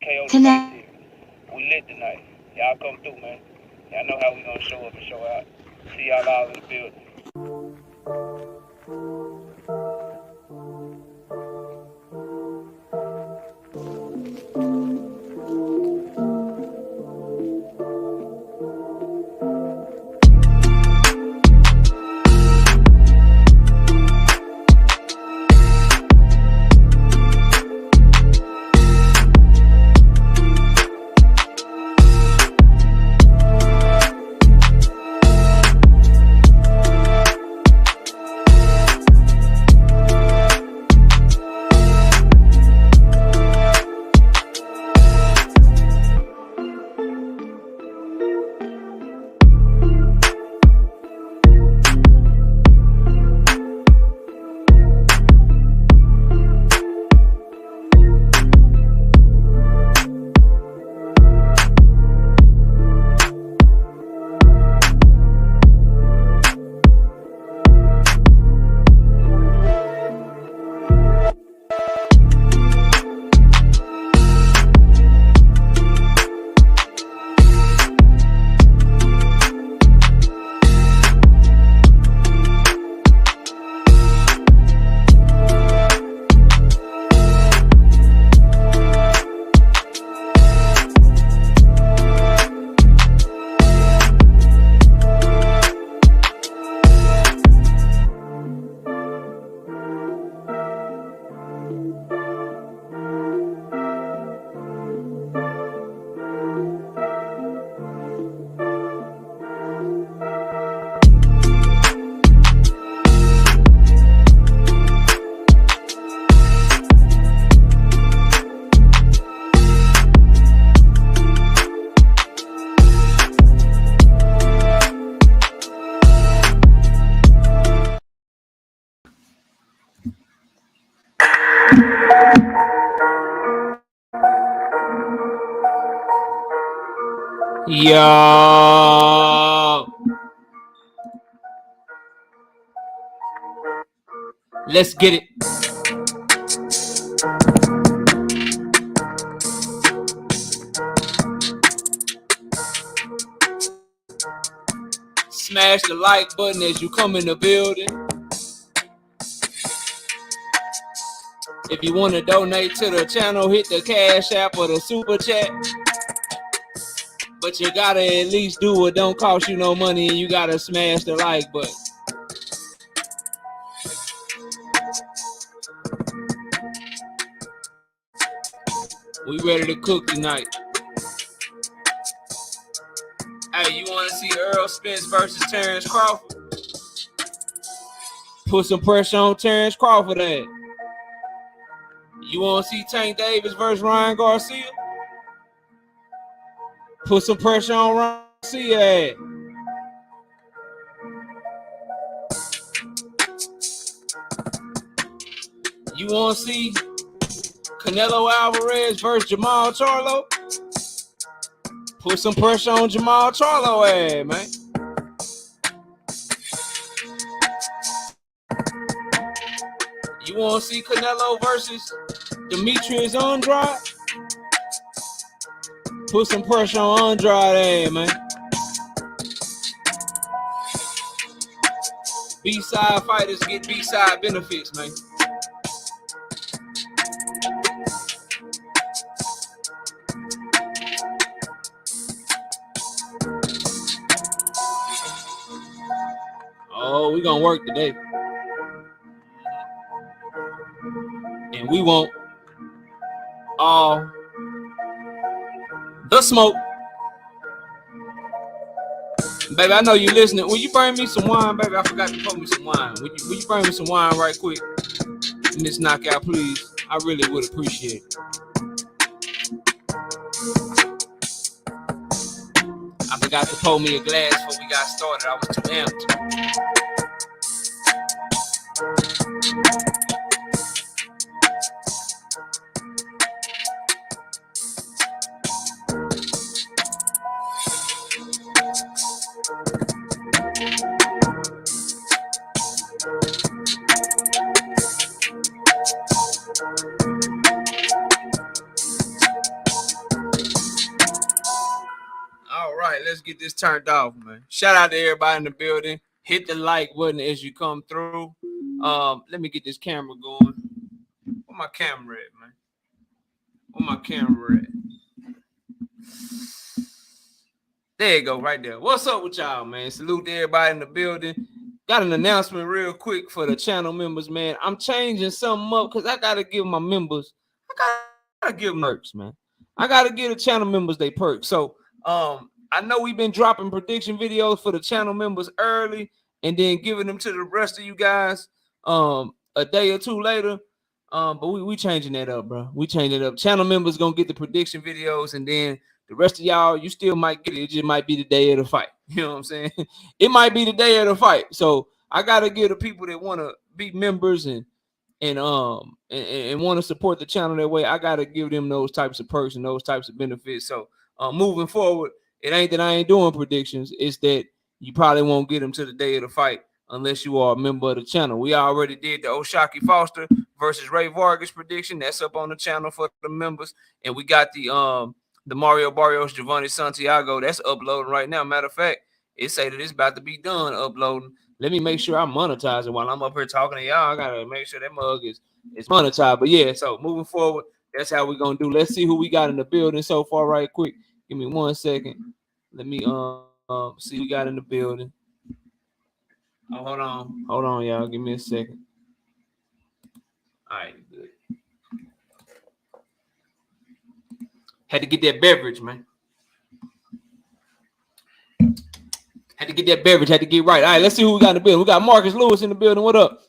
KO the Basic. We lit tonight. Y'all come through, man. Y'all know how we gonna show up and show out. See y'all all in the building. Yo, let's get it. Smash the like button as you come in the building. If you want to donate to the channel, hit the Cash App or the Super Chat. But you gotta at least do what don't cost you no money, and you gotta smash the like button. We ready to cook tonight. Hey, you want to see Errol Spence versus Terence Crawford? Put some pressure on Terence Crawford. You want to see Tank Davis versus Ryan Garcia? Put some pressure on Ryan Garcia. You want to see Canelo Alvarez versus Jermall Charlo? Put some pressure on Jermall Charlo, man. You want to see Canelo versus Demetrius Andrade? Put some pressure on Andrade, man. B-side fighters get B-side benefits, man. Oh, we gonna work today. And we want all the smoke. Baby, I know you listening. Will you bring me some wine, baby? I forgot to pour me some wine. Will you bring me some wine right quick? Miss Knockout, please. I really would appreciate it. I forgot to pour me a glass before we got started. I was too amped. right, let's get this turned off, man. Shout out to everybody in the building. Hit the like button as you come through. Let me get this camera going. Where my camera at, man? Where my camera at? There you go, right there. What's up with y'all, man? Salute to everybody in the building. Got an announcement real quick for the channel members, man. I'm changing something up because I gotta give my members, I gotta give them perks, man. I gotta give the channel members they perks. So I know we've been dropping prediction videos for the channel members early and then giving them to the rest of you guys a day or two later. But we changing that up, bro. We changing it up. Channel members gonna get the prediction videos, and then the rest of y'all, you still might get it. It just might be the day of the fight. You know what I'm saying? It might be the day of the fight. So I gotta give the people that want to be members and want to support the channel that way, I gotta give them those types of perks and those types of benefits. So moving forward, it ain't that I ain't doing predictions. It's that you probably won't get them to the day of the fight unless you are a member of the channel. We already did the O'Shaquie Foster versus Ray Vargas prediction. That's up on the channel for the members. And we got the Mario Barrios, Giovanni Santiago. That's uploading right now. Matter of fact, it say that it's about to be done uploading. Let me make sure I monetize it while I'm up here talking to y'all. I gotta make sure that mug is monetized. But yeah, so moving forward, that's how we're gonna do. Let's see who we got in the building so far, right quick. Give me 1 second. Let me see who we got in the building. Oh, hold on, y'all. Give me a second. All right, good. Had to get that beverage, man. Had to get that beverage. Had to get right. All right, let's see who we got in the building. We got Marcus Lewis in the building. What up?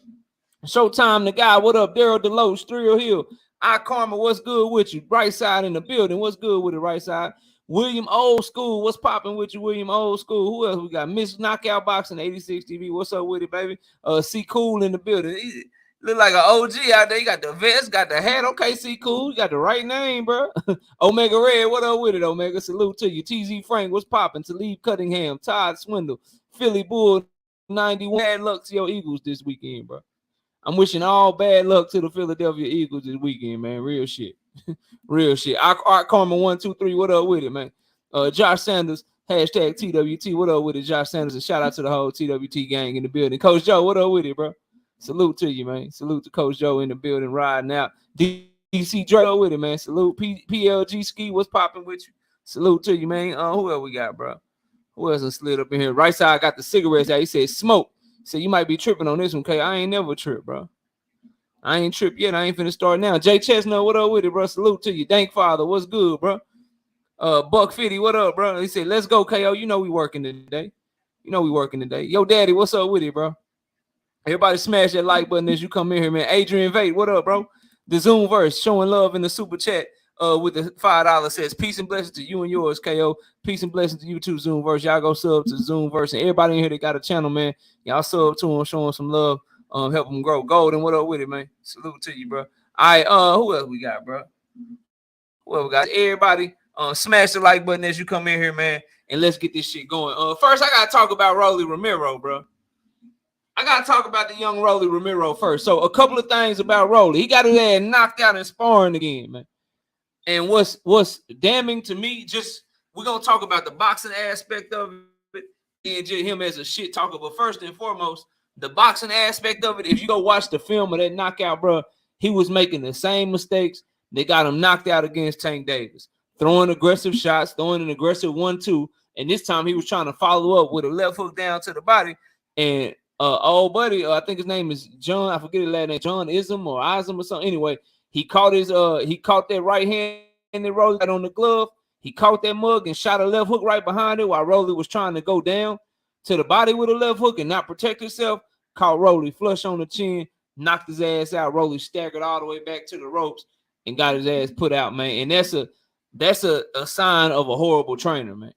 Showtime, the guy. What up? Daryl Deloach, Thrill Hill. Karma, what's good with you? Right side in the building. What's good with the right side? William Old School. What's popping with you, William Old School? Who else we got? Miss Knockout Boxing 86 TV. What's up with it, baby? C Cool in the building. He look like an OG out there. You got the vest, got the hat. Okay, C Cool. You got the right name, bro. Omega Red. What up with it, Omega? Salute to you. TZ Frank. What's popping? Talib Cunningham. Todd Swindle. Philly Bull 91. Bad luck to your Eagles this weekend, bro. I'm wishing all bad luck to the Philadelphia Eagles this weekend, man. Real shit. Real shit. Art Karma 123. What up with it, man? Josh Sanders, hashtag TWT. What up with it, Josh Sanders? And shout out to the whole TWT gang in the building. Coach Joe, what up with it, bro? Salute to you, man. Salute to Coach Joe in the building riding out. DC Dre with it, man. Salute. PLG Ski, what's popping with you? Salute to you, man. Who else we got, bro? Who else slid up in here? Right side got the cigarettes out. He said smoke. He said you might be tripping on this one, okay? I ain't never tripped, bro. I ain't tripped yet. I ain't finna start now. Jay Chestnut, what up with it, bro? Salute to you. Dank Father, what's good, bro? Buck Fitty, what up, bro? He said, let's go, KO. You know we working today. Yo, Daddy, what's up with it, bro? Everybody smash that like button as you come in here, man. Adrian Vate, what up, bro? The Zoom verse showing love in the super chat with the $5 says peace and blessings to you and yours, KO. Peace and blessings to you too, Zoom verse. Y'all go sub to Zoom verse. And everybody in here that got a channel, man, y'all sub to them, showing some love. Help them grow. Golden, what up with it, man? Salute to you, bro. All right, who else we got, bro? Who else we got? Everybody, smash the like button as you come in here, man, and let's get this shit going. First, I gotta talk about Rolly Romero, bro. I gotta talk about the young Rolly Romero first. So, a couple of things about Rolly. He got his ass knocked out in sparring again, man. And what's damning to me, just we're gonna talk about the boxing aspect of it and just him as a shit talker. But first and foremost, the boxing aspect of it, if you go watch the film of that knockout, bro, he was making the same mistakes. They got him knocked out against Tank Davis, throwing aggressive shots, throwing an aggressive 1-2. And this time he was trying to follow up with a left hook down to the body. And old buddy, I think his name is John. I forget his last name, John Ism or Ism or something. Anyway, he caught that right hand and then rolled out on the glove. He caught that mug and shot a left hook right behind it while Rolly was trying to go down to the body with a left hook and not protect himself. Caught Rolly flush on the chin, knocked his ass out. Rolly staggered all the way back to the ropes and got his ass put out, man. And that's a sign of a horrible trainer, man.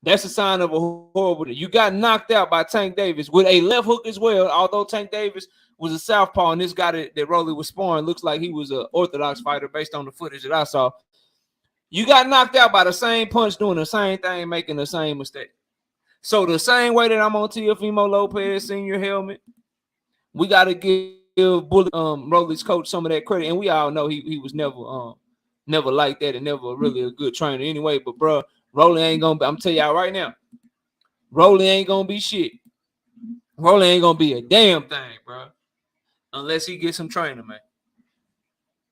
That's a sign of a horrible. You got knocked out by Tank Davis with a left hook as well. Although Tank Davis was a southpaw, and this guy that Rolly was sparring looks like he was an orthodox fighter based on the footage that I saw. You got knocked out by the same punch, doing the same thing, making the same mistake. So the same way that I'm on Teofimo Lopez senior helmet, we got to give Rolly's coach some of that credit. And we all know he was never like that and never really a good trainer anyway. But, bro, Rolly ain't gonna be, I'm telling y'all right now, Rolly ain't gonna be shit. Rolly ain't gonna be a damn thing, bro. Unless he get some trainer, man.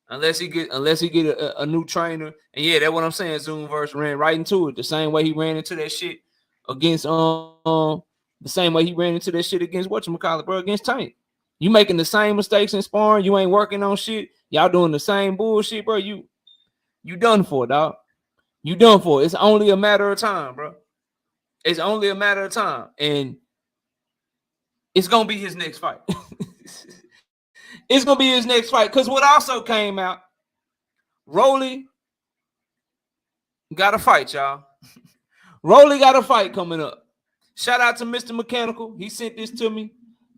Unless he get a new trainer. And yeah, that's what I'm saying. Zoomverse ran right into it. The same way he ran into that shit against the same way he ran into that shit against whatchamacallit, bro, against Tank. You making the same mistakes in sparring, you ain't working on shit, y'all doing the same bullshit, bro. You done for, dog. You done for. It's only a matter of time, bro. It's only a matter of time. And it's gonna be his next fight. It's gonna be his next fight. Because what also came out, Rolly got a fight, y'all. Rolly got a fight coming up. Shout out to Mr. Mechanical. He sent this to me.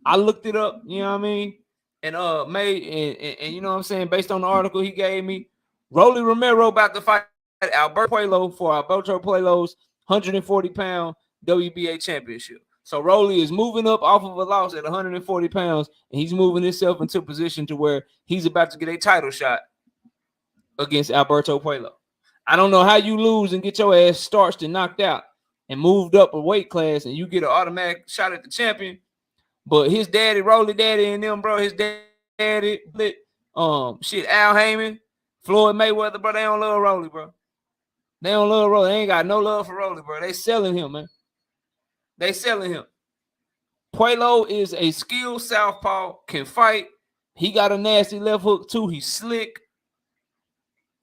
I looked it up, you know what I mean? And made and you know what I'm saying, based on the article he gave me, Rolly Romero about to fight Alberto Puello for Alberto Puello's 140-pound WBA championship. So Rolly is moving up off of a loss at 140 pounds, and he's moving himself into a position to where he's about to get a title shot against Alberto Puello. I don't know how you lose and get your ass starched and knocked out and moved up a weight class and you get an automatic shot at the champion. But his daddy, Rolly Daddy, and them, bro, his daddy, Al Heyman, Floyd Mayweather, bro, they don't love Rolly, bro. They don't love Rolly. They ain't got no love for Rolly, bro. They selling him, man. They selling him. Puello is a skilled southpaw, can fight. He got a nasty left hook, too. He's slick.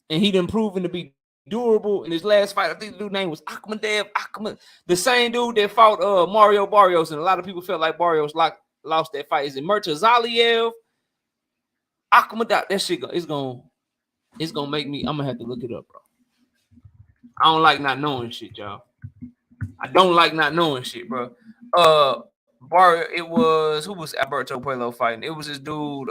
And he done proven to be durable. In his last fight, I think the dude's name was Ahmed, the same dude that fought Mario Barrios, and a lot of people felt like Barrios lost that fight. Is it Murtazaliev? Ahmed, that shit, it's gonna make me, I'm gonna have to look it up, bro. I don't like not knowing shit, y'all. I don't like not knowing shit, bro. It was, who was Alberto Puello fighting? It was this dude,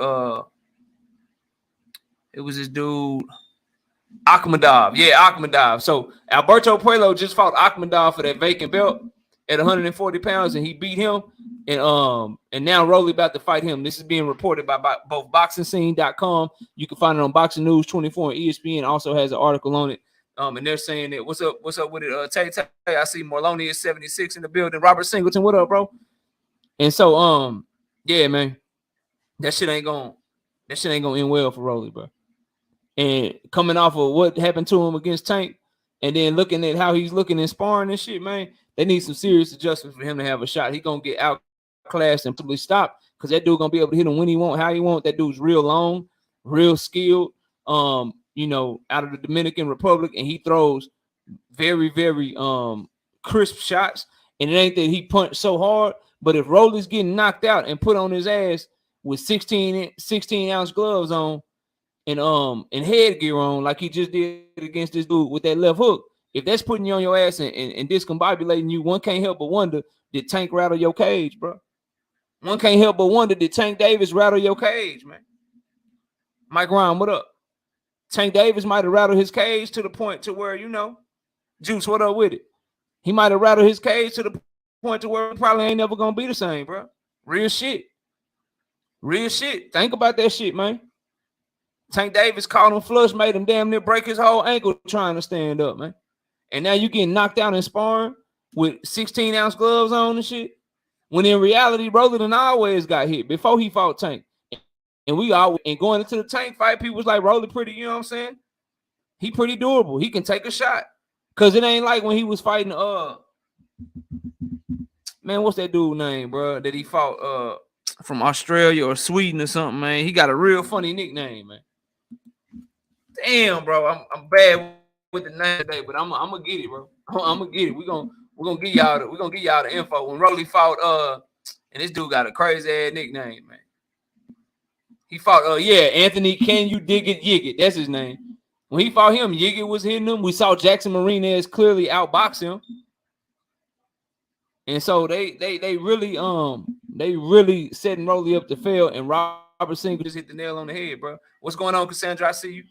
Akhmadov. Yeah, Akhmadov. So Alberto Puello just fought Akhmadov for that vacant belt at 140 pounds, and he beat him. And now Rolly about to fight him. This is being reported by both BoxingScene.com. You can find it on Boxing News 24 and ESPN. Also has an article on it. And they're saying that what's up with it? Tay, I see Morloni is 76 in the building. Robert Singleton, what up, bro? And so yeah, man, that shit ain't gonna end well for Rolly, bro. And coming off of what happened to him against Tank, and then looking at how he's looking in sparring and shit, man, they need some serious adjustments for him to have a shot. He gonna get outclassed and probably stop, because that dude gonna be able to hit him when he want, how he want. That dude's real long, real skilled. Out of the Dominican Republic, and he throws very, very crisp shots. And it ain't that he punched so hard, but if Rolly's getting knocked out and put on his ass with 16-ounce gloves on and headgear on, like he just did against this dude with that left hook, if that's putting you on your ass and discombobulating you, one can't help but wonder, did Tank rattle your cage, bro? One can't help but wonder, did Tank Davis rattle your cage, man? Mike Ryan, what up? Tank Davis might have rattled his cage to the point to where, Juice, what up with it? He might have rattled his cage to the point to where he probably ain't never gonna be the same, bro. Real shit. Real shit. Think about that shit, man. Tank Davis caught him flush, made him damn near break his whole ankle trying to stand up, man. And now you getting knocked out in sparring with 16-ounce gloves on and shit. When in reality, Rolly done always got hit before he fought Tank. And going into the Tank fight, people was like, Rolly pretty, you know what I'm saying? He pretty durable. He can take a shot. Because it ain't like when he was fighting, man, what's that dude name, bro, that he fought from Australia or Sweden or something, man? He got a real funny nickname, man. Damn, bro, I'm bad with the name today, but I'm gonna get it, bro. I'm gonna get it. We're gonna give y'all the info. When Rolly fought, and this dude got a crazy ass nickname, man. He fought, Anthony, can you dig it, Yigit? That's his name. When he fought him, Yigit was hitting him. We saw Jackson Marinez clearly outbox him. And so they really setting Rolly up to fail. And Robert Singer just hit the nail on the head, bro. What's going on, Cassandra? I see you.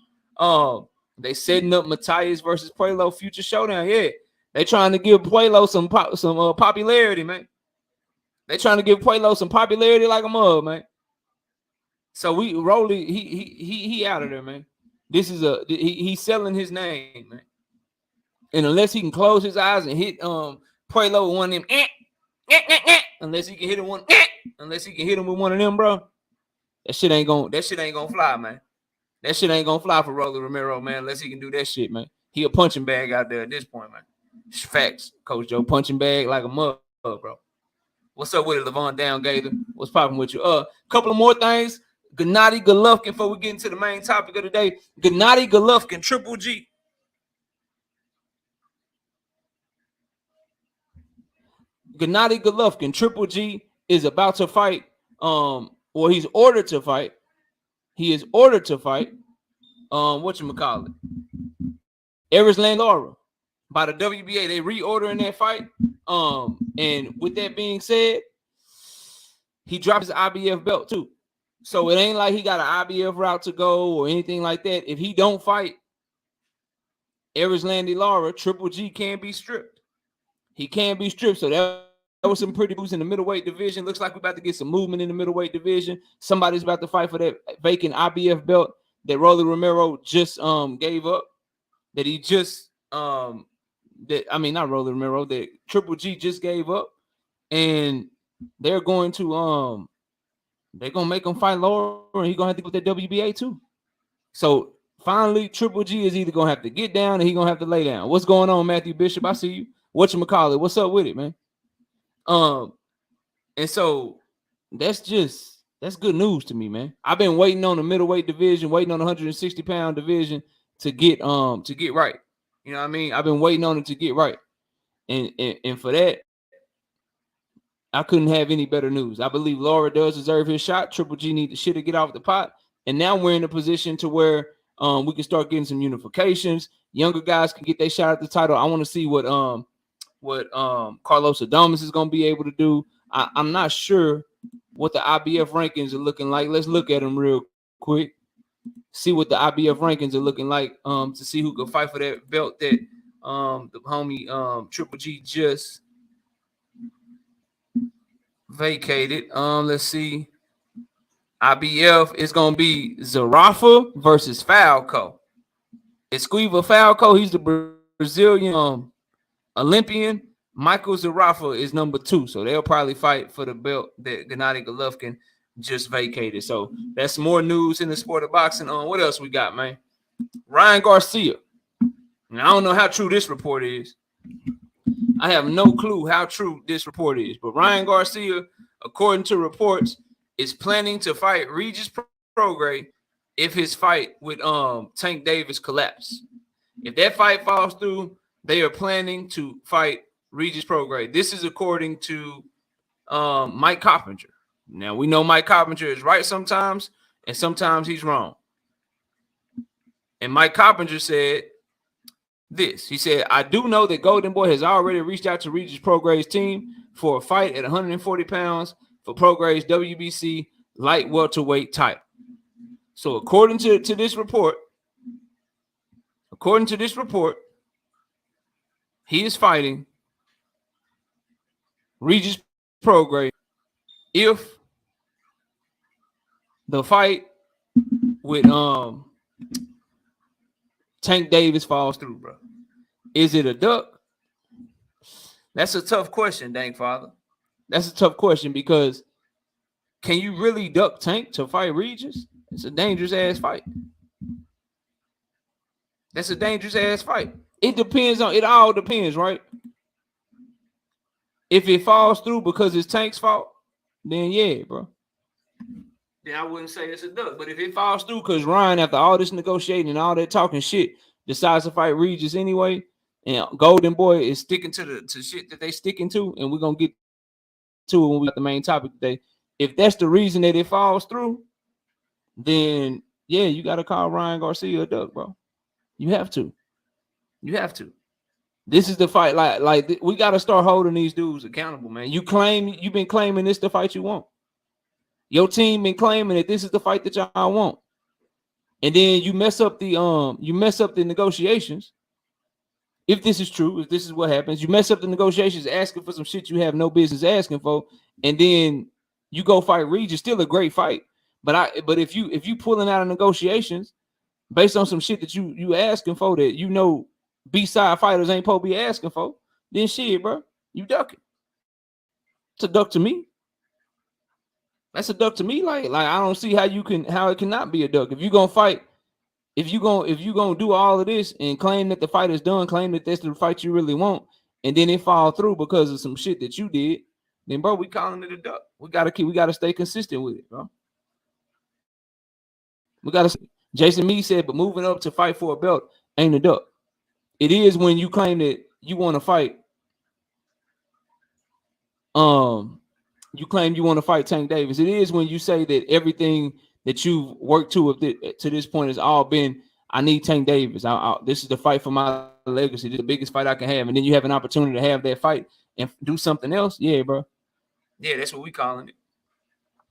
They setting up Matthias versus Puello future showdown. Yeah, they trying to give Puello some popularity, man. They trying to give Puello some popularity like a mug, man. So Rolly, he out of there, man. This is he's selling his name, man. And unless he can close his eyes and hit Puelo with one of them, unless he can hit him unless he can hit him with one of them, bro, that shit ain't gonna fly, man. That shit ain't gonna fly for Rolly Romero, man, unless he can do that shit, man. He a punching bag out there at this point, man. Facts, Coach Joe, punching bag like a mug, bro. What's up with it, Levon Down Gator? What's popping with you? Couple of more things. Gennady Golovkin, before we get into the main topic of the day. Gennady Golovkin, Triple G. Gennady Golovkin, Triple G, is about to fight. Or he's ordered to fight. He is ordered to fight. Whatchamacallit? Erislandy Lara. By the WBA, they reordering that fight. And with that being said, he dropped his IBF belt too. So it ain't like he got an IBF route to go or anything like that. If he don't fight Erislandy Lara, Triple G can be stripped. He can be stripped. So that was some pretty moves in the middleweight division. Looks like we're about to get some movement in the middleweight division. Somebody's about to fight for that vacant IBF belt that Rolly Romero just gave up. That he just not Rolly Romero, that Triple G just gave up. And they're going to make him fight Lara, and he's gonna have to go with that WBA too. So finally, Triple G is either gonna have to get down or he's gonna have to lay down. What's going on, Matthew Bishop? I see you. Whatchamacallit? What's up with it, man? And so that's good news to me, man. I've been waiting on the middleweight division, waiting on the 160-pound division to get right. You know what I mean? I've been waiting on it to get right. And for that, I couldn't have any better news. I believe Lara does deserve his shot. Triple G need the shit to get off the pot. And now we're in a position to where we can start getting some unifications. Younger guys can get their shot at the title. I want to see what Carlos Adames is going to be able to do. I'm not sure what the IBF rankings are looking like. Let's look at them real quick. See what the IBF rankings are looking like to see who can fight for that belt that the homie Triple G just vacated. Let's see. IBF is going to be Zarafa versus Falco. Esquiva Falco, he's the Brazilian Olympian. Michael Zarafa is number 2, so they'll probably fight for the belt that Gennady Golovkin just vacated. So that's more news in the sport of boxing. What else we got, man? Ryan Garcia. Now, I don't know how true this report is. I have no clue how true this report is, but Ryan Garcia, according to reports, is planning to fight Regis Prograis if his fight with Tank Davis collapses. If that fight falls through, they are planning to fight Regis Prograis. This is according to Mike Coppinger. Now, we know Mike Coppinger is right sometimes, and sometimes he's wrong. And Mike Coppinger said this. He said, I do know that Golden Boy has already reached out to Regis Prograis' team for a fight at 140 pounds for Prograis' WBC light welterweight title. So according to this report, he is fighting Regis Prograis if the fight with Tank Davis falls through, bro. Is it a duck? That's a tough question, dang father. That's a tough question because can you really duck Tank to fight Regis? It's a dangerous ass fight. That's a dangerous ass fight. It all depends, right? If it falls through because it's Tank's fault, then yeah, bro. Then I wouldn't say it's a duck. But if it falls through because Ryan, after all this negotiating and all that talking shit, decides to fight Regis anyway, and Golden Boy is sticking to shit that they sticking to, and we're gonna get to it when we got the main topic today. If that's the reason that it falls through, then yeah, you gotta call Ryan Garcia a duck, bro. You have to. This is the fight. Like we gotta start holding these dudes accountable, man. You've been claiming this the fight you want. Your team been claiming that this is the fight that y'all want, and then you mess up the negotiations. If this is true, if this is what happens, you mess up the negotiations, asking for some shit you have no business asking for, and then you go fight Regis. Still a great fight, but if you pulling out of negotiations based on some shit that you asking for that you know B-side fighters ain't supposed to be asking for, then shit, bro, you ducking. It's a duck to me. That's a duck to me. Like I don't see how it cannot be a duck. If you're gonna fight, if you gonna do all of this and claim that the fight is done, claim that that's the fight you really want, and then it fall through because of some shit that you did, then bro, we calling it a duck. We gotta stay consistent with it, bro. We gotta. Jason Meade said, but moving up to fight for a belt ain't a duck. It is when you claim that you want to fight. You claim you want to fight Tank Davis. It is when you say that everything that you've worked to this point has all been, I need Tank Davis. This is the fight for my legacy. This is the biggest fight I can have. And then you have an opportunity to have that fight and do something else. Yeah, bro. Yeah, that's what we calling it.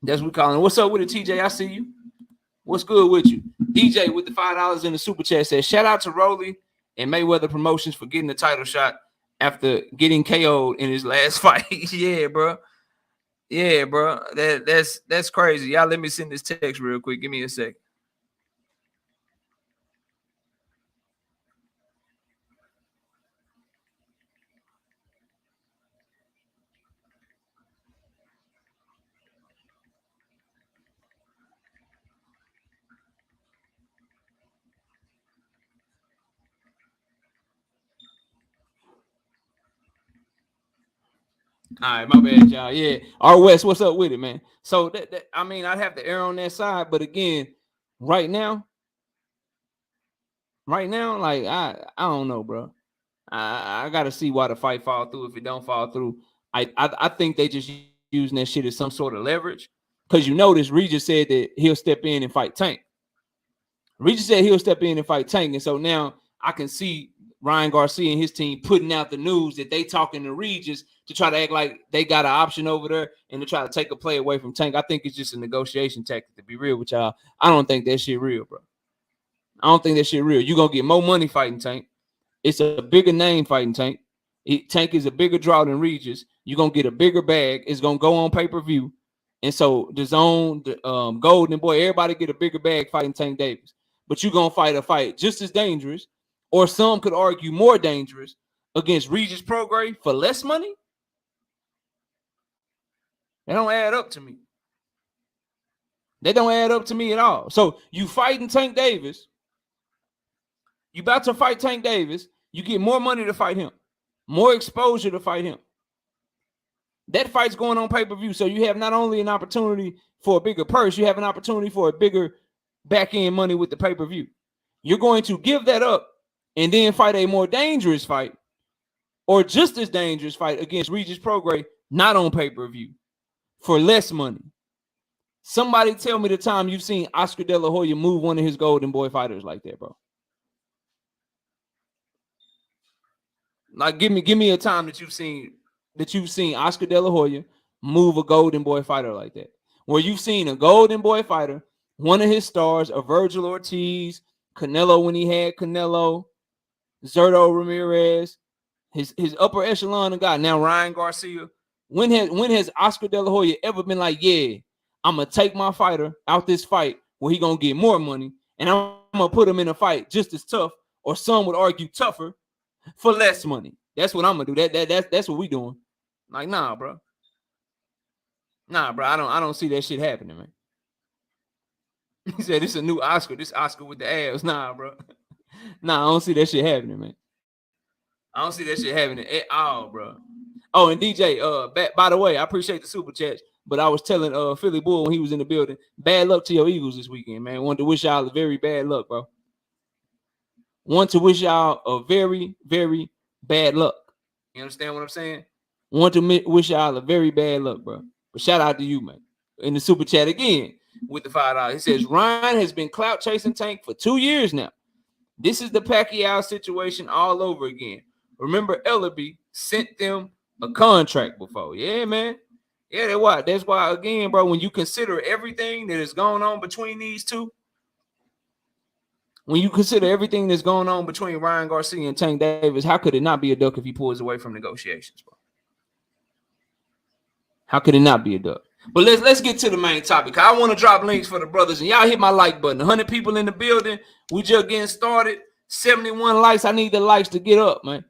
That's what we calling it. What's up with it, TJ? I see you. What's good with you? DJ with the $5 in the super chat says, shout out to Rolly and Mayweather Promotions for getting the title shot after getting KO'd in his last fight. Yeah, bro. Yeah, bro. That's crazy. Y'all let me send this text real quick. Give me a second. All right, my bad, y'all. Yeah, R West, what's up with it, man? So I mean, I'd have to err on that side, but again, right now, like I don't know, bro. I gotta see why the fight fall through. If it don't fall through, I think they just using that shit as some sort of leverage. Because you notice Regis said that he'll step in and fight Tank. Regis said he'll step in and fight Tank, and so now I can see Ryan Garcia and his team putting out the news that they talking to Regis to try to act like they got an option over there and to try to take a play away from Tank. I think it's just a negotiation tactic, to be real with y'all. I don't think that shit real, bro. I don't think that shit real. You're going to get more money fighting Tank. It's a bigger name fighting Tank. Tank is a bigger draw than Regis. You're going to get a bigger bag. It's going to go on pay-per-view. And so the Zone, the Golden Boy, everybody get a bigger bag fighting Tank Davis. But you're going to fight a fight just as dangerous, or some could argue more dangerous, against Regis Prograis for less money. They don't add up to me. They don't add up to me at all. So you fighting Tank Davis. You about to fight Tank Davis. You get more money to fight him. More exposure to fight him. That fight's going on pay-per-view. So you have not only an opportunity for a bigger purse, you have an opportunity for a bigger back-end money with the pay-per-view. You're going to give that up and then fight a more dangerous fight or just as dangerous fight against Regis Prograis, not on pay-per-view, for less money. Somebody tell me the time you've seen Oscar De La Hoya move one of his Golden Boy fighters like that, bro. Like, give me a time that you've seen Oscar De La Hoya move a Golden Boy fighter like that. Where you've seen a Golden Boy fighter, one of his stars, a Virgil Ortiz, Canelo when he had Canelo, Zurdo Ramirez, his upper echelon of guy. Now Ryan Garcia. When has Oscar De La Hoya ever been like, yeah, I'm gonna take my fighter out this fight where he gonna get more money, and I'm gonna put him in a fight just as tough, or some would argue tougher, for less money. That's what I'm gonna do. That's what we doing. Like, nah, bro. Nah, bro. I don't see that shit happening, man. He said it's a new Oscar. This Oscar with the abs. Nah, bro. Nah, I don't see that shit happening, man. I don't see that shit happening at all, bro. Oh, and DJ, by the way, I appreciate the super chat, but I was telling Philly Bull when he was in the building, bad luck to your Eagles this weekend, man. Want to wish y'all a very bad luck, bro. Want to wish y'all a very, very bad luck. You understand what I'm saying? Want to wish y'all a very bad luck, bro. But shout out to you, man. In the super chat again with the $5. He says, Ryan has been clout chasing Tank for 2 years now. This is the Pacquiao situation all over again. Remember, Ellaby sent them a contract before. Yeah, man. Yeah, that's why, again, bro, when you consider everything that is going on between these two, when you consider everything that's going on between Ryan Garcia and Tank Davis, how could it not be a duck if he pulls away from negotiations, bro? How could it not be a duck? But let's get to the main topic. I want to drop links for the brothers, and y'all hit my like button. 100 people in the building. We just getting started. 71 likes. I need the likes to get up, man.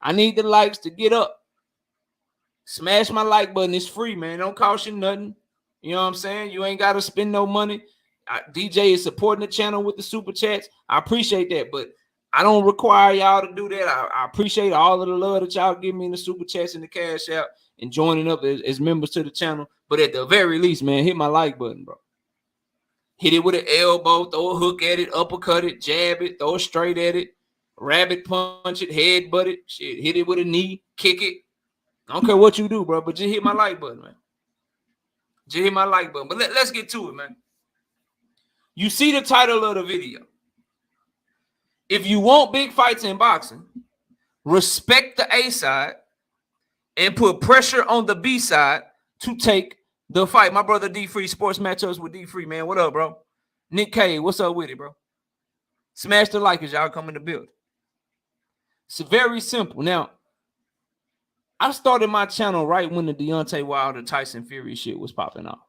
I need the likes to get up. Smash my like button. It's free, man. Don't cost you nothing. You know what I'm saying? You ain't got to spend no money. DJ is supporting the channel with the super chats. I appreciate that, but I don't require y'all to do that. I appreciate all of the love that y'all give me in the super chats and the cash out and joining up as members to the channel. But at the very least, man, hit my like button, bro. Hit it with an elbow, throw a hook at it, uppercut it, jab it, throw it straight at it, rabbit punch it, headbutt it, shit, hit it with a knee, kick it. I don't care what you do, bro, but just hit my like button, man. Just hit my like button. But let's get to it, man. You see the title of the video. If you want big fights in boxing, respect the A side and put pressure on the B side to take the fight. My brother D Free, Sports Matchups with D Free, man. What up, bro? Nick K, what's up with it, bro? Smash the like as y'all come in the building. It's very simple. Now, I started my channel right when the Deontay Wilder Tyson Fury shit was popping off.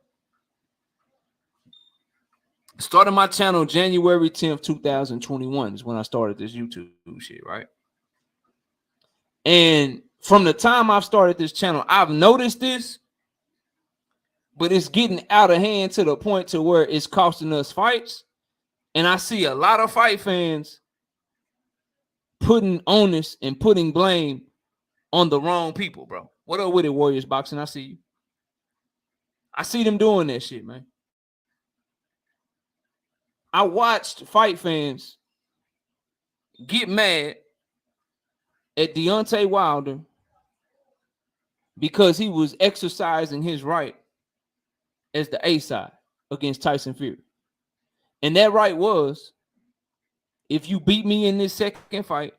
Started my channel January 10th, 2021 is when I started this YouTube shit, right? And from the time I've started this channel, I've noticed this, but it's getting out of hand to the point to where it's costing us fights. And I see a lot of fight fans putting onus and putting blame on the wrong people, bro. What up with it, Warriors Boxing? I see you. I see them doing that shit, man. I watched fight fans get mad at Deontay Wilder because he was exercising his right as the A side against Tyson Fury. And that right was, if you beat me in this second fight,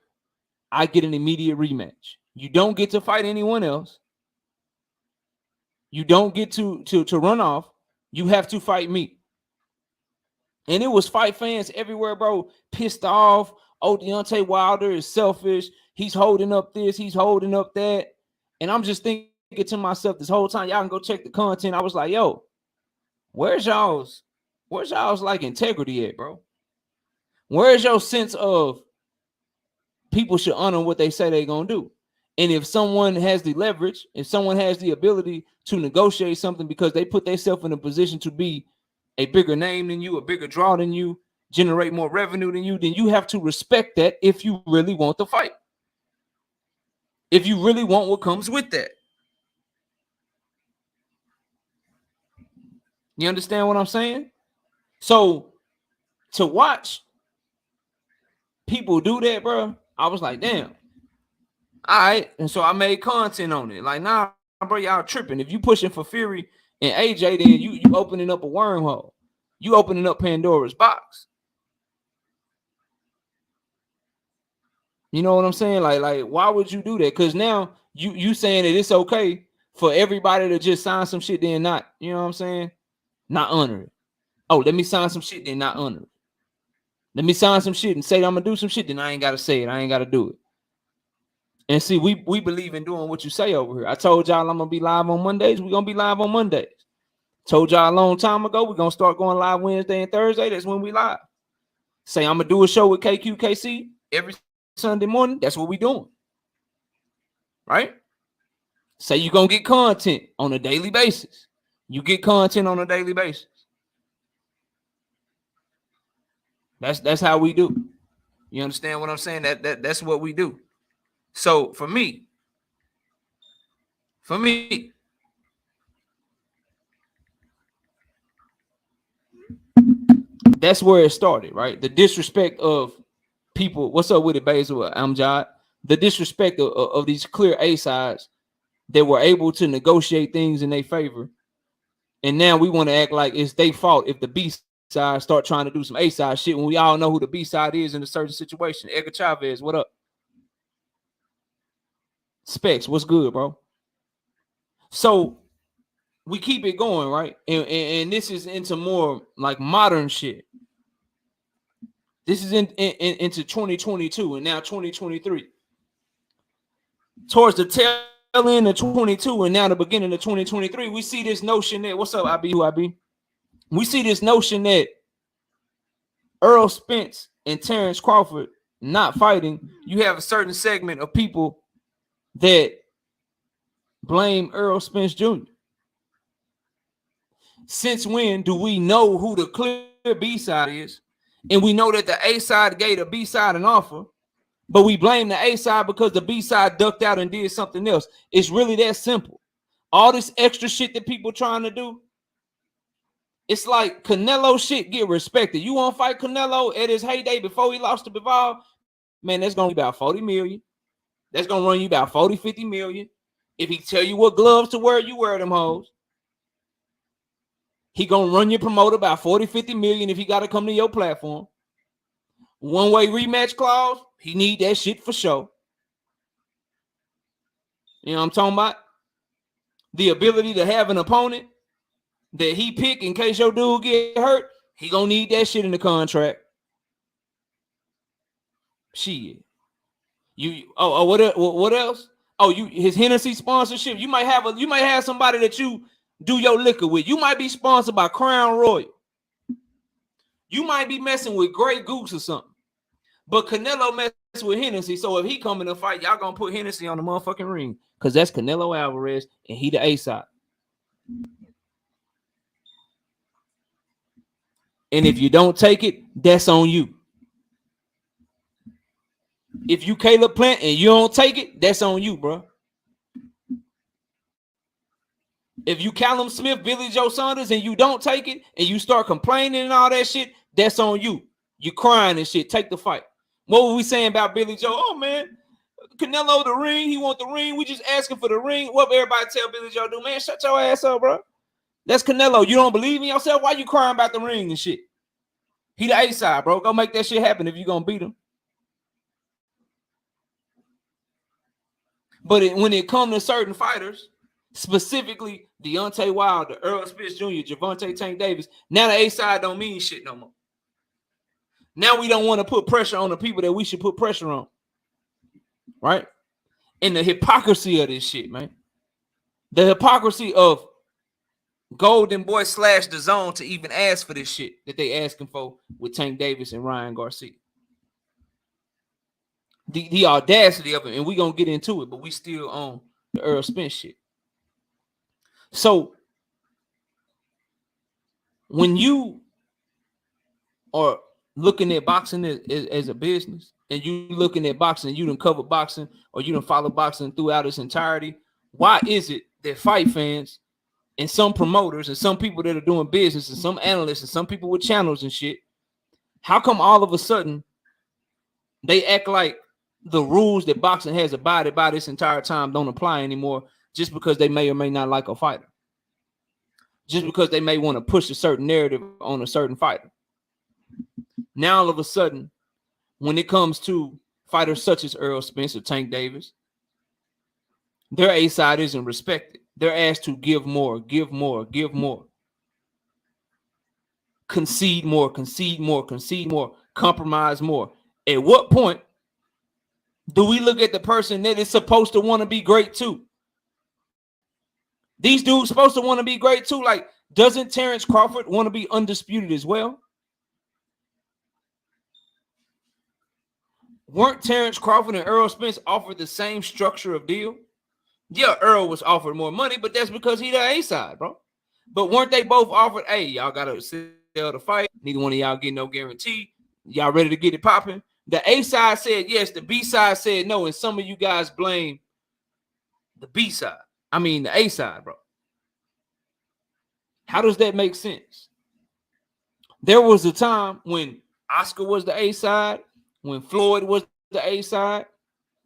I get an immediate rematch. You don't get to fight anyone else. You don't get to run off. You have to fight me. And it was fight fans everywhere, bro, pissed off. Oh, Deontay Wilder is selfish. He's holding up this. He's holding up that. And I'm just thinking to myself this whole time, y'all can go check the content. I was like, yo, where's y'all's like integrity at, bro? Where's your sense of people should honor what they say they're going to do? And if someone has the leverage, if someone has the ability to negotiate something because they put themselves in a position to be a bigger name than you, a bigger draw than you, generate more revenue than you, then you have to respect that if you really want the fight. If you really want what comes with that. You understand what I'm saying? So to watch people do that, bro, I was like, damn. All right. And so I made content on it. Like, nah, bro, y'all tripping. If you pushing for Fury and AJ, then you opening up a wormhole. You opening up Pandora's box. You know what I'm saying? Like, why would you do that? Because now you saying that it's okay for everybody to just sign some shit, then not, you know what I'm saying? Not honor it. Oh, let me sign some shit, then not honor it. Let me sign some shit and say I'm gonna do some shit, then I ain't gotta say it. I ain't gotta do it. And see, we believe in doing what you say over here. I told y'all I'm gonna be live on Mondays. We're gonna be live on Mondays. Told y'all a long time ago, we're gonna start going live Wednesday and Thursday. That's when we live. Say I'm gonna do a show with KQKC every Sunday morning. That's what we doing. Right? Say you're gonna get content on a daily basis. You get content on a daily basis. That's how we do. You understand what I'm saying? That's what we do. So for me, that's where it started, right? The disrespect of people. What's up with it, Basil? Amjad. The disrespect of these clear A sides that were able to negotiate things in their favor. And now we want to act like it's their fault if the B side start trying to do some A side shit when we all know who the B side is in a certain situation. Edgar Chavez, what up? Specs, what's good, bro? So we keep it going, right? And this is into more like modern shit. This is into 2022 and now 2023. Towards the tail end of 22 and now the beginning of 2023, we see this notion that, what's up, IB? We see this notion that Errol Spence and Terence Crawford not fighting, you have a certain segment of people that blame Errol Spence Jr. Since when do we know who the clear B side is? And we know that the A side gave the B side an offer, but we blame the A side because the B side ducked out and did something else. It's really that simple. All this extra shit that people trying to do, it's like Canelo shit get respected. You want to fight Canelo at his heyday before he lost to Bivol? Man, that's going to be about 40 million. That's going to run you about 40, 50 million. If he tell you what gloves to wear, you wear them hoes. He going to run your promoter about 40, 50 million if he got to come to your platform. One-way rematch clause, he need that shit for sure. You know what I'm talking about? The ability to have an opponent that he pick in case your dude get hurt, he gonna need that shit in the contract. Shit. What else? Oh, his Hennessy sponsorship. You might have somebody that you do your liquor with. You might be sponsored by Crown Royal. You might be messing with Grey Goose or something. But Canelo messes with Hennessy. So if he come in a fight, y'all gonna put Hennessy on the motherfucking ring. Because that's Canelo Alvarez and he the A side. And if you don't take it, that's on you. If you Caleb Plant and you don't take it, that's on you, bro. If you Callum Smith, Billy Joe Saunders, and you don't take it, and you start complaining and all that shit, that's on you. You crying and shit. Take the fight. What were we saying about Billy Joe? Oh, man, Canelo the ring. He want the ring. We just asking for the ring. What everybody tell Billy Joe do? Man, shut your ass up, bro. That's Canelo. You don't believe in yourself? Why you crying about the ring and shit? He the A side, bro. Go make that shit happen if you're going to beat him. But when it comes to certain fighters, specifically Deontay Wilder, Errol Spence Jr., Gervonta Tank Davis, now the A side don't mean shit no more. Now we don't want to put pressure on the people that we should put pressure on. Right? And the hypocrisy of this shit, man. The hypocrisy of Golden Boy / the Zone to even ask for this shit that they asking for with Tank Davis and Ryan Garcia. The audacity of it, and we gonna get into it, but we still on the Errol Spence shit. So when you are looking at boxing as a business, and you looking at boxing, you done cover boxing, or you done follow boxing throughout its entirety, why is it that fight fans and some promoters and some people that are doing business and some analysts and some people with channels and shit, how come all of a sudden they act like the rules that boxing has abided by this entire time don't apply anymore just because they may or may not like a fighter? Just because they may want to push a certain narrative on a certain fighter. Now, all of a sudden, when it comes to fighters such as Errol Spence or Tank Davis, their A side isn't respected. They're asked to give more, give more, give more. Concede more, concede more, concede more, compromise more. At what point do we look at the person that is supposed to want to be great too? These dudes supposed to want to be great too. Like, doesn't Terence Crawford want to be undisputed as well? Weren't Terence Crawford and Errol Spence offered the same structure of deal? Yeah, Errol was offered more money, but that's because he the A side, bro. But weren't they both offered, hey, y'all got to sell the fight. Neither one of y'all get no guarantee. Y'all ready to get it popping? The A side said yes. The B side said no. And some of you guys blame the B side. I mean, the A side, bro. How does that make sense? There was a time when Oscar was the A side, when Floyd was the A side,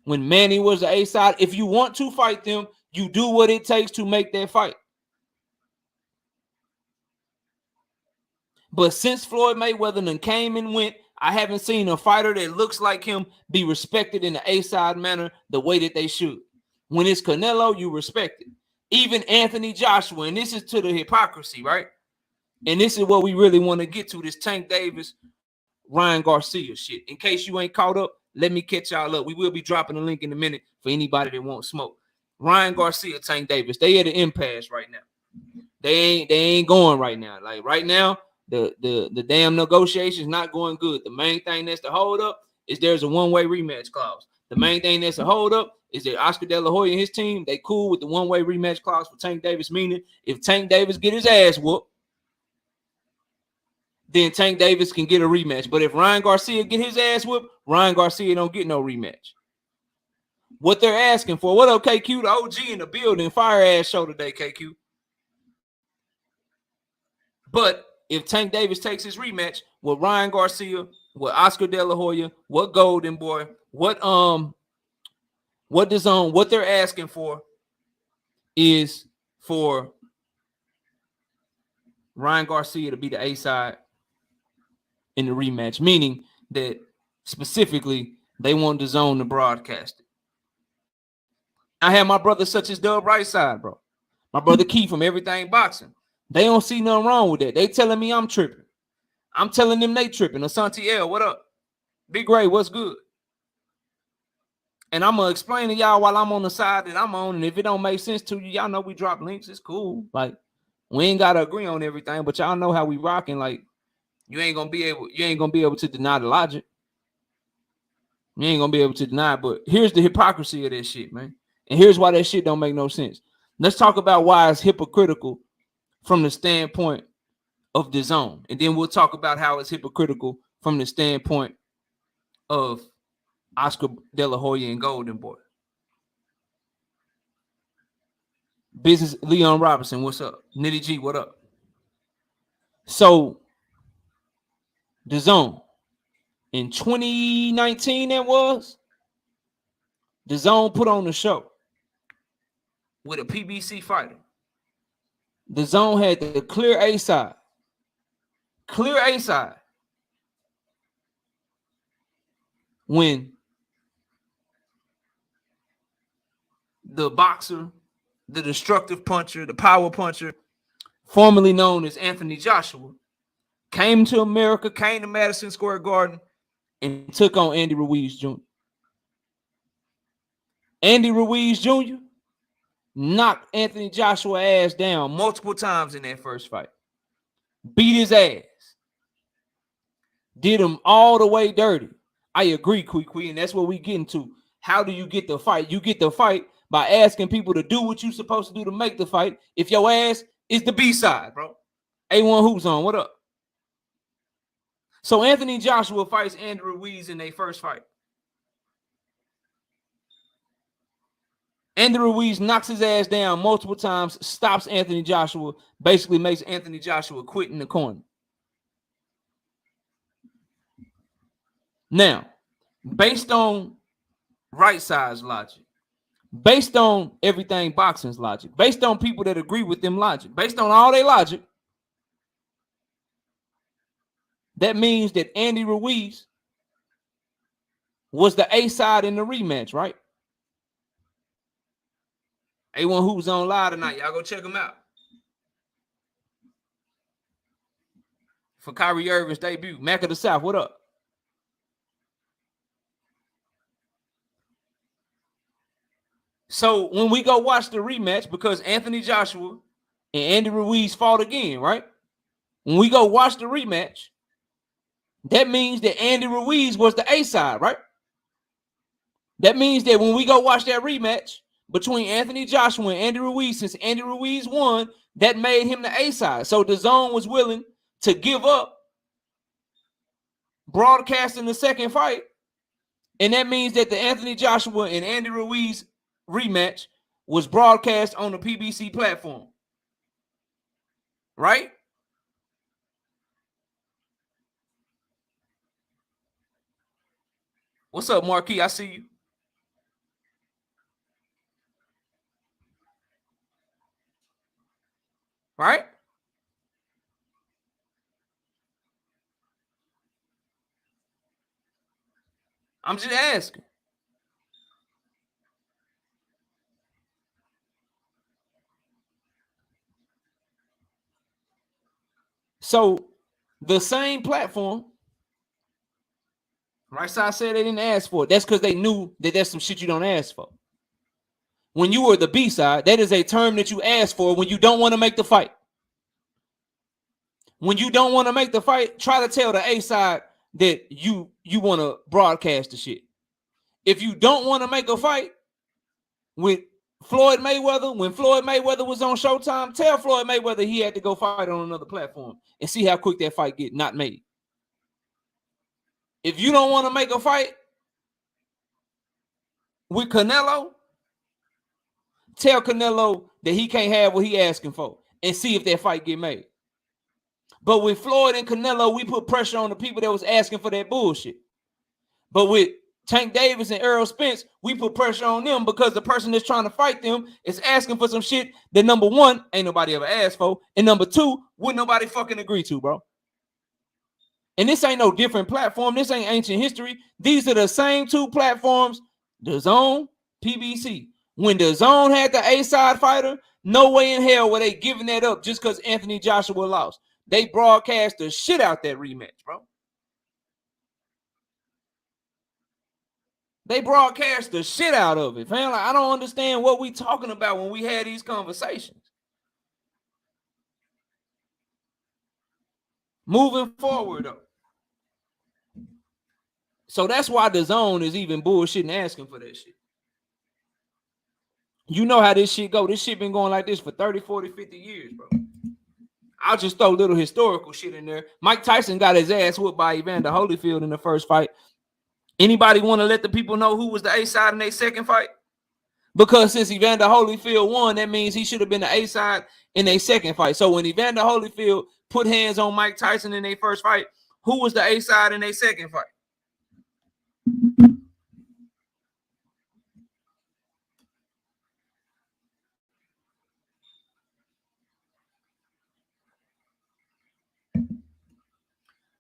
when Manny was the A side. If you want to fight them, you do what it takes to make that fight. But since Floyd Mayweather done came and went, I haven't seen a fighter that looks like him be respected in the A-side manner the way that they should. When it's Canelo, you respect it. Even Anthony Joshua, and this is to the hypocrisy, right? And this is what we really want to get to, this Tank Davis, Ryan Garcia shit. In case you ain't caught up, let me catch y'all up. We will be dropping a link in a minute for anybody that won't smoke. Ryan Garcia, Tank Davis, they at an impasse right now. They ain't going right now. Like right now, The damn negotiations not going good. The main thing that's the hold up is there's a one-way rematch clause. The main thing that's a hold up is that Oscar De La Hoya and his team, they cool with the one-way rematch clause for Tank Davis, meaning if Tank Davis get his ass whooped, then Tank Davis can get a rematch. But if Ryan Garcia get his ass whooped, Ryan Garcia don't get no rematch. What they're asking for, what up, KQ, the OG in the building, fire ass show today, KQ. But if Tank Davis takes his rematch with Ryan Garcia, with Oscar De La Hoya, what Golden Boy, what they're asking for is for Ryan Garcia to be the A side in the rematch, meaning that specifically they want DAZN to broadcast it. I have my brothers such as Dub Right Side, bro. My brother Key from Everything Boxing. They don't see nothing wrong with that. They telling me I'm tripping. I'm telling them they tripping. Asante L, what up? Big Ray, what's good? And I'm going to explain to y'all while I'm on the side that I'm on. And if it don't make sense to you, y'all know we drop links. It's cool. Like, we ain't got to agree on everything, but y'all know how we rocking. Like, you ain't going to be able to deny the logic. You ain't going to be able to deny it. But here's the hypocrisy of that shit, man. And here's why that shit don't make no sense. Let's talk about why it's hypocritical from the standpoint of DAZN. And then we'll talk about how it's hypocritical from the standpoint of Oscar De La Hoya and Golden Boy. Business Leon Robinson, what's up? Nitty G, what up? So, DAZN, in 2019 DAZN put on the show with a PBC fighter. DAZN had the clear A side. Clear A side. When the boxer, the destructive puncher, the power puncher, formerly known as Anthony Joshua, came to America, came to Madison Square Garden, and took on Andy Ruiz Jr. Andy Ruiz Jr. knocked Anthony Joshua ass down multiple times in that first fight. Beat his ass. Did him all the way dirty. I agree, Kwee, and that's what we get into. How do you get the fight? You get the fight by asking people to do what you're supposed to do to make the fight. If your ass is the B side, bro. A1 Hoops on, what up? So Anthony Joshua fights Andy Ruiz in their first fight. Andy Ruiz knocks his ass down multiple times, stops Anthony Joshua, basically makes Anthony Joshua quit in the corner. Now, based on right side's logic, based on Everything Boxing's logic, based on people that agree with them logic, based on all their logic, that means that Andy Ruiz was the A side in the rematch, right? A1 Hoops on live tonight. Y'all go check him out. For Kyrie Irving's debut. Mac of the South, what up? So when we go watch the rematch, because Anthony Joshua and Andy Ruiz fought again, right? When we go watch the rematch, that means that Andy Ruiz was the A side, right? That means that when we go watch that rematch between Anthony Joshua and Andy Ruiz, since Andy Ruiz won, that made him the A side. So DAZN was willing to give up broadcasting the second fight. And that means that the Anthony Joshua and Andy Ruiz rematch was broadcast on the PBC platform. Right? What's up, Marquis? I see you. Right? I'm just asking. So the same platform, right side said they didn't ask for it. That's because they knew that that's some shit you don't ask for. When you were the B side, that is a term that you ask for when you don't want to make the fight. When you don't want to make the fight, try to tell the A side that you want to broadcast the shit. If you don't want to make a fight with Floyd Mayweather, when Floyd Mayweather was on Showtime, tell Floyd Mayweather he had to go fight on another platform and see how quick that fight get not made. If you don't want to make a fight with Canelo, tell Canelo that he can't have what he asking for and see if that fight get made. But with Floyd and Canelo, we put pressure on the people that was asking for that bullshit. But with Tank Davis and Errol Spence, we put pressure on them because the person that's trying to fight them is asking for some shit that, number one, ain't nobody ever asked for, and number two, wouldn't nobody fucking agree to, bro. And this ain't no different platform. This ain't ancient history. These are the same two platforms, DAZN, PBC. When DAZN had the A-side fighter, no way in hell were they giving that up just because Anthony Joshua lost. They broadcast the shit out that rematch, bro. They broadcast the shit out of it, fam. Like, I don't understand what we talking about when we had these conversations. Moving forward, though. So that's why DAZN is even bullshitting asking for that shit. You know how this shit go. This shit been going like this for 30, 40, 50 years, bro. I'll just throw little historical shit in there. Mike Tyson got his ass whooped by Evander Holyfield in the first fight. Anybody want to let the people know who was the A-side in their second fight? Because since Evander Holyfield won, that means he should have been the A-side in their second fight. So when Evander Holyfield put hands on Mike Tyson in their first fight, who was the A-side in their second fight?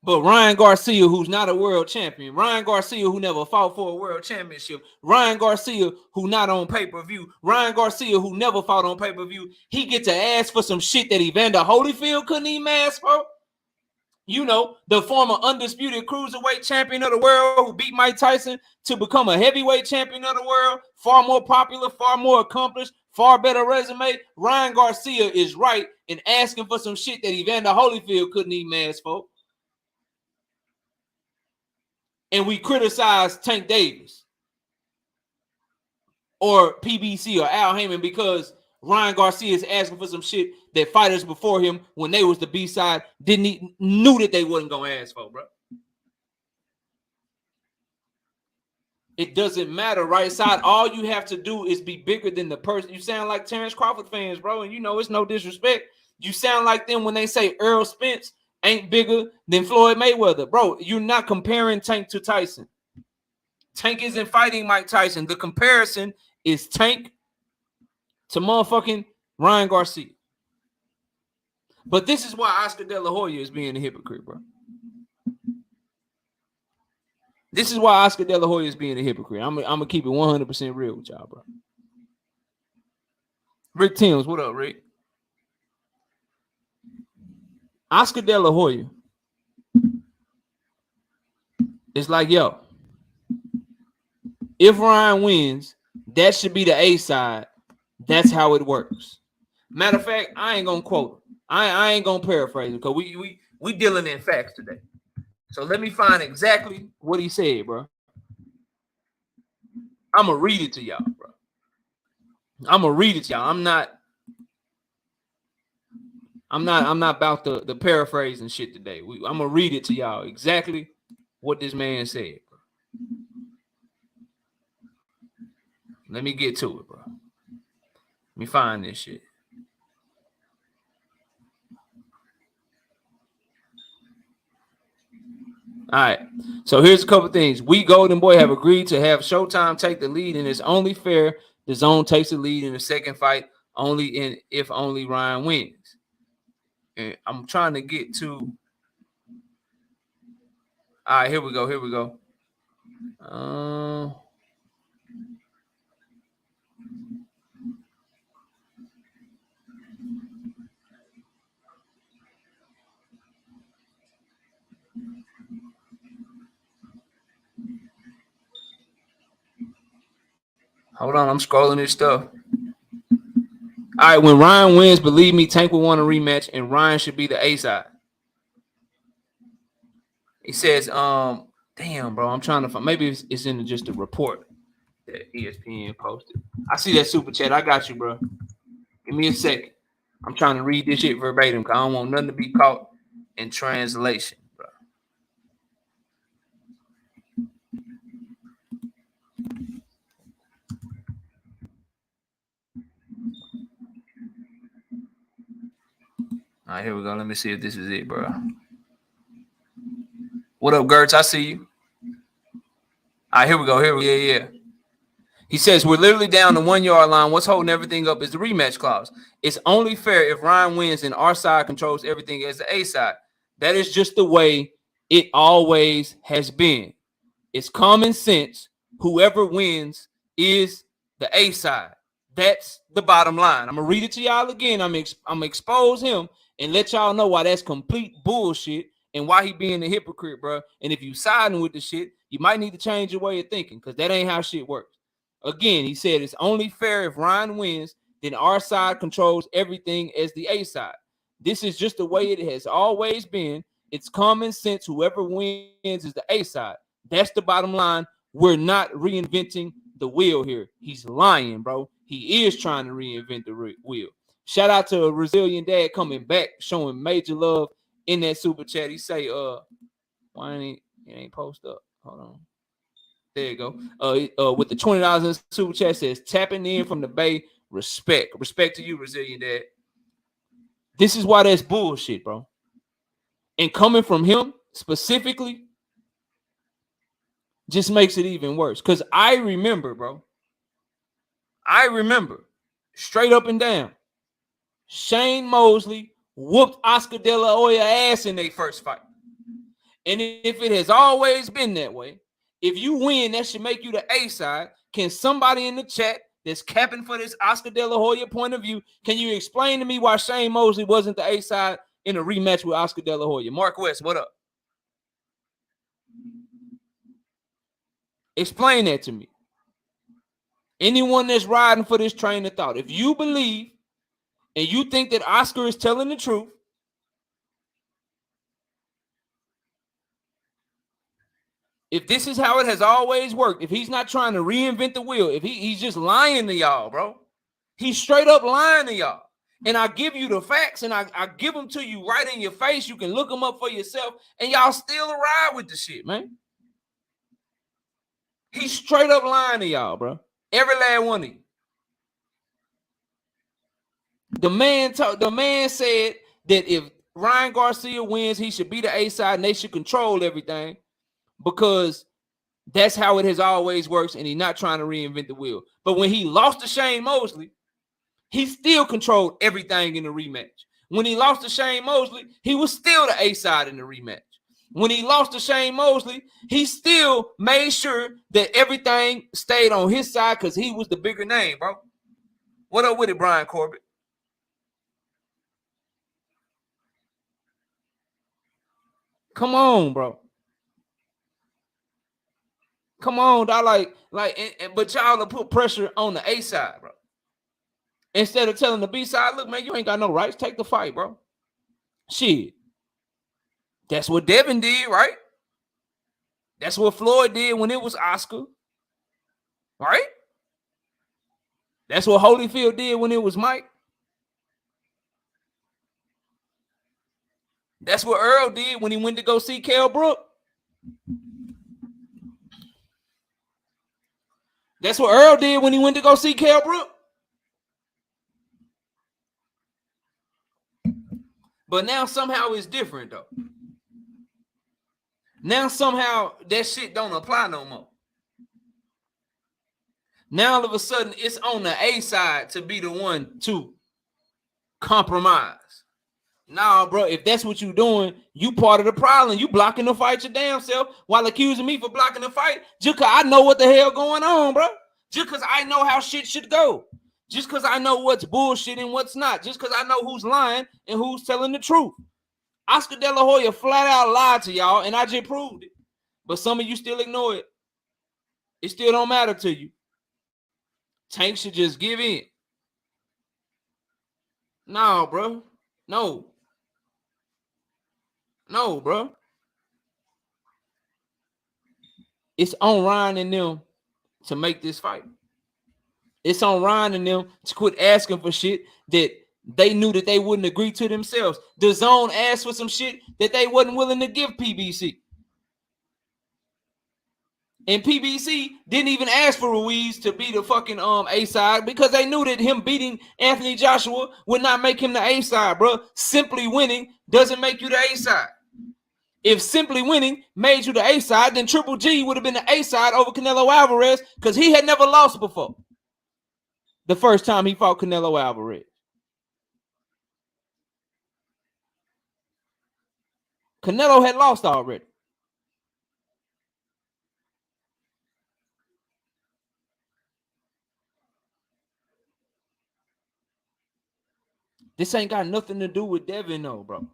But Ryan Garcia, who's not a world champion, Ryan Garcia, who never fought for a world championship, Ryan Garcia, who not on pay-per-view, Ryan Garcia, who never fought on pay-per-view, he get to ask for some shit that Evander Holyfield couldn't even ask for. You know, the former undisputed cruiserweight champion of the world who beat Mike Tyson to become a heavyweight champion of the world, far more popular, far more accomplished, far better resume. Ryan Garcia is right in asking for some shit that Evander Holyfield couldn't even ask for. And we criticize Tank Davis or PBC or Al Heyman because Ryan Garcia is asking for some shit that fighters before him, when they was the B-side, knew that they wasn't gonna ask for, bro. It doesn't matter, right side. All you have to do is be bigger than the person. You sound like Terence Crawford fans, bro, and you know it's no disrespect. You sound like them when they say Errol Spence ain't bigger than Floyd Mayweather. Bro, you're not comparing Tank to Tyson. Tank isn't fighting Mike Tyson. The comparison is Tank to motherfucking Ryan Garcia. But this is why Oscar De La Hoya is being a hypocrite, bro. This is why Oscar De La Hoya is being a hypocrite. I'm going to keep it 100% real with y'all, bro. Rick Timms, what up, Rick? Oscar De La Hoya is like, yo, if Ryan wins, that should be the A side. That's how it works. Matter of fact, I ain't gonna quote him. I ain't gonna paraphrase him because we dealing in facts today. So let me find exactly what he said, bro. I'm gonna read it to y'all, bro. I'm gonna read it to y'all. I'm not about the paraphrase and shit today. I'm gonna read it to y'all exactly what this man said, bro. Let me get to it, bro. Let me find this shit. All right. So here's a couple things. We Golden Boy have agreed to have Showtime take the lead, and it's only fair the zone takes the lead in the second fight if only Ryan wins. And I'm trying to get to. All right, here we go. Hold on, I'm scrolling this stuff. All right, when Ryan wins, believe me, Tank will want a rematch, and Ryan should be the A side. He says, damn, bro, I'm trying to find. Maybe it's in just a report that ESPN posted. I see that super chat. I got you, bro. Give me a second. I'm trying to read this shit verbatim because I don't want nothing to be caught in translation, bro. All right, here we go. Let me see if this is it, bro. What up, Gertz? I see you. All right, here we go. Yeah. He says, we're literally down the 1 yard line. What's holding everything up is the rematch clause. It's only fair if Ryan wins and our side controls everything as the A side. That is just the way it always has been. It's common sense. Whoever wins is the A side. That's the bottom line. I'm going to read it to y'all again. I'm going to expose him and let y'all know why that's complete bullshit and why he being a hypocrite, bro. And if you siding with the shit, you might need to change your way of thinking because that ain't how shit works. Again, he said it's only fair if Ryan wins, then our side controls everything as the A side. This is just the way it has always been. It's common sense. Whoever wins is the A side. That's the bottom line. We're not reinventing the wheel here. He's lying, bro. He is trying to reinvent the wheel. Shout out to a Brazilian dad coming back, showing major love in that super chat. He say, why ain't it ain't post up? Hold on. There you go. With the $20 in super chat says tapping in from the Bay. Respect to you, Brazilian dad. This is why that's bullshit, bro. And coming from him specifically just makes it even worse. Because I remember, bro. Straight up and down. Shane Mosley whooped Oscar De La Hoya ass in their first fight. And if it has always been that way, if you win, that should make you the A side. Can somebody in the chat that's capping for this Oscar De La Hoya point of view, can you explain to me why Shane Mosley wasn't the A side in a rematch with Oscar De La Hoya? Mark West, what up? Explain that to me. Anyone that's riding for this train of thought, if you believe and you think that Oscar is telling the truth, if this is how it has always worked, if he's not trying to reinvent the wheel, if he's just lying to y'all, bro, he's straight up lying to y'all. And I give you the facts and I give them to you right in your face. You can look them up for yourself and y'all still ride with the shit, man. He's straight up lying to y'all, bro. Every last one of you. The man said that if Ryan Garcia wins, he should be the A side and they should control everything because that's how it has always worked, and he's not trying to reinvent the wheel. But when he lost to Shane Mosley, he still controlled everything in the rematch. When he lost to Shane Mosley, he was still the A side in the rematch. When he lost to Shane Mosley, he still made sure that everything stayed on his side because he was the bigger name, bro. What up with it, Brian Corbett? Come on, bro. Come on, dog. But y'all will put pressure on the A side, bro. Instead of telling the B side, look, man, you ain't got no rights. Take the fight, bro. Shit. That's what Devin did, right? That's what Floyd did when it was Oscar. Right? That's what Holyfield did when it was Mike. That's what Earl did when he went to go see Kell Brook. That's what Earl did when he went to go see Kell Brook. But now somehow it's different, though. Now somehow that shit don't apply no more. Now all of a sudden it's on the A side to be the one to compromise. Nah, bro, if that's what you're doing, you part of the problem. You blocking the fight your damn self while accusing me for blocking the fight just because I know what the hell going on, bro. Just because I know how shit should go. Just because I know what's bullshit and what's not. Just because I know who's lying and who's telling the truth. Oscar De La Hoya flat out lied to y'all, and I just proved it. But some of you still ignore it. It still don't matter to you. Tank should just give in. No, bro. No, bro. It's on Ryan and them to make this fight. It's on Ryan and them to quit asking for shit that they knew that they wouldn't agree to themselves. The Zone asked for some shit that they wasn't willing to give PBC. And PBC didn't even ask for Ruiz to be the fucking A side because they knew that him beating Anthony Joshua would not make him the A side, bro. Simply winning doesn't make you the A side. If simply winning made you the A side, then Triple G would have been the A side over Canelo Alvarez because he had never lost before. The first time he fought Canelo Alvarez. Canelo had lost already. This ain't got nothing to do with Devin, though, bro.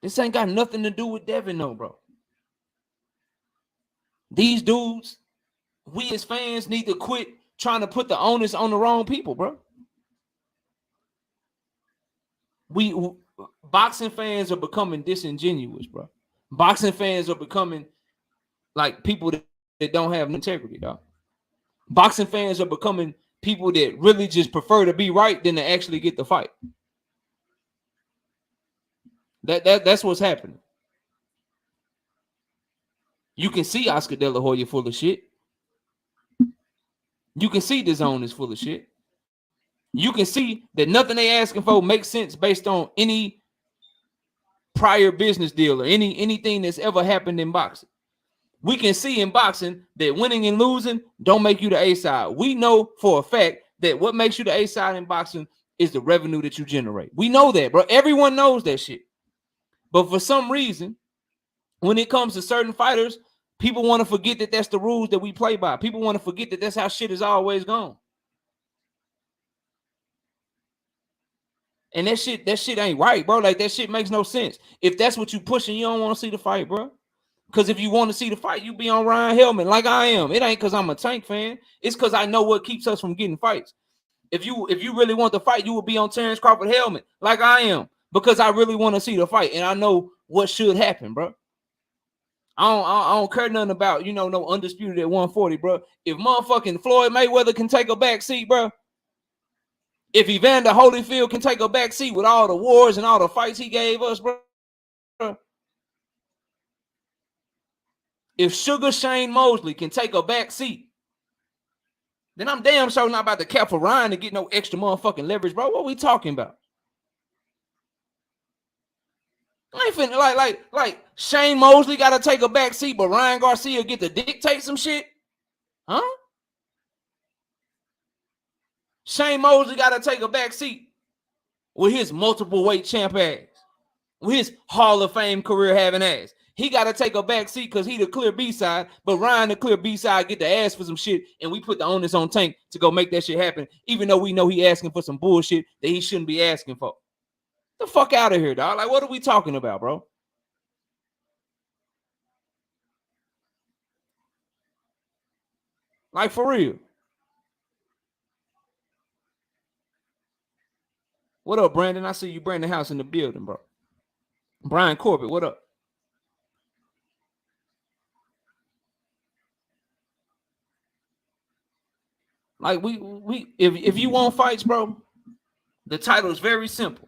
This ain't got nothing to do with Devin, though, bro. These dudes, we as fans need to quit trying to put the onus on the wrong people, bro. Boxing fans are becoming disingenuous, bro. Boxing fans are becoming like people that don't have integrity, dog. Boxing fans are becoming people that really just prefer to be right than to actually get the fight. That's what's happening. You can see Oscar De La Hoya full of shit. You can see the Zone is full of shit. You can see that nothing they asking for makes sense based on any prior business deal or anything that's ever happened in boxing. We can see in boxing that winning and losing don't make you the A side. We know for a fact that what makes you the A side in boxing is the revenue that you generate. We know that, bro. Everyone knows that shit. But for some reason, when it comes to certain fighters, people want to forget that that's the rules that we play by. People want to forget that that's how shit is always gone. And that shit ain't right, bro. Like, that shit makes no sense. If that's what you pushing, you don't want to see the fight, bro. Because if you want to see the fight, you be on Ryan Hellman like I am. It ain't because I'm a Tank fan. It's because I know what keeps us from getting fights. If you really want the fight, you would be on Terence Crawford Hellman like I am. Because I really want to see the fight. And I know what should happen, bro. I don't care nothing about, no undisputed at 140, bro. If motherfucking Floyd Mayweather can take a back seat, bro. If Evander Holyfield can take a back seat with all the wars and all the fights he gave us, bro. If Sugar Shane Mosley can take a back seat, then I'm damn sure not about to cap for Ryan to get no extra motherfucking leverage, bro. What we talking about? I ain't finna like Shane Mosley got to take a back seat, but Ryan Garcia get to dictate some shit, huh? Shane Mosley got to take a back seat with his multiple weight champ ass, with his Hall of Fame career having ass. He got to take a back seat because he the clear B-side, but Ryan, the clear B-side, get the ass for some shit, and we put the onus on Tank to go make that shit happen, even though we know he asking for some bullshit that he shouldn't be asking for. The fuck out of here, dog. Like, what are we talking about, bro? Like, for real. What up, Brandon? I see you, Brandon House, in the building, bro. Brian Corbett, what up? Like, if you want fights, bro, the title is very simple.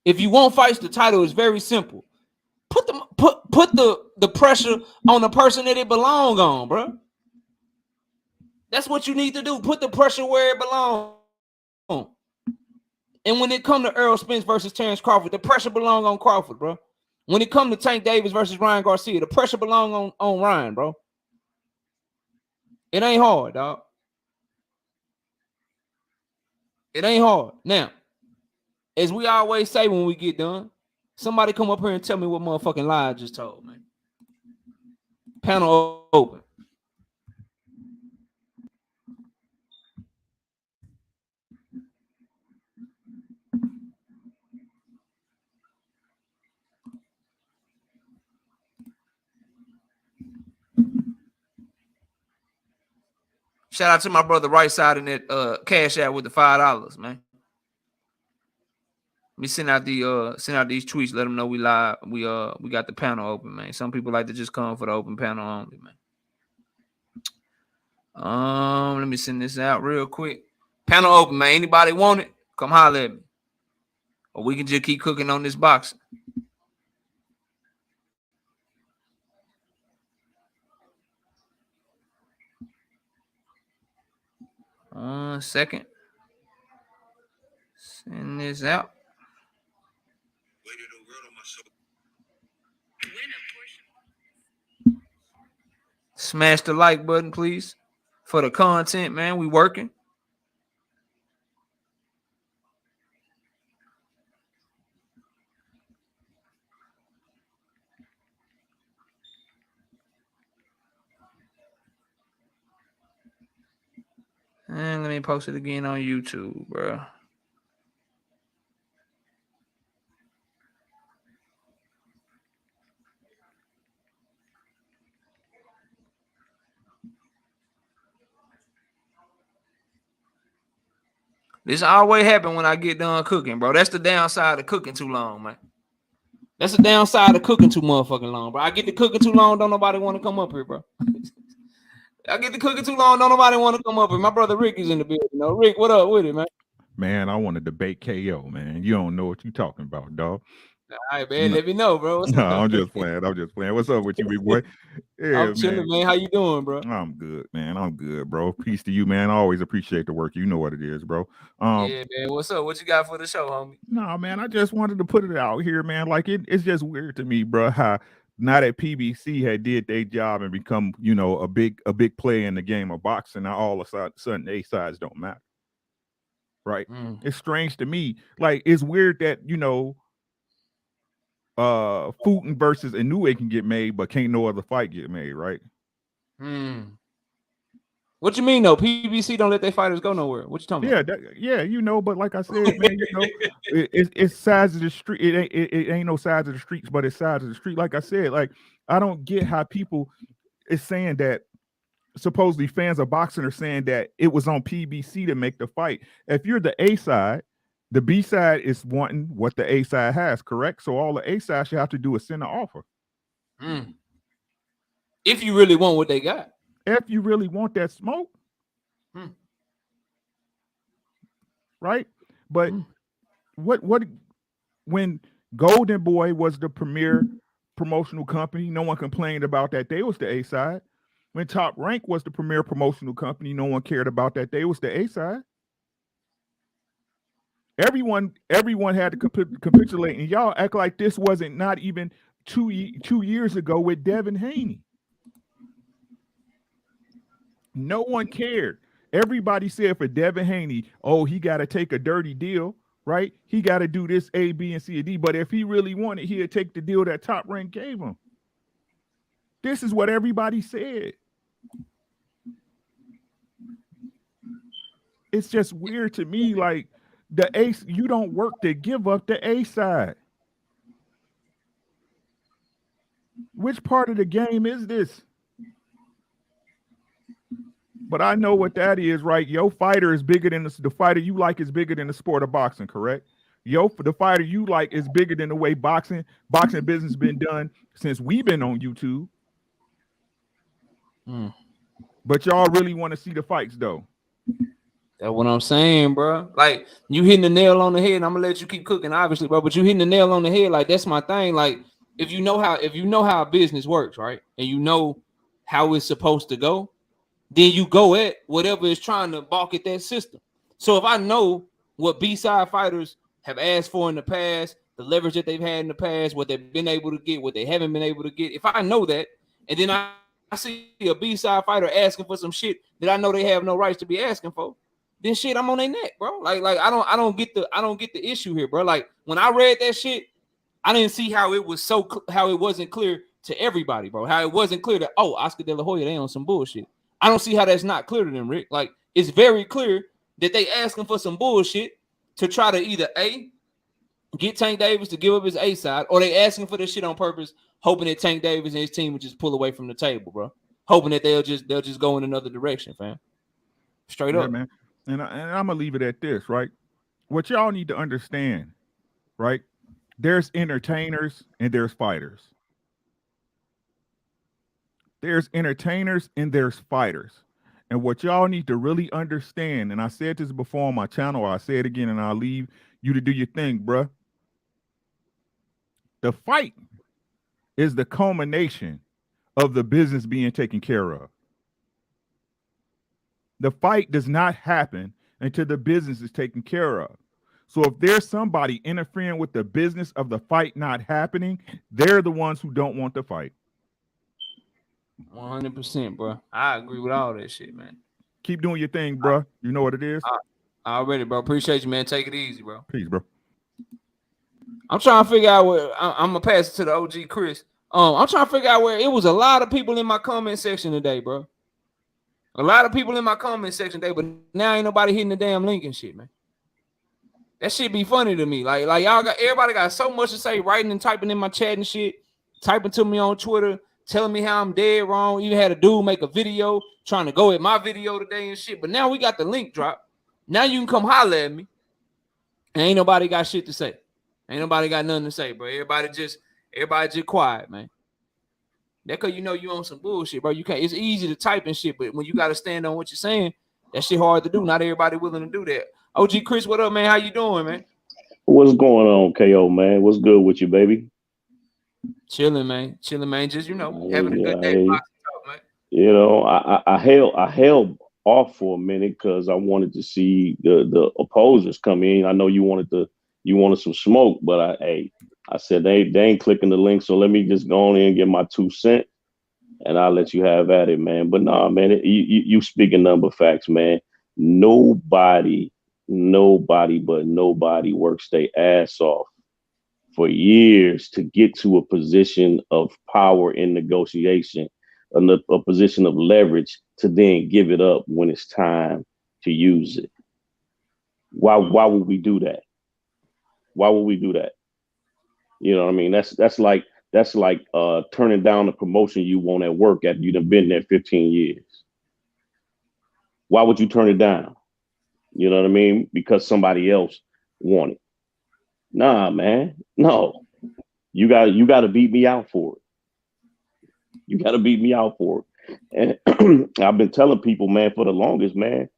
If you want fights, the title is very simple. Put the pressure on the person that it belong on, bro. That's what you need to do. Put the pressure where it belongs. And when it come to Errol Spence versus Terence Crawford, the pressure belong on Crawford, bro. When it come to Tank Davis versus Ryan Garcia, the pressure belong on Ryan, bro. It ain't hard, dog. It ain't hard. Now, as we always say when we get done, somebody come up here and tell me what motherfucking lie I just told, man. Panel open. Shout out to my brother right side in that CashApp with the $5, man. me send out these tweets. Let them know we live. We got the panel open, man. Some people like to just come for the open panel only, man. Let me send this out real quick. Panel open, man. Anybody want it? Come holler at me. Or we can just keep cooking on this boxing. One second. Send this out. Smash the like button, please. For the content, man. We working. And let me post it again on YouTube, bro. This always happen when I get done cooking, bro. That's the downside of cooking too long, man. That's the downside of cooking too motherfucking long, bro. I get to cooking too long, don't nobody want to come up here, bro. I get to cooking too long, don't nobody want to come up here. My brother Rick is in the building. No, Rick, what up with it, man? Man, I want to debate KO, man. You don't know what you talking about, dog. All right, man. Let me know, bro. No, I'm just playing. What's up with you, big boy? Yeah, I'm chilling, man. How you doing, bro? I'm good, man. I'm good, bro. Peace to you, man. I always appreciate the work. You know what it is, bro. Yeah, man. What's up? What you got for the show, homie? No, man. I just wanted to put it out here, man. Like it's just weird to me, bro. How now that PBC had did their job and become, you know, a big player in the game of boxing, now all of a sudden A sides don't matter. Right? It's strange to me. Like it's weird that, you know, Fulton versus Inoue can get made, but can't no other fight get made, right? What you mean though? PBC don't let their fighters go nowhere. What you talking about? Yeah, you know, but like I said, man, you know, it's sides of the street. It ain't no sides of the streets, but it's sides of the street. Like I said, like I don't get how people is saying that. Supposedly fans of boxing are saying that it was on PBC to make the fight. If you're the A side, the B side is wanting what the A side has, correct? So all the A side should have to do is send an offer. If you really want what they got. If you really want that smoke. Right? But what when Golden Boy was the premier promotional company, no one complained about that. They was the A side. When Top Rank was the premier promotional company, no one cared about that. They was the A side. Everyone had to capitulate, and y'all act like this wasn't not even 2 years ago with Devin Haney. No one cared. Everybody said for Devin Haney, oh, he got to take a dirty deal, right? He got to do this A, B, and C, and D. But if he really wanted, he'd take the deal that Top Rank gave him. This is what everybody said. It's just weird to me, like the A, you don't work to give up the A side. Which part of the game is this? But I know what that is, right? Your fighter is bigger than the fighter you like is bigger than the sport of boxing, correct? The fighter you like is bigger than the way boxing business been done since we've been on YouTube. But y'all really want to see the fights, though. That's what I'm saying, bro. Like you hitting the nail on the head, and I'm gonna let you keep cooking, obviously, bro. But you hitting the nail on the head, like that's my thing. Like if you know how business works, right, and you know how it's supposed to go, then you go at whatever is trying to balk at that system. So if I know what B-side fighters have asked for in the past, the leverage that they've had in the past, what they've been able to get, what they haven't been able to get, if I know that, and then I see a B-side fighter asking for some shit that I know they have no rights to be asking for, then shit, I'm on their neck, bro. Like I don't get the issue here, bro. Like when I read that shit, I didn't see how it wasn't clear to everybody, bro. How it wasn't clear that Oscar De La Hoya, they on some bullshit. I don't see how that's not clear to them, Rick. Like it's very clear that they asking for some bullshit to try to either get Tank Davis to give up his A side, or they asking for this shit on purpose, hoping that Tank Davis and his team would just pull away from the table, bro. Hoping that they'll just go in another direction, fam. Straight up, man. And I'm gonna leave it at this, right? What y'all need to understand, right? There's entertainers and there's fighters. There's entertainers and there's fighters. And what y'all need to really understand, and I said this before on my channel, I say it again, and I'll leave you to do your thing, bruh. The fight is the culmination of the business being taken care of. The fight does not happen until the business is taken care of. So if there's somebody interfering with the business of the fight not happening, they're the ones who don't want the fight. 100%, bro. I agree with all that shit, man. Keep doing your thing, bro. You know what it is. Already, bro. Appreciate you, man. Take it easy, bro. Peace, bro. I'm trying to figure out where I'm gonna pass it to the OG Chris. I'm trying to figure out where it was a lot of people in my comment section today, bro. A lot of people in my comment section today, but now ain't nobody hitting the damn link and shit, man. That shit be funny to me. Like y'all got everybody got so much to say, writing and typing in my chat and shit, typing to me on Twitter, telling me how I'm dead wrong. You had a dude make a video trying to go at my video today and shit. But now we got the link drop. Now you can come holler at me. And ain't nobody got shit to say. Ain't nobody got nothing to say, bro. Everybody just quiet, man. That cause you know you on some bullshit, bro. You can't. It's easy to type and shit, but when you gotta stand on what you're saying, that shit hard to do. Not everybody willing to do that. OG Chris, what up, man? How you doing, man? What's going on, KO, man? What's good with you, baby? Chilling, man. Chilling, man. Just having a good day. Man. You know, I held off for a minute because I wanted to see the opposers come in. I know you wanted some smoke, but I said they ain't clicking the link, so let me just go on in and get my 2 cents, and I'll let you have at it, man. But nah, man, you speaking number facts, man. Nobody works their ass off for years to get to a position of power in negotiation, a position of leverage to then give it up when it's time to use it. Why would we do that? Why would we do that? You know what I mean? That's like turning down the promotion you want at work after you've been there 15 years. Why would you turn it down? You know what I mean? Because somebody else wanted. Nah, man. No. You got to beat me out for it. You got to beat me out for it. And I've been telling people, man, for the longest, man,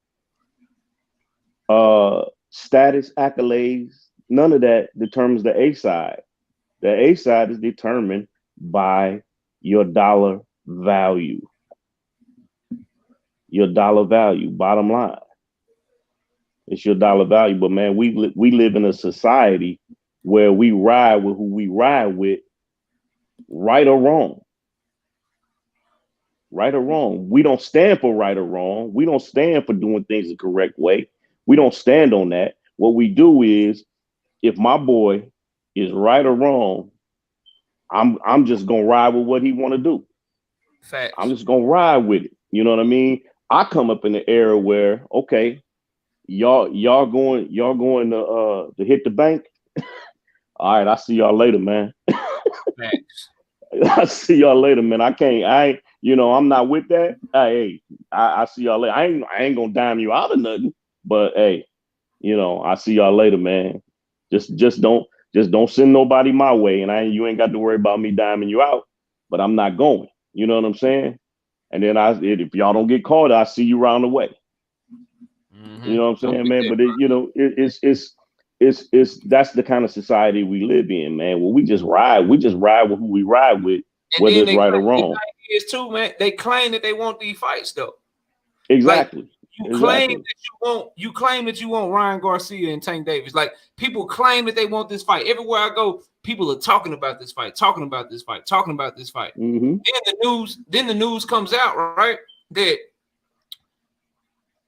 status, accolades, none of that determines the A side. The A side is determined by your dollar value. Your dollar value, bottom line. It's your dollar value. But man, we live in a society where we ride with who we ride with, right or wrong. Right or wrong. We don't stand for right or wrong. We don't stand for doing things the correct way. We don't stand on that. What we do is, if my boy is right or wrong, I'm just gonna ride with what he want to do. Facts. I'm just gonna ride with it. You know what I mean? I come up in the era where, okay, y'all going to hit the bank. All right, I'll see y'all later, man. Facts. I see y'all later, man. I'm not with that. Hey, I see y'all later. I ain't gonna dime you out of nothing, but hey, I see y'all later, man. Just don't send nobody my way, and you ain't got to worry about me diming you out. But I'm not going. You know what I'm saying? And then if y'all don't get caught, I'll see you around the way. Mm-hmm. You know what I'm saying, man? But it's that's the kind of society we live in, man. Where we just ride with who we ride with, whether it's right or wrong. Is too, man. They claim that they want these fights, though. Exactly. Like, you claim that you want Ryan Garcia and Tank Davis. Like, people claim that they want this fight. Everywhere I go, people are talking about this fight, talking about this fight. Mm-hmm. Then the news comes out, right? That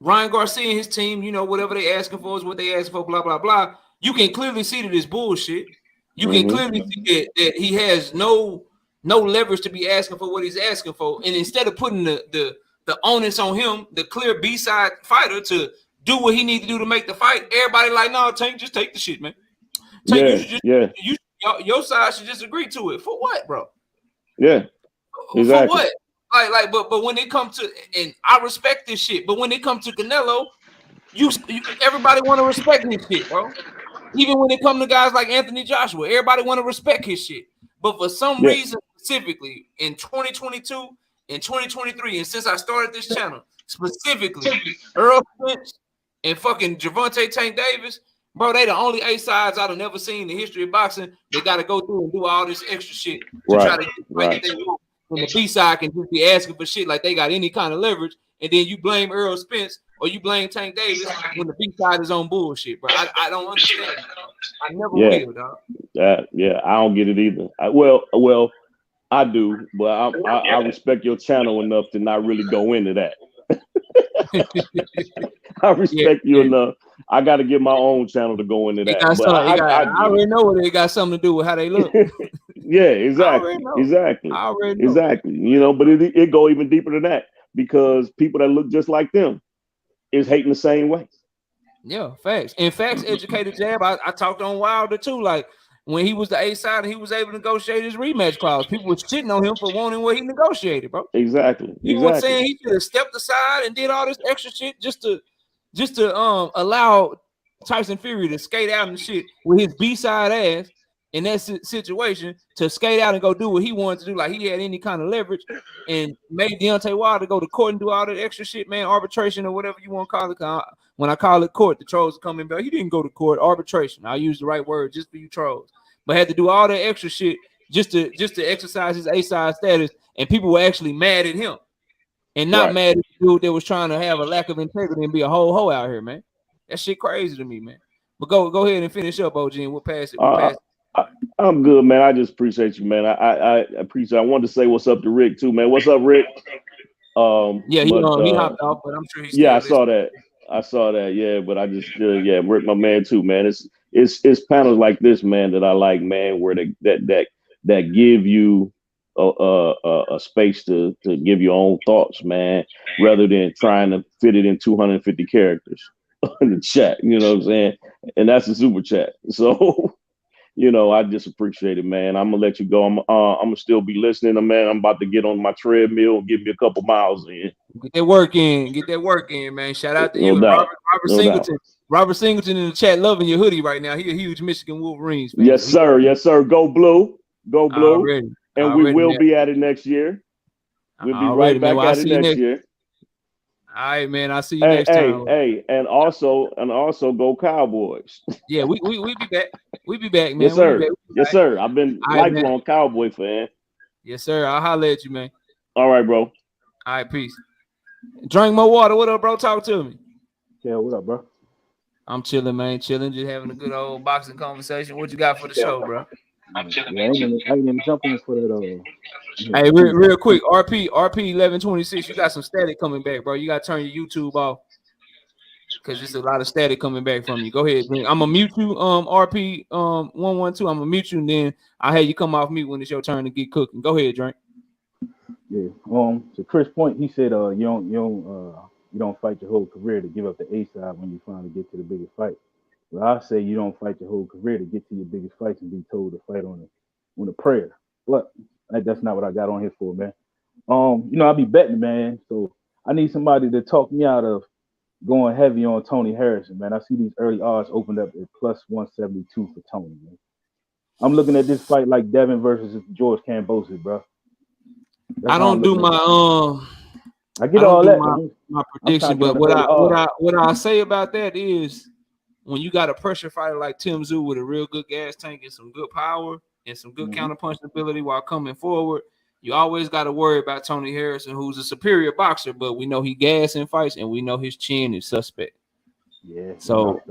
Ryan Garcia and his team, whatever they asking for is what they asking for, blah, blah, blah. You can clearly see that it's bullshit. You can clearly see that he has no leverage to be asking for what he's asking for. And instead of putting the onus on him, the clear B-side fighter, to do what he needs to do to make the fight, everybody like, no, Tank, just take the shit, man. Tank, your side should just agree to it. For what, bro? Yeah. Exactly. For what? But when it comes to, and I respect this shit, but when it comes to Canelo, everybody want to respect this shit, bro. Even when it comes to guys like Anthony Joshua, everybody want to respect his shit. But for some reason, specifically in 2022 and 2023, and since I started this channel, specifically Errol Spence and fucking Gervonta Tank Davis, bro, they the only A sides I've never seen in the history of boxing. They got to go through and do all this extra shit to try to get the fight that they want. When the B side can just be asking for shit like they got any kind of leverage, and then you blame Errol Spence or you blame Tank Davis when the B side is on bullshit, bro. I don't understand. I never will, dog. I don't get it either. Well, I do, but I respect your channel enough to not really go into that. I respect you enough. I got to get my own channel to go into that. I already know what it got something to do with how they look. Yeah, exactly. You know, but it go even deeper than that because people that look just like them is hating the same way. Yeah, facts. And facts educated Jab. I talked on Wilder too. Like when he was the A side and he was able to negotiate his rematch clause, people were shitting on him for wanting what he negotiated, bro. Exactly. People were saying he should have stepped aside and did all this extra shit just to allow Tyson Fury to skate out and shit with his B-side ass in that situation to skate out and go do what he wanted to do, like he had any kind of leverage, and made Deontay Wilder go to court and do all that extra shit, man, arbitration or whatever you want to call it. When I call it court, the trolls are coming back. He didn't go to court, arbitration. I use the right word just for you trolls, but had to do all that extra shit just to exercise his A-side status, and people were actually mad at him and not mad at the dude that was trying to have a lack of integrity and be a hoe out here, man. That shit crazy to me, man. But go ahead and finish up, OG, and we'll pass it. I'm good, man. I just appreciate you, man. I appreciate. I wanted to say what's up to Rick too, man. What's up, Rick? He hopped off, but I'm sure he's I saw that. Yeah, but I just Rick, my man too, man. It's panels like this, man, that I like, man, where that give you a space to give your own thoughts, man, rather than trying to fit it in 250 characters in the chat. You know what I'm saying? And that's a super chat. So. You know, I just appreciate it, man. I'm gonna let you go. I'm gonna still be listening, man. I'm about to get on my treadmill and give me a couple miles in. Get that work in, man. Shout out to you, Robert Singleton. Robert Singleton in the chat, loving your hoodie right now. He a huge Michigan Wolverines fan. Yes, sir. Go blue. Already. We will be at it next year. We'll be right back at it next year. All right, man. I'll see you next time. And also go Cowboys. Yeah, we be back. We be back, man. Yes, sir. Yes, sir. I've been lifelong Cowboy fan. Yes, sir. I'll holler at you, man. All right, bro. All right, peace. Drink more water. What up, bro? Talk to me. Yeah, what up, bro? I'm chilling, man. Chilling, just having a good old boxing conversation. What you got for the show, bro? I'm chilling. I ain't even jumping for that. Hey, real quick, RP 1126. You got some static coming back, bro. You got to turn your YouTube off because there's a lot of static coming back from you. Go ahead, Drink. I'm gonna mute you, RP 112. I'm gonna mute you, and then I'll have you come off mute when it's your turn to get cooking. Go ahead, Drink. Yeah. To Chris' point, he said, you don't fight your whole career to give up the A side when you finally get to the biggest fight. Well, I say you don't fight your whole career to get to your biggest fights and be told to fight on a prayer. But that's not what I got on here for, man. I be betting, man. So I need somebody to talk me out of going heavy on Tony Harrison, man. I see these early odds opened up at plus 172 for Tony, man. I'm looking at this fight like Devin versus George Kambosos, bro. I don't do my I get all that. My prediction, but what I say about that is when you got a pressure fighter like Tim Tszyu with a real good gas tank and some good power and some good counterpunch ability while coming forward, you always got to worry about Tony Harrison, who's a superior boxer, but we know he gas in fights and we know his chin is suspect. Yeah. So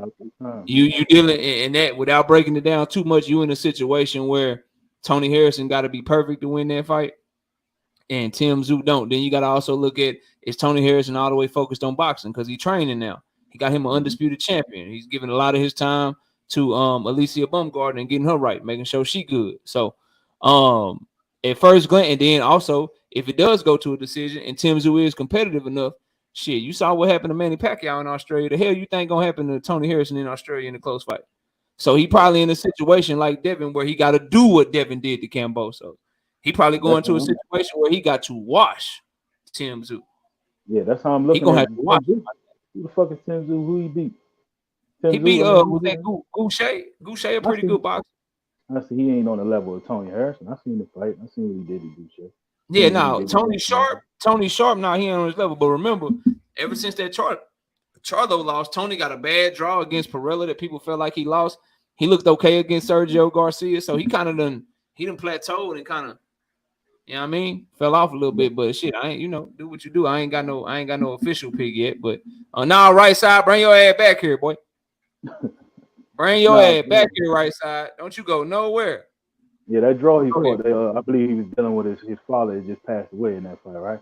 you dealing in that without breaking it down too much. You in a situation where Tony Harrison got to be perfect to win that fight, and Tim Tszyu don't. Then you got to also look at, is Tony Harrison all the way focused on boxing because he's training now. He got him an undisputed champion. He's giving a lot of his time to Alicia Baumgarten and getting her right, making sure she good. So at first glance, and then also if it does go to a decision and Tim Tszyu is competitive enough, shit, you saw what happened to Manny Pacquiao in Australia. The hell you think gonna happen to Tony Harrison in Australia in a close fight? So he probably in a situation like Devin where he got to do what Devin did to Kambosos. He probably going to a situation where he got to wash Tim Tszyu. Yeah, that's how I'm looking. He gonna have to watch. Who the fuck is Tim Tszyu? Who he beat? He beat was that Goucher? Goucher a pretty good boxer. I see he ain't on the level of Tony Harrison. I seen the fight. I seen what he did to Goucher. Yeah, now Tony Sharp, now he ain't on his level. But remember, ever since that Charlo lost, Tony got a bad draw against Perella that people felt like he lost. He looked okay against Sergio Garcia, so he kind of done plateaued and kind of, you know what I mean, fell off a little bit. But shit, I ain't, do what you do. I ain't got no official pick yet. But now right side, bring your ass back here, boy. Bring your ass back here, right side. Don't you go nowhere. Yeah, that draw he fought, I believe he was dealing with his father that just passed away in that fight, right?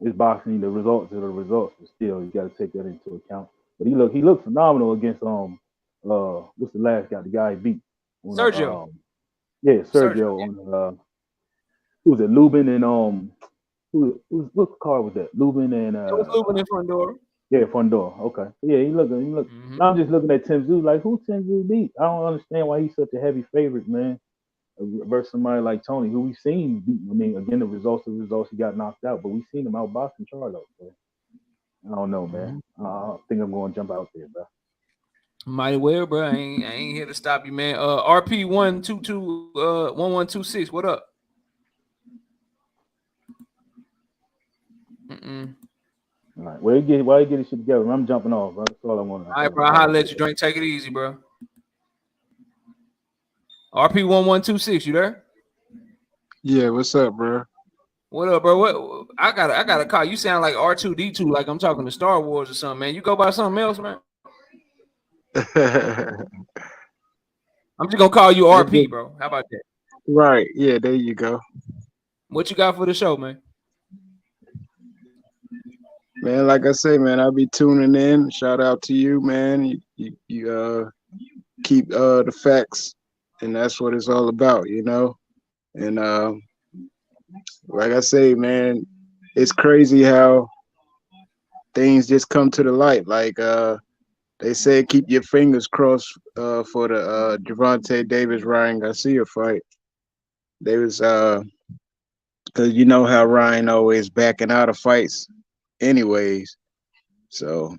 It's boxing, the results are the results, but still you got to take that into account. But he looked phenomenal against what's the last guy? The guy he beat Sergio. Sergio on who was it? Lubin and what card was that? Lubin and it was Lubin and Fundora. Yeah, Fundora. Okay. Yeah, he looked. Mm-hmm. I'm just looking at Tim Tszyu like, who Tim Tszyu beat? I don't understand why he's such a heavy favorite, man. Versus somebody like Tony, who we've seen beat. I mean, again, the results, he got knocked out, but we've seen him outboxing Charlo. So I don't know, man. I think I'm going to jump out there, bro. Mighty well, bro. I ain't here to stop you, man. RP 122 1126. What up? All right. Why you get this shit together? I'm jumping off, bro. That's all I want. All right, bro. I'll let you drink. Take it easy, bro. RP 1126, you there? Yeah, what's up, bro? What up, bro? What I gotta call. You sound like R2D2, like I'm talking to Star Wars or something, man. You go by something else, man. I'm just gonna call you RP, bro. How about that? Right. Yeah, there you go. What you got for the show, man? Man, like I say, man, I'll be tuning in. Shout out to you, man. You keep the facts, and that's what it's all about, you know. And like I say, man, it's crazy how things just come to the light. Like they say, keep your fingers crossed for the Gervonta Davis Ryan Garcia fight. They was because you know how Ryan always backing out of fights anyways. So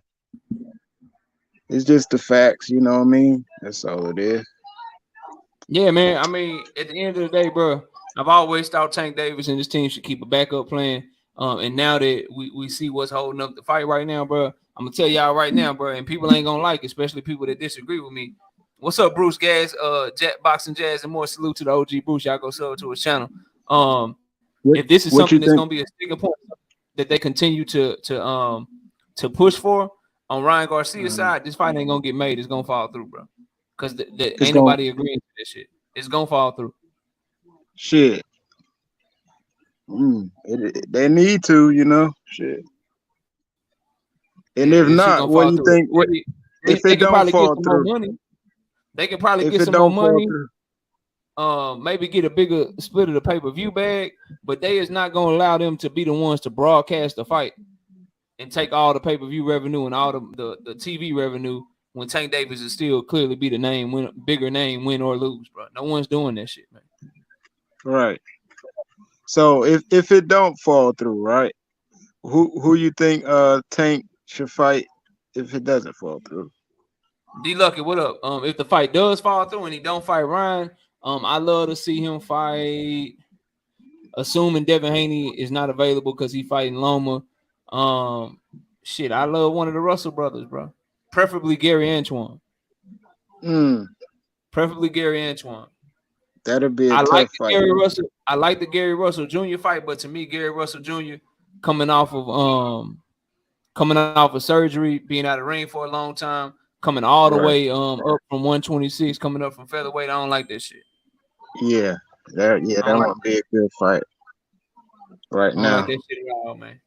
it's just the facts, you know what I mean? That's all it is. Yeah, man. I mean, at the end of the day, bro, I've always thought Tank Davis and this team should keep a backup plan. And now that we see what's holding up the fight right now, bro, I'm gonna tell y'all right now, bro, and people ain't gonna like it, especially people that disagree with me. What's up, Bruce Gas? Boxing Jazz, and more salute to the OG Bruce. Y'all go sub to his channel. If this is something that's gonna be a sticking point that they continue to push for on Ryan Garcia's side, this fight ain't gonna get made. It's gonna fall through, bro. Because ain't nobody agreeing to this shit. It's gonna fall through. Shit. They need to, you know. Shit. And if not, what do you think? If it don't fall through, they could probably get some more money. Maybe get a bigger split of the pay-per-view bag, but they is not gonna allow them to be the ones to broadcast the fight and take all the pay-per-view revenue and all the TV revenue when Tank Davis is still clearly be the bigger name, win or lose, bro. No one's doing that shit, man. Right. So if it don't fall through, right? Who you think Tank should fight if it doesn't fall through? D Lucky, what up? If the fight does fall through and he don't fight Ryan, I love to see him fight. Assuming Devin Haney is not available because he fighting Loma. Shit, I love one of the Russell brothers, bro. Preferably Gary Antoine. Preferably Gary Antoine. That'll be a tough fight. I like the Gary Russell Jr. fight, but to me, Gary Russell Jr. coming off of surgery, being out of the ring for a long time, coming all the way up from 126, coming up from featherweight. I don't like that shit. Yeah, that won't be a good fight right now. I don't like that shit at all, man.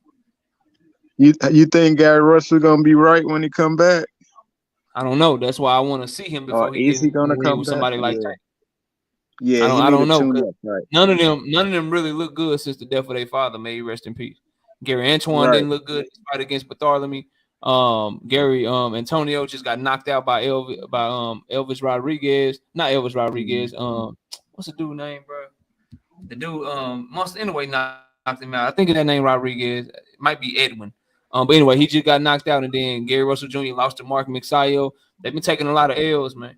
You think Gary Russell gonna be right when he come back? I don't know. That's why I want to see him before he gonna come with somebody like that. Yeah, I don't know. None of them really look good since the death of their father. May he rest in peace. Gary Antoine didn't look good in his fight against Bartholomew. Gary Antonio just got knocked out by Elvis Rodriguez. Not Elvis Rodriguez. What's the dude name, bro? The dude knocked him out. I think of that name Rodriguez. It might be Edwin. But anyway, he just got knocked out, and then Gary Russell Jr. lost to Mark Mixayo. They've been taking a lot of L's, man.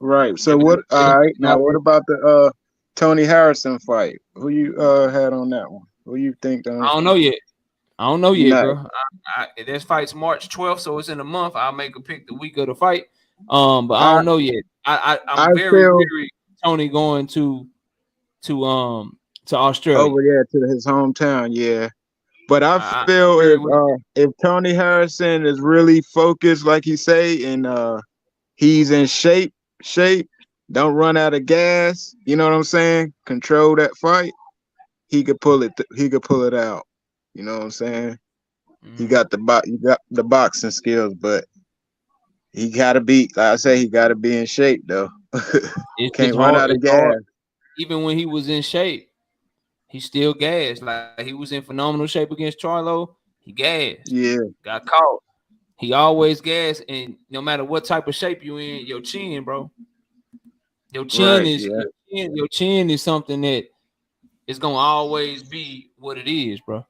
Right. So what? All right. Now, what about the Tony Harrison fight? Who you had on that one? Who you think? I don't know yet. Nice. Bro. This fight's March 12th, so it's in a month. I'll make a pick the week of the fight. But I don't know yet. I'm very Tony going to Australia. Over there to his hometown, yeah. But I feel if Tony Harrison is really focused, like he say, and he's in shape, don't run out of gas. You know what I'm saying? Control that fight. He could pull it. He could pull it out. You know what I'm saying? He got the boxing skills, but he gotta be. Like I say, he gotta be in shape though. Can't run out of gas. Even when he was in shape, he still gassed. Like he was in phenomenal shape against Charlo. He gassed. Yeah. Got caught. He always gassed, and no matter what type of shape you in, your chin, bro. Your chin your chin is something that is gonna always be what it is, bro.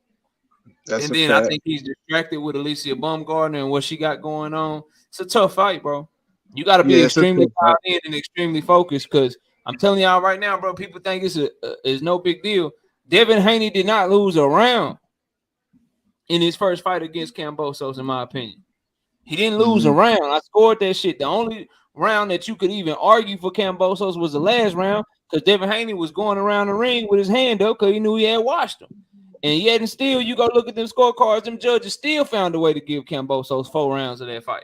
That's and then I think he's distracted with Alicia Baumgardner and what she got going on. It's a tough fight, bro. You got to be extremely dialed in and extremely focused, because I'm telling y'all right now, bro, people think it's no big deal. Devin Haney did not lose a round in his first fight against Kambosos, in my opinion. He didn't lose a round. I scored that shit. The only round that you could even argue for Kambosos was the last round, because Devin Haney was going around the ring with his hand up because he knew he had washed him. And yet and still, you go look at them scorecards, them judges still found a way to give Kambosos 4 rounds of that fight.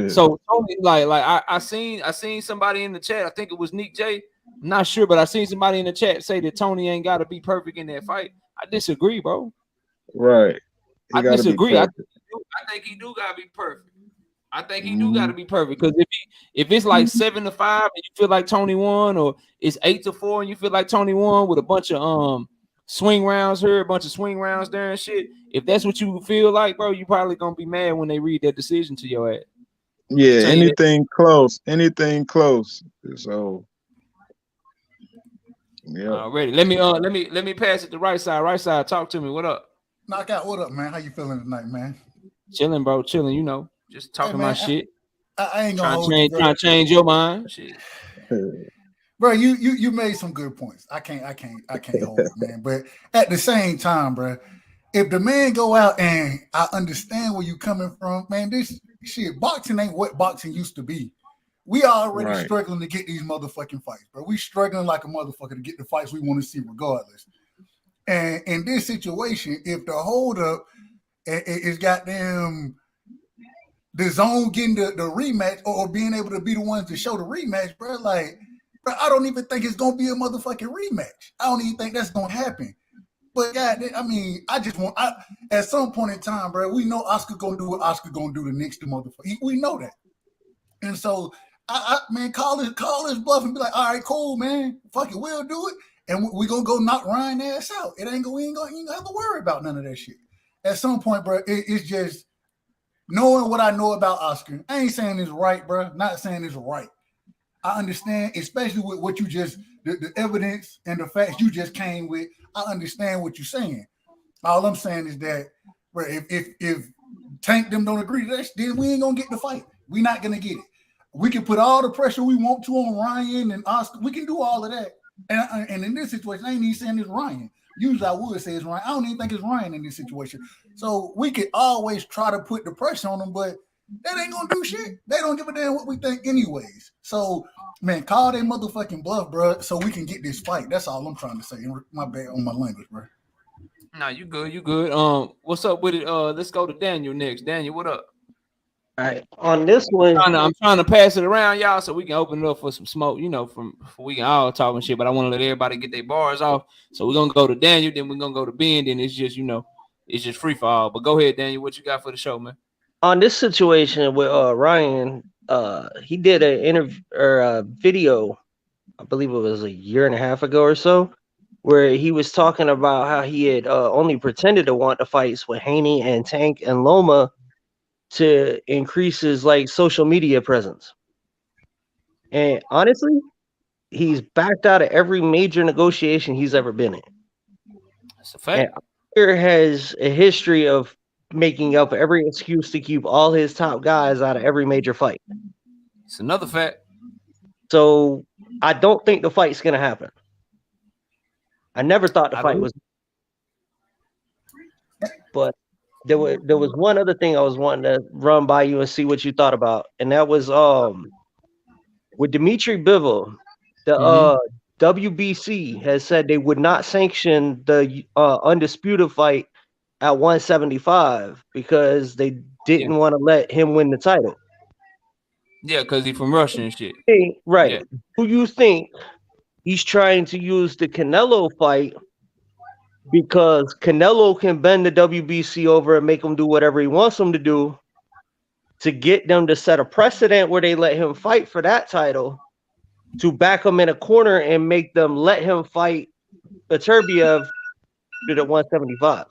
So I seen somebody in the chat. I think it was Nick J. I'm not sure, but I seen somebody in the chat say that Tony ain't got to be perfect in that fight. I disagree, bro. Right. I disagree. I think he do gotta be perfect. I think he do gotta be perfect, because if it's like 7-5 and you feel like Tony won, or it's 8-4 and you feel like Tony won with a bunch of swing rounds here, a bunch of swing rounds there and shit. If that's what you feel like, bro, you probably gonna be mad when they read that decision to your ass. Yeah, anything close. So yeah. Already. Let me pass it to right side. Right side, talk to me. What up? Knockout, what up, man? How you feeling tonight, man? Chilling, bro. Chilling, you know. Just talking my shit. I ain't gonna trying to change your mind. Shit. Bro, you made some good points. I can't hold it, man. But at the same time, bro, if the man go out, and I understand where you coming from, man, this shit, boxing ain't what boxing used to be. We already struggling to get these motherfucking fights, bro. We struggling like a motherfucker to get the fights we want to see regardless. And in this situation, if the holdup is goddamn the zone getting the rematch, or being able to be the ones to show the rematch, bro, like, bro, I don't even think it's gonna be a motherfucking rematch. I don't even think that's gonna happen. But God, I mean, at some point in time, bro, we know Oscar gonna do what Oscar gonna do the next motherfucker. We know that. And so man, call his bluff and be like, all right, cool, man. Fuck it, we'll do it. And we gonna go knock Ryan ass out. We ain't gonna have to worry about none of that shit. At some point, bro, it's just knowing what I know about Oscar. I ain't saying it's right, bro. Not saying it's right. I understand, especially with what you just, the evidence and the facts you just came with. I understand what you're saying. All I'm saying is that, bro, if Tank them don't agree to that, then we ain't gonna get the fight. We're not gonna get it. We can put all the pressure we want to on Ryan and Oscar. We can do all of that. And in this situation, I ain't even saying it's Ryan. Usually I would say it's Ryan. I don't even think it's Ryan in this situation. So we could always try to put the pressure on them, but that ain't gonna do shit. They don't give a damn what we think anyways. So, man, call their motherfucking bluff, bro, so we can get this fight. That's all I'm trying to say. My bad on my language, bro. Nah, you good. You good. What's up with it? Let's go to Daniel next. Daniel, what up? All right, on this one, I'm trying to pass it around, y'all, so we can open it up for some smoke, you know, we can all talk and shit, but I want to let everybody get their bars off. So we're gonna go to Daniel, then we're gonna go to Ben, then it's just, you know, it's just free for all. But go ahead, Daniel, what you got for the show, man? on this situation with Ryan, he did an interview or a video, I believe it was 1.5 years ago or so, where he was talking about how he had only pretended to want the fights with Haney and Tank and Loma to increase his like social media presence. And honestly, he's backed out of every major negotiation he's ever been in. That's a fact. Oscar has a history of making up every excuse to keep all his top guys out of every major fight. It's another fact. So I don't think the fight's gonna happen. I never thought the fight was, but there was one other thing I was wanting to run by you and see what you thought about, and that was with Dimitri Bivol, the WBC has said they would not sanction the undisputed fight at 175 because they didn't want to let him win the title. Yeah, because he's from Russia and shit. Right. Yeah. Who you think he's trying to use the Canelo fight because Canelo can bend the WBC over and make him do whatever he wants him to do to get them to set a precedent where they let him fight for that title, to back him in a corner and make them let him fight Beterbiev at 175.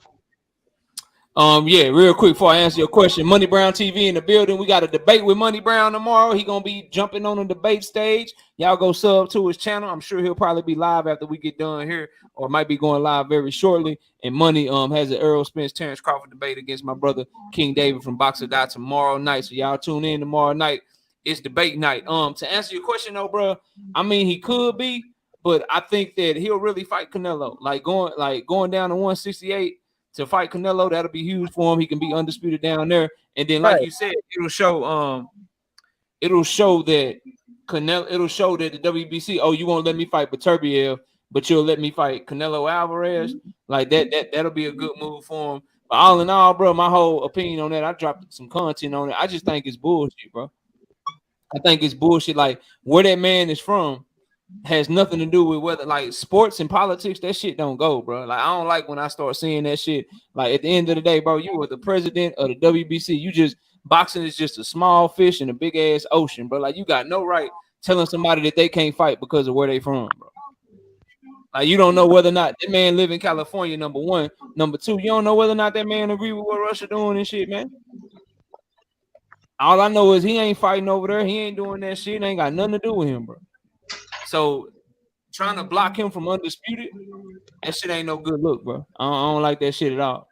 Yeah, real quick before I answer your question, Money Brown TV in the building. We got a debate with Money Brown tomorrow. He gonna be jumping on the debate stage. Y'all go sub to his channel. I'm sure he'll probably be live after we get done here, or might be going live very shortly. And Money has an Errol Spence Terence Crawford debate against my brother King David from Boxer Die tomorrow night. So y'all tune in tomorrow night. It's debate night. To answer your question though, bro, I mean he could be, but I think that he'll really fight Canelo. Like going down to 168. To fight Canelo, that'll be huge for him. He can be undisputed down there, and then, like you said, it'll show that Canelo. It'll show that the WBC. Oh, you won't let me fight Beterbiev, but you'll let me fight Canelo Alvarez. Like that'll be a good move for him. But all in all, bro, my whole opinion on that, I dropped some content on it. I just think it's bullshit, bro. I think it's bullshit. Like where that man is from has nothing to do with whether like sports and politics. That shit don't go, bro. Like I don't like when I start seeing that shit. Like at the end of the day, bro, you are the president of the WBC. You just boxing is just a small fish in a big ass ocean, bro. Like you got no right telling somebody that they can't fight because of where they from, bro. Like you don't know whether or not that man live in California. Number one, number two, you don't know whether or not that man agree with what Russia doing and shit, man. All I know is he ain't fighting over there. He ain't doing that shit. It ain't got nothing to do with him, bro. So trying to block him from undisputed, that shit ain't no good look, bro. I don't like that shit at all.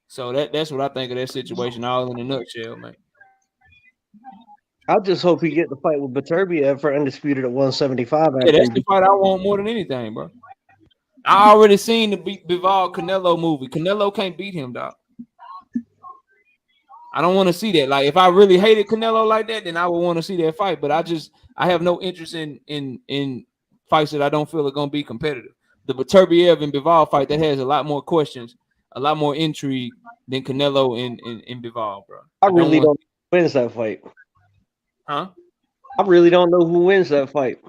So that's what I think of that situation, all in a nutshell, man. I just hope he get the fight with Beterbiev for undisputed at 175. Yeah, that's the fight I want more than anything, bro. I already seen the Bivol Canelo movie. Canelo can't beat him, dog. I don't want to see that. Like, if I really hated Canelo like that, then I would want to see that fight. But I have no interest in fights that I don't feel are gonna be competitive. The Beterbiev and Bivol fight that has a lot more questions, a lot more intrigue than Canelo and Bivol, bro. I really don't know who wins that fight. Huh? I really don't know who wins that fight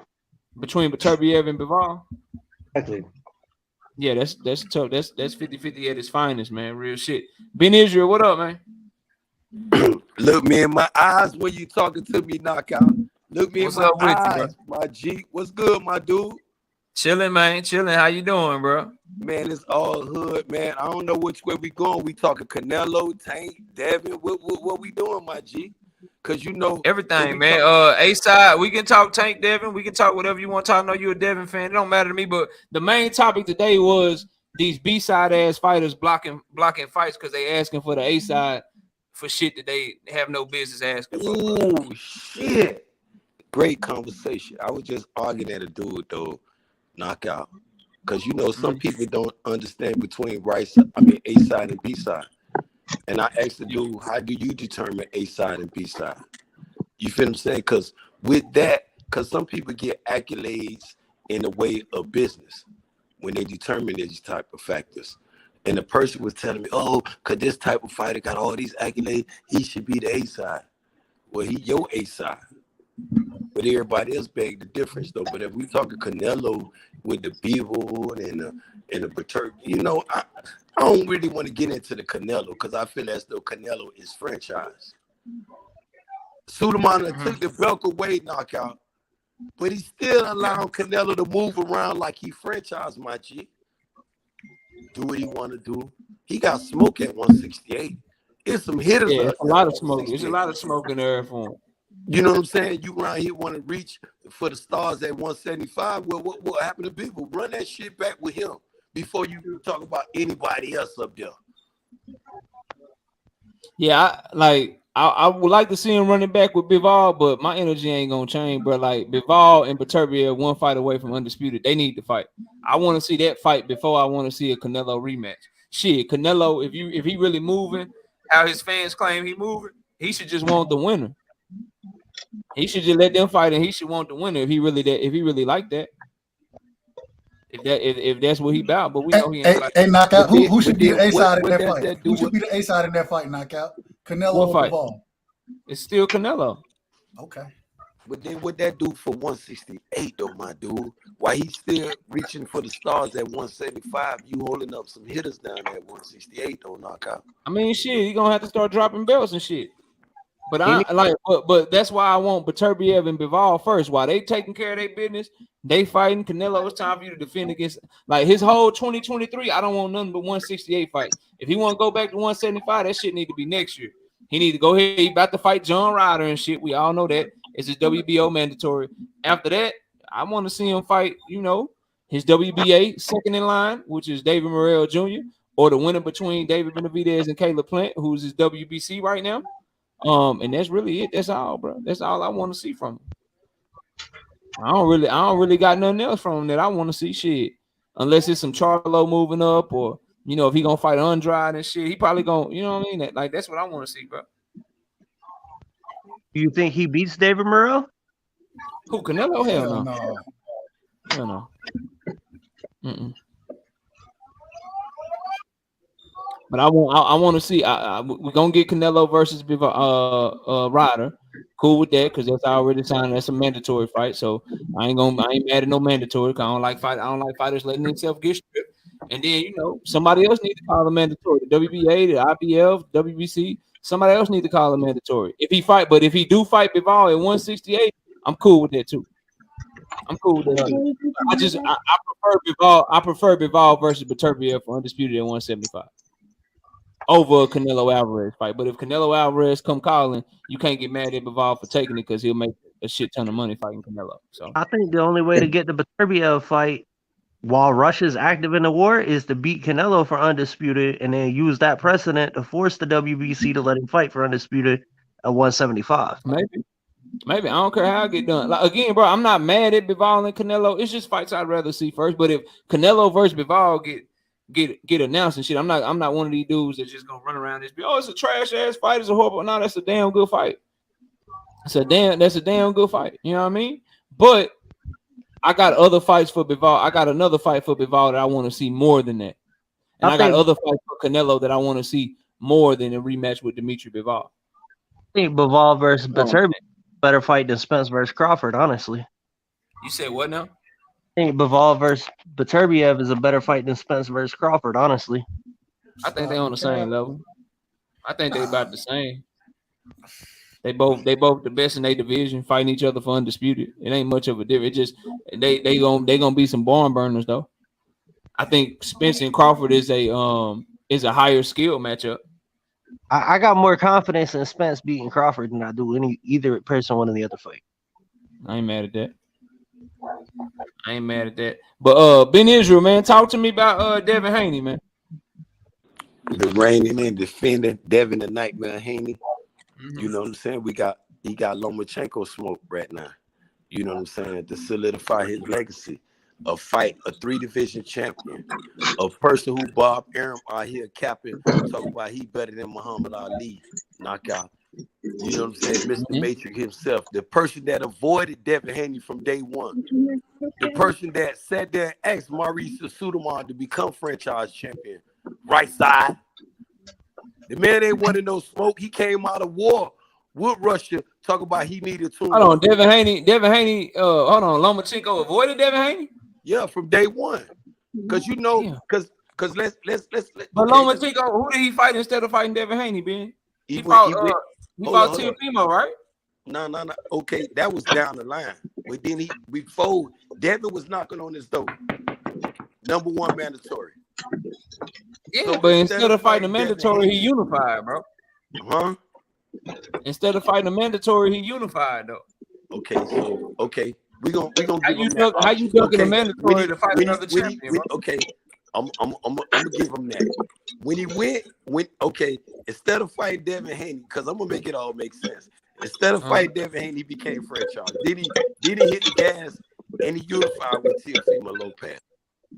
Between Beterbiev and Bivol. Exactly. Yeah, that's tough. That's 50-50 at its finest, man. Real shit. Ben Israel, what up, man? Look me in my eyes when you talking to me, knockout. Look me What's in my up with you, eyes, my G. What's good, my dude? Chilling, man. Chilling. How you doing, bro? Man, it's all hood, man. I don't know which way we going. We talking Canelo, Tank, Devin. What we doing, my G? Cause you know everything, man. A side, we can talk Tank Devin. We can talk whatever you want to talk. I know you're a Devin fan. It don't matter to me. But the main topic today was these B-side ass fighters blocking fights because they asking for the A side for shit that they have no business asking for. Oh shit! Great conversation. I was just arguing at a dude though, knockout. Cause you know some people don't understand between A side and B side. And I asked the dude, how do you determine A side and B side? You feel what I'm saying? Because with that, because some people get accolades in the way of business when they determine these type of factors. And the person was telling me, oh, because this type of fighter got all these accolades, he should be the A side. Well, he your A side. But everybody else beg the difference, though. But if we talking Canelo with the Bivol and the Beterbiev, you know, I don't really want to get into the Canelo because I feel as though Canelo is franchise. Suleiman took the belt away, knockout, but he still allowed Canelo to move around like he franchised, my G. Do what he want to do. He got smoke at 168. It's some hitters. Yeah, it's a lot of smoke. There's a lot of smoke in there for him. You know what I'm saying? You around here want to reach for the stars at 175. Well, what happened to people? Run that shit back with him before you talk about anybody else up there. Yeah, I would like to see him running back with Bivol, but my energy ain't gonna change, bro. Like Bivol and Beterbiev one fight away from undisputed. They need to fight. I want to see that fight before I want to see a Canelo rematch. Shit, Canelo, if he really moving, how his fans claim he moving, he should just want the winner. He should just let them fight, and he should want the winner if he really like that. If that's what he about, but we know he ain't like hey, knockout. Who should be the A what- side in what that does fight? that do Who should with- be the A side in that fight? Knockout. Canelo What or fight? Bivol? It's still Canelo. Okay. But then what that do for 168 though, my dude? Why he still reaching for the stars at 175? You holding up some hitters down at 168 though, knockout. I mean, shit, he gonna have to start dropping belts and shit. But but that's why I want Beterbiev and Bivol first. While they taking care of their business, they fighting Canelo. It's time for you to defend against like his whole 2023. I don't want nothing but 168 fight. If he want to go back to 175, that shit need to be next year. He need to go ahead. He about to fight John Ryder and shit. We all know that. It's his WBO mandatory. After that, I want to see him fight, his WBA second in line, which is David Morrell Jr., or the winner between David Benavidez and Caleb Plant, who's his WBC right now. And that's really it. That's all, bro. That's all I want to see from him. I don't really got nothing else from him that I want to see. Shit, unless it's some Charlo moving up, or if he gonna fight Andrade and shit, he probably gonna, you know what I mean? That's what I want to see, bro. Do you think he beats David Morrell? Who, Canelo? Hell no. no. Hell no. Mm-mm. But I want to see. We're gonna get Canelo versus Ryder. Cool with that, because that's already signed. That's a mandatory fight. So I ain't mad at no mandatory. Cause I don't like fighters letting themselves get stripped. And then somebody else need to call a mandatory. The WBA, the IBF, WBC. Somebody else need to call a mandatory. If he do fight Bivol at 168, I'm cool with that too. I'm cool with that. I prefer Bivol versus Beterbiev for undisputed at 175. Over a Canelo Alvarez fight. But if Canelo Alvarez come calling, you can't get mad at Bivol for taking it, because he'll make a shit ton of money fighting Canelo. So I think the only way to get the Beterbiev fight while Russia's active in the war is to beat Canelo for undisputed, and then use that precedent to force the WBC to let him fight for undisputed at 175. Maybe I don't care how I get done. Like, again, bro, I'm not mad at Bivol and Canelo. It's just fights I'd rather see first. But if Canelo versus Bivol get announced and shit, I'm not one of these dudes that's just gonna run around this. It's a trash ass fight. It's a horrible. No, that's a damn good fight. That's a damn good fight. You know what I mean? But I got other fights for Bivol. I got another fight for Bivol that I want to see more than that. And I got other fights for Canelo that I want to see more than a rematch with Demetrius Bivol. I think Bivol versus Beterbiev better fight than Spence versus Crawford, honestly. You said what now? I think Bivol versus Beterbiev is a better fight than Spence versus Crawford, honestly. I think they're on the same level. I think they about the same. They both the best in their division, fighting each other for undisputed. It ain't much of a difference. It just they gonna be some barn burners though. I think Spence and Crawford is a higher skill matchup. I got more confidence in Spence beating Crawford than I do either person winning the other fight. I ain't mad at that. But Ben Israel, man, talk to me about Devin Haney, man. The reigning and defending Devin the Nightmare Haney. Mm-hmm. You know what I'm saying? He got Lomachenko smoke right now. You know what I'm saying? To solidify his legacy. A 3-division champion. A person who Bob Arum out here capping, talking about he better than Muhammad Ali. Knockout. You know what I'm saying? Mr. Matrix himself. The person that avoided Devin Haney from day one. The person that sat there and asked Maurice Suleiman to become franchise champion. Right side. The man ain't wanted no smoke. He came out of war with Russia, talking about he needed to. Hold on, Devin Haney, hold on, Lomachenko avoided Devin Haney? Yeah, from day one. Because because let's But Lomachenko, who did he fight instead of fighting Devin Haney, Ben? He fought Teofimo, right? No. Okay, that was down the line. But then before Devin was knocking on his door. Number one mandatory. Yeah, so but instead of fighting a mandatory, he unified, bro. Huh? Instead of fighting a mandatory, he unified though. Okay. We gonna how you ducking a mandatory to fight another champion? Okay. I'm gonna give him that. When he went, instead of fighting Devin Haney, because I'm gonna make it all make sense. Instead of fighting Devin Haney, he became franchise. Did he hit the gas and he unified with Teofimo Lopez?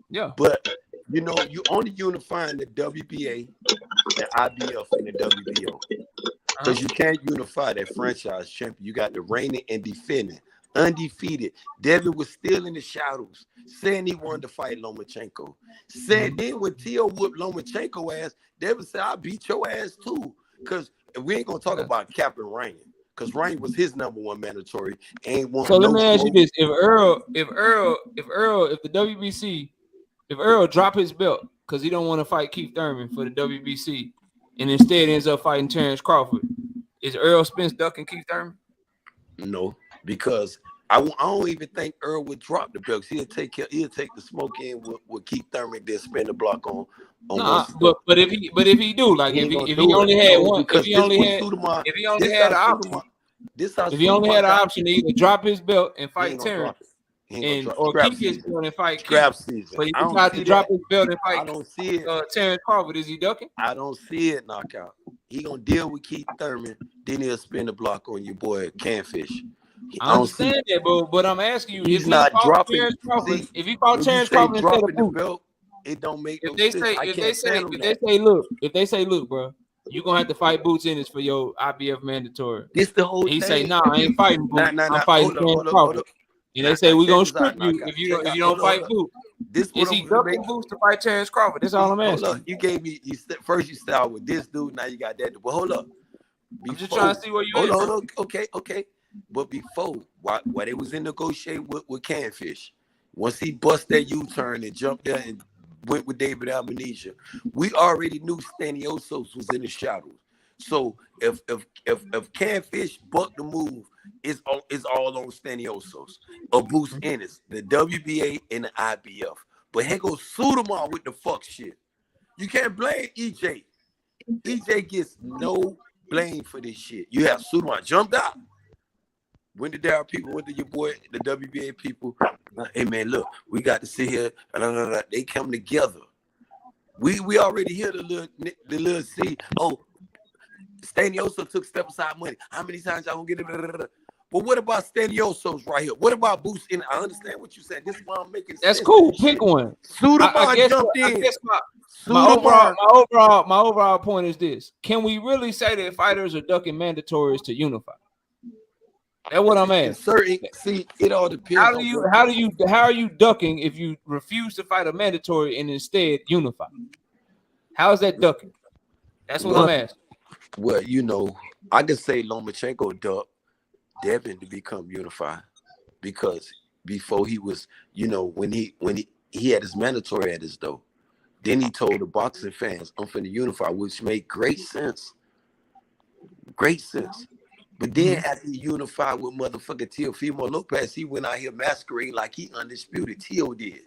Yeah. But you know, you only unifying the WBA, the IBF, and the WBO. Because you can't unify that franchise champion. You got the reigning and defending, undefeated. Devin was still in the shadows, saying he wanted to fight Lomachenko. Said then when Tio whooped Lomachenko ass, Devin said, I'll beat your ass too. Because we ain't gonna talk about Captain Ryan, because Ryan was his #1 mandatory. So let me ask you this: if the WBC, if Errol drop his belt because he don't want to fight Keith Thurman for the WBC, and instead ends up fighting Terence Crawford, is Errol Spence ducking Keith Thurman? No, because I don't even think Earl would drop the belts. He'll take the smoke in with Keith Thurman, then spin the block on. Nah, but if he do, like if he only had one, if he only had the option, if he only had the option to either drop his belt and fight Terrence, or keep his belt and fight Keith, but he tried to drop his belt and fight. I don't see it. Terrence Crawford, is he ducking? I don't see it. Knockout. He gonna deal with Keith Thurman, then he'll spin the block on your boy Canfish. I understand that, but I'm asking you, he's not dropping Terrence Crawford. If he fought Terrence Crawford instead of the belt, it don't make if no they sense. If they say, look, bro, you're gonna have to fight Boots Ennis for your IBF mandatory. This the whole he thing. say, nah, I ain't fighting Boots. I'm fighting Terrence Crawford. And they say we're gonna strip you if you don't fight Boots. Is he ducking Boots to fight Terrence Crawford? That's all I'm asking. Hold up. You gave me first you started with this dude, now you got that. But hold up. I'm just trying to see where you at. Hold on. Okay. But before, while they was in negotiating with Canfish, once he bust that U-turn and jumped there and went with David Albanese, we already knew Staniosos was in the shadows. So if Canfish bucked the move, it's all on Staniosos or Boots Ennis, the WBA and the IBF. But he go sue them all with the fuck shit. You can't blame EJ. EJ gets no blame for this shit. You have Suleiman jumped out. When did there are people, went to your boy, the WBA people, hey man, look, we got to sit here, they come together. We already hear the little C. Oh, Stanioso took step aside money. How many times y'all gonna get it? But what about Staniosos right here? What about Boots? And I understand what you said. This is why I'm making that's sense. cool. Pick one. Suleiman jumped in. I guess my overall point is this: can we really say that fighters are ducking mandatories to unify? That's what I'm asking. See, it all depends. How are you ducking if you refuse to fight a mandatory and instead unify? How is that ducking? That's what I'm asking. Well, you know, I could say Lomachenko ducked Devin to become unified because before he was, you know, when he had his mandatory at his door, then he told the boxing fans, I'm finna unify, which made great sense. Great sense. But then after he unified with motherfucking Teofimo Lopez, he went out here masquerading like he undisputed. Tio did.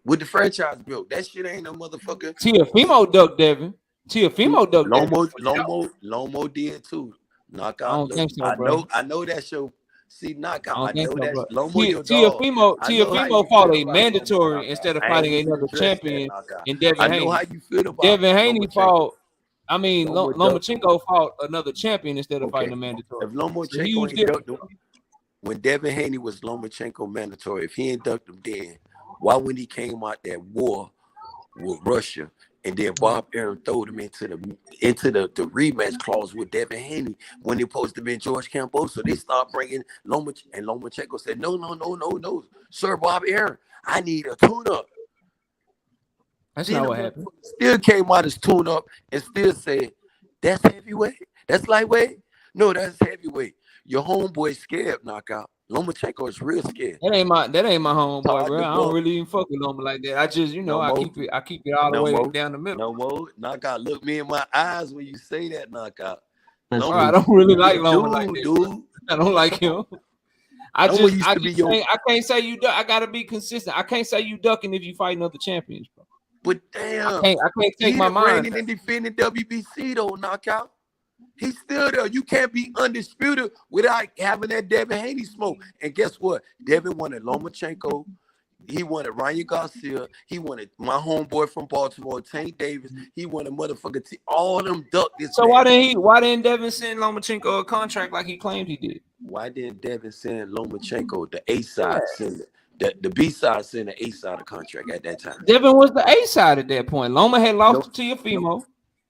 With the franchise belt. That shit ain't no motherfucker. Teofimo ducked Devin. Teofimo ducked Lomo did too. Knockout. I don't think so, bro. I know that's your knockout. I know that's Teofimo fought a mandatory instead of fighting another champion in Devin Haney. I know how you feel about Devin Haney fought. I mean, Lomachenko fought another champion instead of fighting a mandatory. If Lomachenko when Devin Haney was Lomachenko mandatory, if he inducted him then, why when he came out that war with Russia and then Bob Arum throwed him into the rematch clause with Devin Haney when he supposed to be George Campbell? So they start bringing Lomachenko, and Lomachenko said, no, Sir Bob Arum, I need a tune-up. That's not what happened. Still came out as tune up and still said, that's heavyweight. That's lightweight. No, that's heavyweight. Your homeboy scared knockout. Lomachenko is real scared. That ain't my homeboy, bro. I don't really even fuck with Loma like that. I just, I keep it all the way down the middle. No more. Knockout. Look me in my eyes when you say that, knockout. I don't really like Loma like that, dude. I don't like him. I can't say you duck. I gotta be consistent. I can't say you ducking if you fighting other champions, bro. But damn, I can't take my mind. And defending WBC though, knockout. He's still there. You can't be undisputed without having that Devin Haney smoke. And guess what? Devin wanted Lomachenko, He wanted Ryan Garcia. He wanted my homeboy from Baltimore, Tank Davis. He wanted motherfucker all them ducked this. So why didn't Devin send Lomachenko a contract like he claimed he did? Why didn't Devin send Lomachenko the A side, send the B side, send the A side of the contract at that time? Devin was the A side at that point. Loma had lost to Teofimo.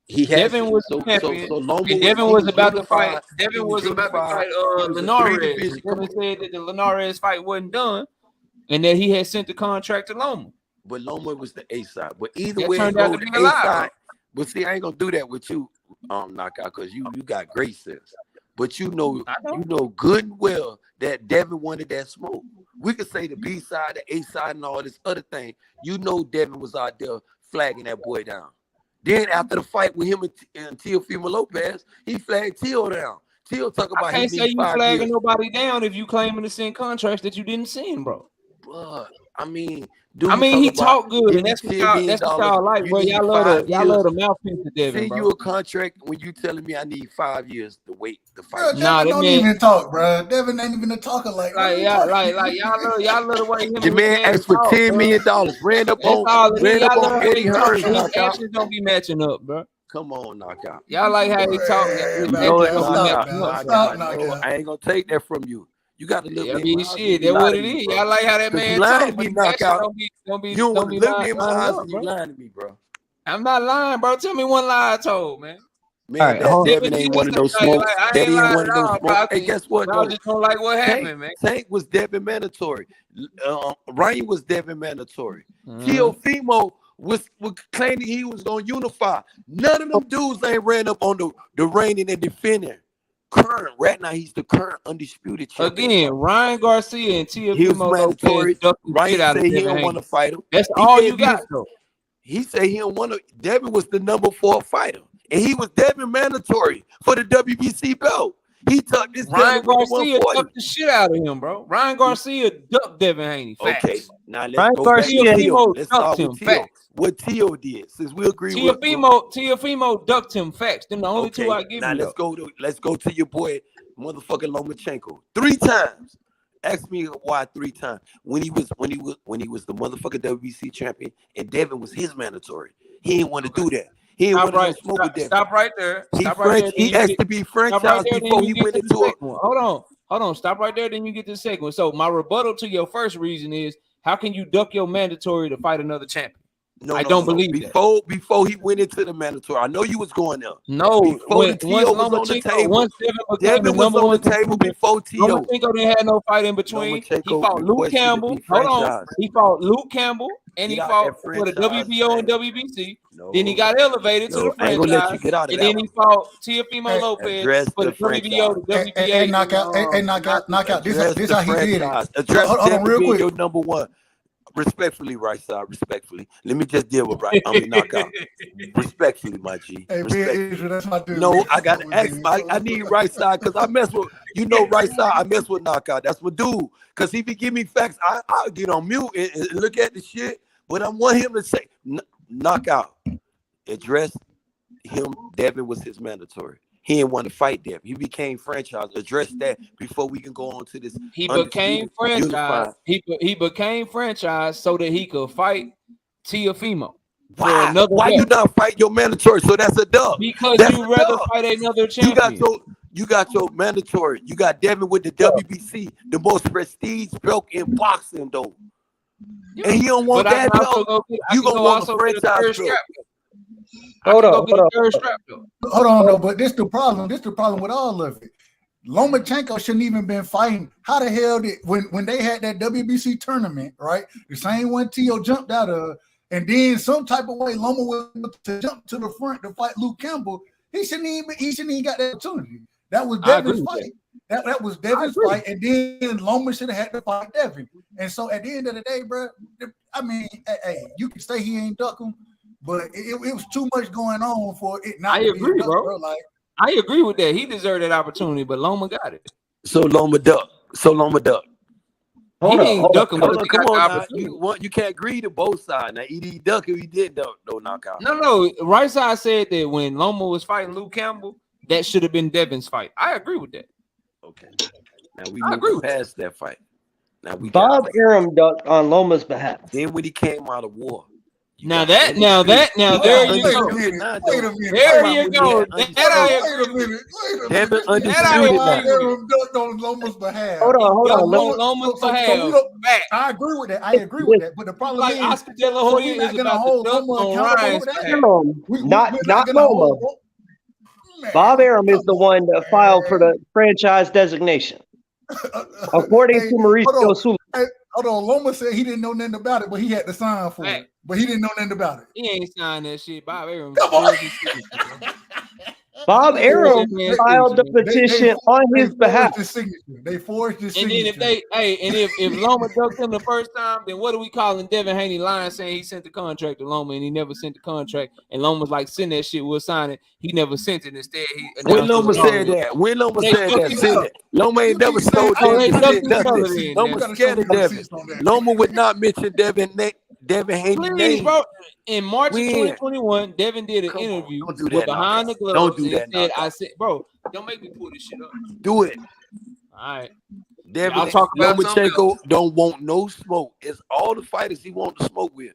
Devin was champion. Devin was about to fight. Devin was about to fight Linares. Devin said that the Linares fight wasn't done, and that he had sent the contract to Loma. But Loma was the A side. But either way, it goes the A side. But see, I ain't gonna do that with you, Knockout, because you got great sense. But you know good and well that Devin wanted that smoke. We could say the B side, the A side, and all this other thing. You know Devin was out there flagging that boy down. Then after the fight with him and Teofimo Lopez, he flagged Teo down. Teo talk about. I can't say you flagging nobody down if you claiming to send contracts that you didn't send, bro. But I mean, he talked good, and that's what y'all like, bro. Y'all love the mouthpiece to Devin, send bro. you a contract when you telling me I need 5 years to wait to fight. Bro, Devin don't even talk, bro. Devin ain't even a talker like y'all love the way him. The man asked for $10 million. Ran up on Eddie Hearn. His actions don't be matching up, bro. Come on, Knockout. Y'all like how he talk. I ain't gonna take that from you. You got to look at me. Shit, that's what it is. Y'all like how that man talk. You don't want to look me in my eyes up, and you lying to me, bro. I'm not lying, bro. Tell me one lie I told, man. Man, Devin ain't one of those smoke. That ain't one of those smoke. Hey, guess what? I just don't like what happened, man. Tank was Devin mandatory. Ryan was Devin mandatory. Teofimo was claiming he was gonna unify. None of them dudes ain't ran up on the reigning and defending. Current right now, he's the current undisputed champion. Again, Ryan Garcia and Teofimo mandatory. Ryan said he don't want to fight him. That's all you got, though. He said he don't want to. Devin was the number 4 fighter, and he was Devin mandatory for the WBC belt. He took this. Ryan Garcia ducked the shit out of him, bro. Ryan Garcia ducked Devin Haney. Okay, now let's go back to Teo. Let's start with Teo. What Teo did, since we agree with Teofimo ducked him. Facts. Them the only two I give you. Now let's go to your boy, motherfucking Lomachenko. 3 times. Ask me why 3 times. When he was the motherfucking WBC champion, and Devin was his mandatory. He didn't want to do that. He didn't want to smoke with Devin. Stop right there. He asked to be franchised before he went into it. Hold on. Stop right there. Then you get the second one. So my rebuttal to your first reason is, how can you duck your mandatory to fight another champion? I don't believe that. Before he went into the mandatory, I know you was going there. No, once Devin was on the table before Teo. Lomachenko didn't have no fight in between. He fought Luke Campbell. Hold on. He fought Luke Campbell, and he fought for the WBO and WBC. Then he got elevated to the franchise, and then he fought Teofimo Lopez for the WBO, the WBA. Knockout. This how he did it. Hold on, real quick. Your number 1. Respectfully, right side. Respectfully, let me just deal with Knockout. Respectfully, my G. Hey, that's my dude. No, I got to ask. I need right side because I mess with right side. I mess with Knockout. That's my dude. Because if he give me facts, I'll get on mute and look at the shit. But I want him to say Knockout. Address him. Devin was his mandatory. He didn't want to fight Devin. He became franchise. Address that before we can go on to this. He became franchise. He became franchise so that he could fight Teofimo. Why you not fight your mandatory? So that's a dub. Because you rather fight another champion. You got your mandatory. You got Devin with the WBC, the most prestige belt in boxing, though. Yeah. And he don't want that belt. You gonna want a franchise belt. Hold on, though. But this the problem. This the problem with all of it. Lomachenko shouldn't even been fighting. How the hell did when they had that WBC tournament, right? The same one Teo jumped out of, and then some type of way Loma was to jump to the front to fight Luke Campbell. He shouldn't even got that opportunity. That was Devin's fight. That was Devin's fight, and then Loma should have had to fight Devin. And so at the end of the day, bro, I mean, hey, you can say he ain't duck him. But it was too much going on for it not to be enough, bro. Like, I agree with that. He deserved that opportunity, but Loma got it. So Loma duck. Hold on. Come on, you can't agree to both sides. Now, he duck if he did duck, no knockout. No. Right side said that when Loma was fighting Luke Campbell, that should have been Devin's fight. I agree with that. Okay. Now we move past that fight. Now we Bob got Arum ducked on Loma's behalf. then when he came out of war. Now there you go. Wait a undisputed minute. now, Wait a though. minute. There Talking you about go. when he had That I Wait a agree with. minute. Wait a Devin minute. undisputed That I now. Aaron ducked on Loma's behalf. Hold on. Ducked Let on me, Loma's So we behalf. don't, Back. I agree with that. I agree with that. But the problem Like is, Oscar De La so Hoya we're not is gonna about to hold duck Loma on accountable Ryan's for that. behalf. We're not gonna Loma. hold. Man, Bob Arum is come the one that on, filed for man. the franchise designation, according Hey, to Mauricio Sula. Hey, hold on. Loma said he didn't know nothing about it, but he had to sign for Fact. it. But he didn't know nothing about it. He ain't signed that shit. Bob Arum. Come on. Bob Arum filed the They petition on his behalf. forged his signature. They forged his And then signature. if Loma ducked him the first time, then what are we calling Devin Haney lying, saying he sent the contract to Loma and he never sent the contract? And Loma's like, send that shit, we'll sign it. He never sent it. Instead, he When announced Loma it was said wrong. that, when Loma They said ducked that, him send out. it. Loma ain't never told Oh, they Devin ducked shit, him out of nothing. there. Loma gotta scared show of me Devin. receipts on that. Loma would not mention Devin Haney's Please, name. bro. In March of When? 2021, Devin did an Come on, interview don't do with that, Behind the knockout. Gloves. Don't do and he that, said, knockout. I said, bro, don't make me pull this shit up. Do it. All right. Devin, Y'all talk about something Lomachenko don't want no smoke. It's all the fighters he want to smoke with.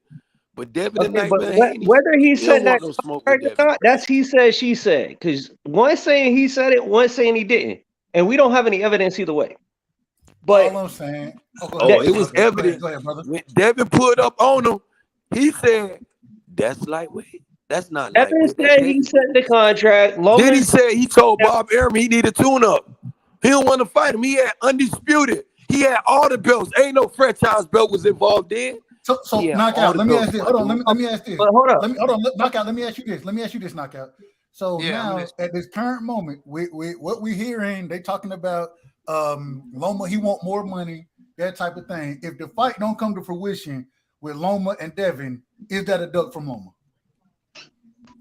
But Devin and Okay, but Nightmare Haney, whether he he said don't that want no smoke with contract or Devin. not, that's he said, she said. Because one saying he said it, one saying he didn't, and we don't have any evidence either way. But all I'm saying. It was evident Go ahead, brother. when Devin pulled up on him. He said, "That's lightweight. That's not Evans lightweight. That's said he heavyweight." sent the contract. Then Lomas he said he told Bob Arum he needed a tune-up. He don't want to fight him. He had undisputed. He had all the belts. Ain't no franchise belt was involved in. So Yeah, knockout. all the Let me belts, ask this. my Hold on. dude. Let me ask this. But hold up. Knockout. Let me ask you this. Knockout. So Yeah, now at this current moment, we what we hearing, they talking about Loma. He want more money, that type of thing. If the fight don't come to fruition with Loma and Devin, is that a duck from Loma?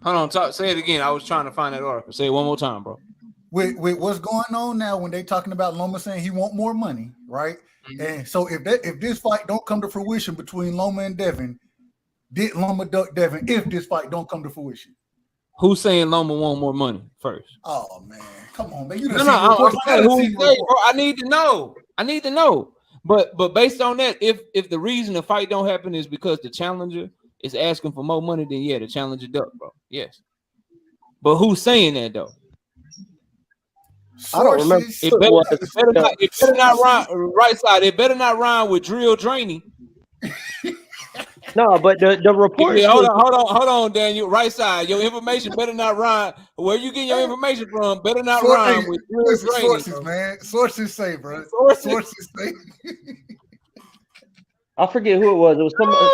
Hold on, say it again. I was trying to find that article. Say it one more time, bro. With what's going on now when they talking about Loma saying he want more money, right? Mm-hmm. And so if this fight don't come to fruition between Loma and Devin, did Loma duck Devin if this fight don't come to fruition? Who's saying Loma want more money first? Oh man, come on, man. You I'm saying who he say, bro. I need to know. But based on that, if the reason the fight don't happen is because the challenger is asking for more money, then yeah, the challenger duck, bro. Yes. But who's saying that though? I don't remember. It better not rhyme. Right side. It better not rhyme with drill draining. No, but the report. Hold on, Daniel. Right side. Your information better not rhyme. Where you getting your information from? Better not rhyme with drill draining. Sources, bro. Man. Sources say, bro. Sources say. I forget who it was. It was somebody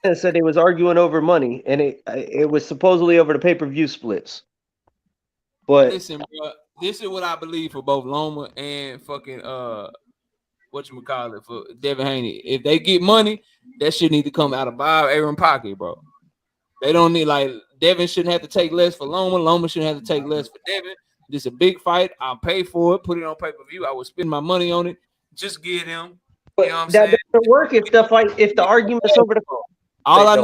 that said they was arguing over money, and it was supposedly over the pay-per-view splits. But listen, bro. This is what I believe for both Loma and fucking whatchamacallit for Devin Haney. If they get money, that shit need to come out of Bob Arum pocket, bro. They don't need Devin shouldn't have to take less for Loma. Loma shouldn't have to take less for Devin. This is a big fight. I'll pay for it, put it on pay-per-view. I will spend my money on it. Just get him. But you know what I'm that saying? doesn't work if the argument's over the phone. All I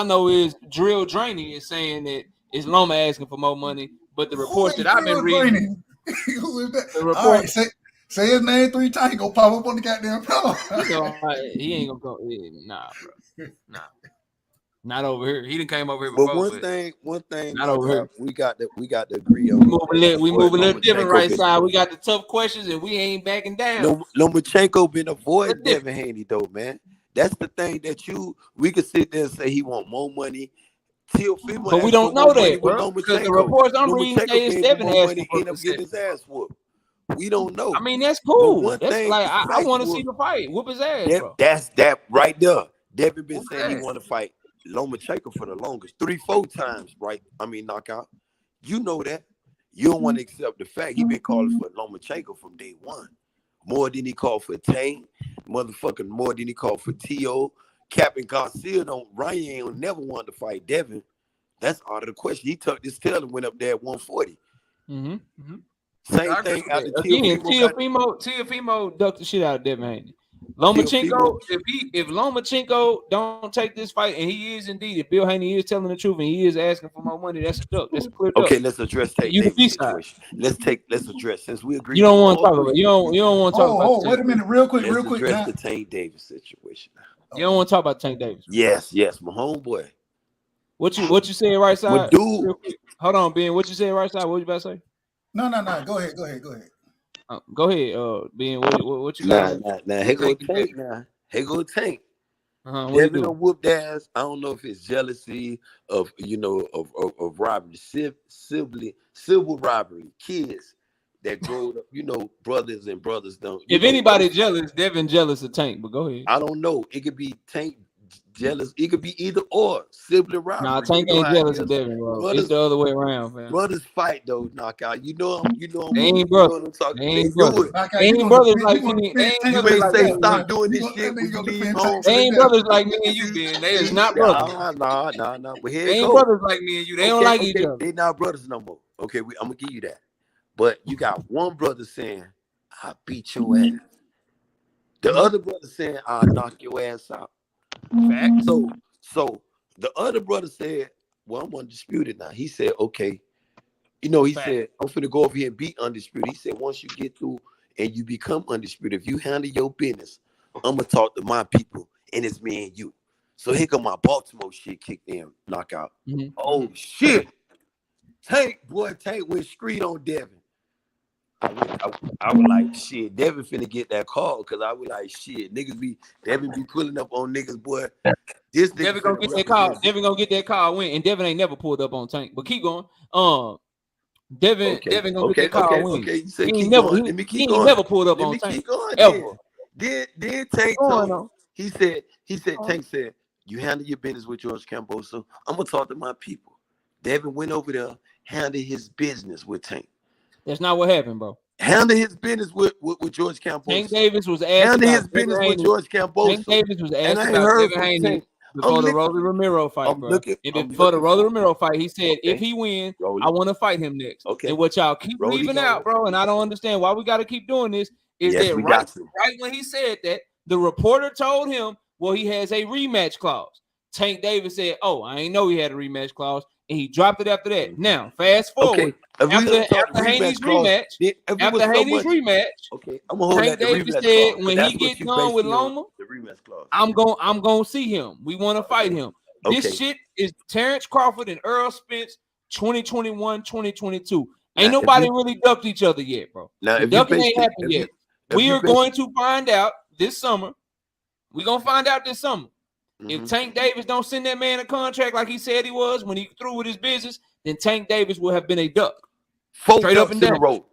know is drill draining is saying that it's Loma asking for more money. But the reports that I've been reading, who is that? All right, say his name 3 times. He gonna pop up on the goddamn phone. He ain't gonna go. Nah, bro. Nah, not over here. He done came over here before. But one thing, not over here. We got to agree on. We move a little different right side. We got the tough questions and we ain't backing down. Lomachenko been avoiding Devin Haney though, man. That's the thing that we could sit there and say he want more money. But we don't know that, bro. Because the reports I'm reading say it's Devin asking for end up getting his ass whooped. We don't know. I mean, that's cool. That's like I want to see the fight. Whoop his ass, bro. That's that right there. Devin been saying he want to fight Lomachenko for the longest, 3-4 times, right? I mean, knockout. You know that. You don't want to accept the fact he been calling for Lomachenko from day one. More than he called for Tane, motherfucking more than he called for T.O. Captain Garcia Ryan ain't never wanted to fight Devin. That's out of the question. He tucked his tail and went up there at 140. Same thing after Teofimo ducked the shit out of Devin Haney. Lomachenko, if Lomachenko don't take this fight, and he is indeed, if Bill Haney is telling the truth and he is asking for more money, that's a duck. That's a clear duck. Okay, let's address Tank You the Davis B-side. situation. Let's address, since we agree. You don't want to talk about it. You don't want to talk about wait a minute, real quick. Let's address Now. the Tank Davis situation. You don't want to talk about Tank Davis. Yes, my homeboy. What you said right side? Well, dude, hold on, Ben. What you said right side? What you about to say? No. Go ahead. Go ahead, Ben. What you got? Nah. Here go Tank. Now, here go Tank. Devin done whooped ass. I don't know if it's jealousy of of robbery, civil robbery, kids that grow up, brothers and brothers don't. If anybody jealous, Devin jealous of Tank. But go ahead. I don't know. It could be Tank jealous. It could be either or. Sibling robbery. Nah, Tank ain't jealous of Devin, bro. Brothers, it's the other way around, fam. Brothers fight though, knockout. You know they ain't brothers. They ain't brothers. They ain't brothers like me. You may say stop doing this shit. They ain't brothers like me and you, Ben. They is not brothers. Nah. But here they ain't brothers like me and you. They don't like each other. They not brothers no more. Okay, I'm gonna give you that. But you got one brother saying, "I beat your ass." The other brother saying, "I'll knock your ass out." Fact. So the other brother said, "Well, I'm undisputed now." He said, "Okay." He said, "I'm finna go over here and be undisputed." He said, "Once you get through and you become undisputed, if you handle your business, I'm gonna talk to my people, and it's me and you." So here come my Baltimore shit kicked in, knockout. Mm-hmm. Oh shit! Tank went street on Devin. I was like, shit, Devin finna get that call, because I was like, shit, Devin be pulling up on niggas, boy. This nigga Devin gonna get that call. Devin gonna get that call win, and Devin ain't never pulled up on Tank. But keep going. Devin gonna get that call win. Okay, you said he ain't never, going. he ain't never pulled up on Tank. Ever. Then Tank told him, he said, Tank said, "You handle your business with George Camboso. I'm gonna talk to my people." Devin went over there, handled his business with Tank. That's not what happened, bro. Handle his business with George Camboso. Tank Davis was asked handle his business with George Camboso. Tank Davis was asked about Devin Haney before the Rolly Romero fight, bro. Before the Rolly Romero fight, he said, if he wins, I want to fight him next. Okay. And what y'all keep leaving out, bro, and I don't understand why we got to keep doing this, is that right when he said that, the reporter told him, well, he has a rematch clause. Tank Davis said, oh, I ain't know he had a rematch clause, and he dropped it after that. Now, fast forward. After Haney's rematch, okay, I'm gonna hold Tank Davis said when he gets done with Loma, the rematch clause. I'm gonna see him. We want to fight him. This shit is Terence Crawford and Errol Spence 2021, 2022. Ain't nobody really ducked each other yet, bro. Now, ducking ain't happened yet. We are going to find out this summer. We're gonna find out this summer. If Tank Davis don't send that man a contract like he said he was when he threw with his business, then Tank Davis will have been a duck. Straight up and down.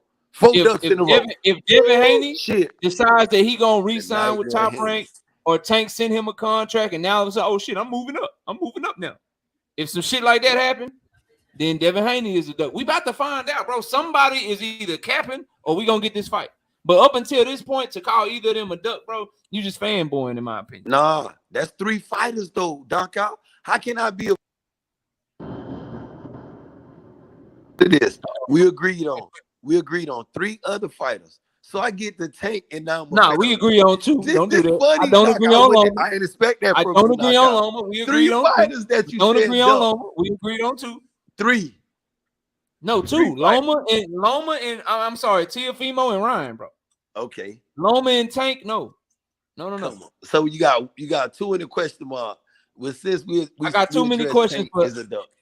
If Devin Haney decides that he gonna re-sign with Top Rank, or Tank send him a contract, and now it's like, oh shit, I'm moving up now. If some shit like that happen, then Devin Haney is a duck. We about to find out, bro. Somebody is either capping or we gonna get this fight. But up until this point, to call either of them a duck, bro, you just fanboying, in my opinion. Nah, that's 3 fighters though, Doc out. How can I be a this? We agreed on 3 other fighters. So I get the Tank, and now we agree on 2. Don't do that. I don't agree on Loma. I didn't expect that. I don't agree on Loma. We agreed on 3 fighters that you don't agree on Loma. We agreed on 2. 3. No, 2. Loma and I'm sorry, Teofimo and Ryan, bro. Okay. Loma and Tank, no. So you got 2 in the question mark. Well, since I got too many questions, but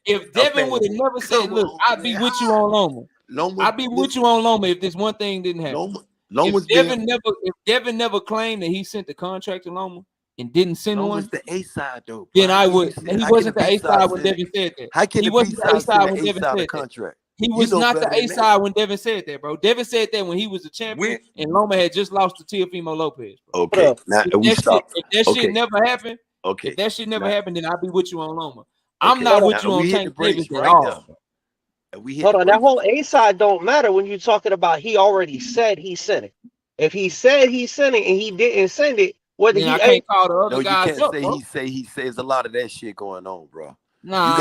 if Devin would have never said, "Look, I'd be with you on Loma. I'd be with you on Loma if this one thing didn't happen." If Devin never claimed that he sent the contract to Loma and didn't send one, was the A side though. Then I would. He wasn't the A side when Devin said that. How can he wasn't the A side when Devin said that? He was not the A side when Devin said that, bro. Devin said that when he was the champion and Loma had just lost to Teofimo Lopez. Bro. Okay, now if that shit never happened, if that shit never happened, then I'll be with you on Loma. I'm not with you on Tank Davis at all. Hold on, that whole A side don't matter when you're talking about he already said he sent it. If he said he sent it and he didn't send it, whether he can't call the other guys up, he says a lot of that shit going on, bro. Nah,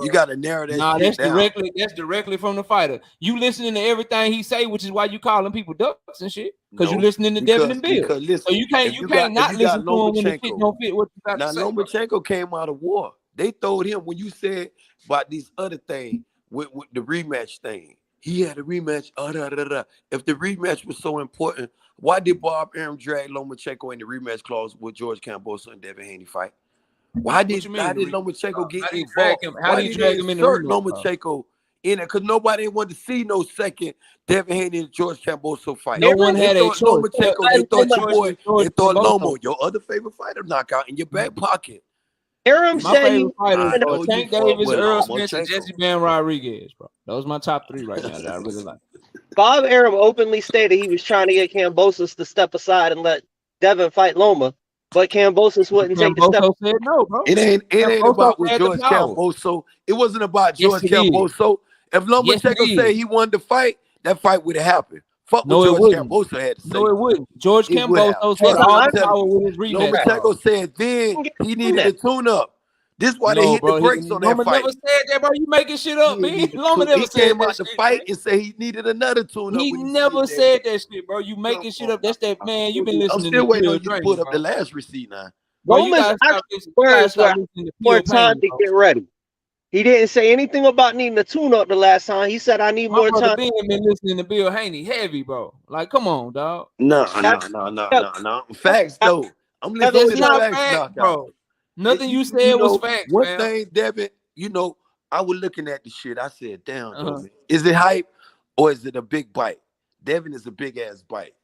you gotta narrow that shit down. That's directly from the fighter. You listening to everything he say, which is why you calling people ducks and shit. because you're No, listening to Devin and Bill. because listen, So you can't not listen to him when the shit don't fit what you got now to say. Bro. Lomachenko came out of war. They told him when you said about these other things with the rematch thing. He had a rematch. If the rematch was so important, why did Bob Arum drag Lomachenko in the rematch clause with George Kambosos and Devin Haney fight? How did Lomachenko get involved? How did he drag him in the rematch? Lomachenko in it? Because nobody wanted to see no second Devin Haney and George Kambosos fight. No one had a choice. Lomachenko, they thought your boy, they thought Lomo, your other favorite fighter, knockout in your back pocket. Arum My said favorite fighters know are you Tank fuck Davis, with Errol Spence, and Lomachenko. Jesse Ben Rodriguez, bro. Those are my top 3 right now that I really like. Bob Arum openly stated he was trying to get Kambosos to step aside and let Devin fight Loma, but Kambosos wouldn't take the step. Kambosos said no, bro. It ain't Kambosos about with had the George power. Kambosos. It wasn't about Yes, George it is. Kambosos. If Lomachenko Yes, it said is. he wanted to fight, that fight would have happened. Fuck No, what it George wouldn't. Kambosos had to say. No, it wouldn't. George It would have. Kambosos had Trust me, all I'm the telling power you. with his rematch. Lomachenko said then he needed a tune-up. This why they No, hit bro. the brakes on that Loma fight. never said that, bro. You making shit up, He man. needed Loma to- never he said came that out the shit, fight man. and said he needed another tune-up. He when never see said that shit, bro. You making shit up. That's that, man. You been I'm listening still to waiting on Phil you to Drain, put up the bro. last receipt now. Bro, you Loma's gotta stop actual listening. You gotta words stop were listening to more Phil time Payne, to bro. get ready. He didn't say anything about needing a tune-up the last time. He said, I need My more brother time. Ben been listening to Bill Haney heavy, bro. Like, come on, dog. No. Facts though. I'm listening That's to the not facts, facts, knockout. bro. Nothing you said You was know, facts, one man. thing, Devin, you know, I was looking at the shit. I said, damn, Uh-huh. man. Is it hype or is it a big bite? Devin is a big ass bite.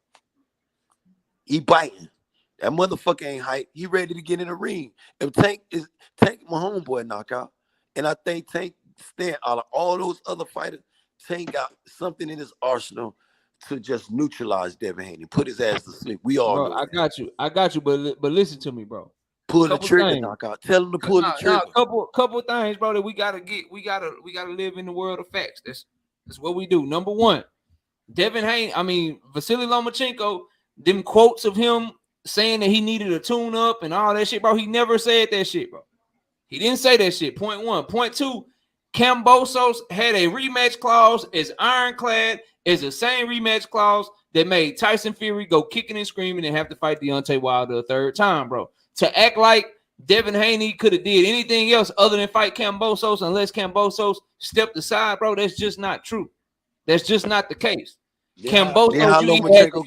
He biting. That motherfucker ain't hype. He ready to get in the ring. If Tank my homeboy knockout. And I think Tank stand out of all those other fighters, Tank got something in his arsenal to just neutralize Devin Haney. Put his ass to sleep. We all Bro, know I that. got you, but listen to me, bro. Pull the Couple trigger, things. knockout. Tell him to pull the trigger. Couple things, bro, that we gotta live in the world of facts. That's what we do. Number one, Vasily Lomachenko, them quotes of him saying that he needed a tune up and all that shit, bro. He never said that shit, bro. He didn't say that shit. Point one. Point two, Kambosos had a rematch clause as ironclad as the same rematch clause that made Tyson Fury go kicking and screaming and have to fight Deontay Wilder a third time, bro. To act like Devin Haney could have did anything else other than fight Kambosos unless Kambosos stepped aside, bro, that's just not true. That's just not the case. Kambosos, you either had to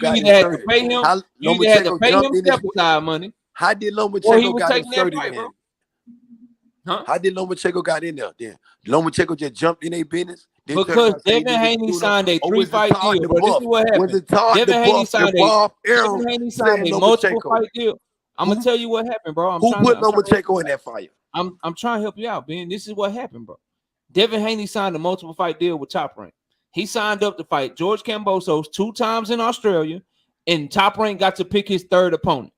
pay him, you either had to pay him step aside money. How did Or he Lomachenko was got taking that inserted fight, in? bro. Huh? How did Lomachenko got in there then? Lomachenko just jumped in their business? Because Devin Haney signed a 3-fight deal, bro. This is what happened. Was it Todd Devin Haney signed Devin a multiple fight deal. I'm gonna tell you what happened, bro. Who put Lomachenko in that fight? I'm trying to help you out, Ben. This is what happened, bro. Devin Haney signed a multiple fight deal with Top Rank. He signed up to fight George Kambosos 2 times in Australia, and Top Rank got to pick his third opponent,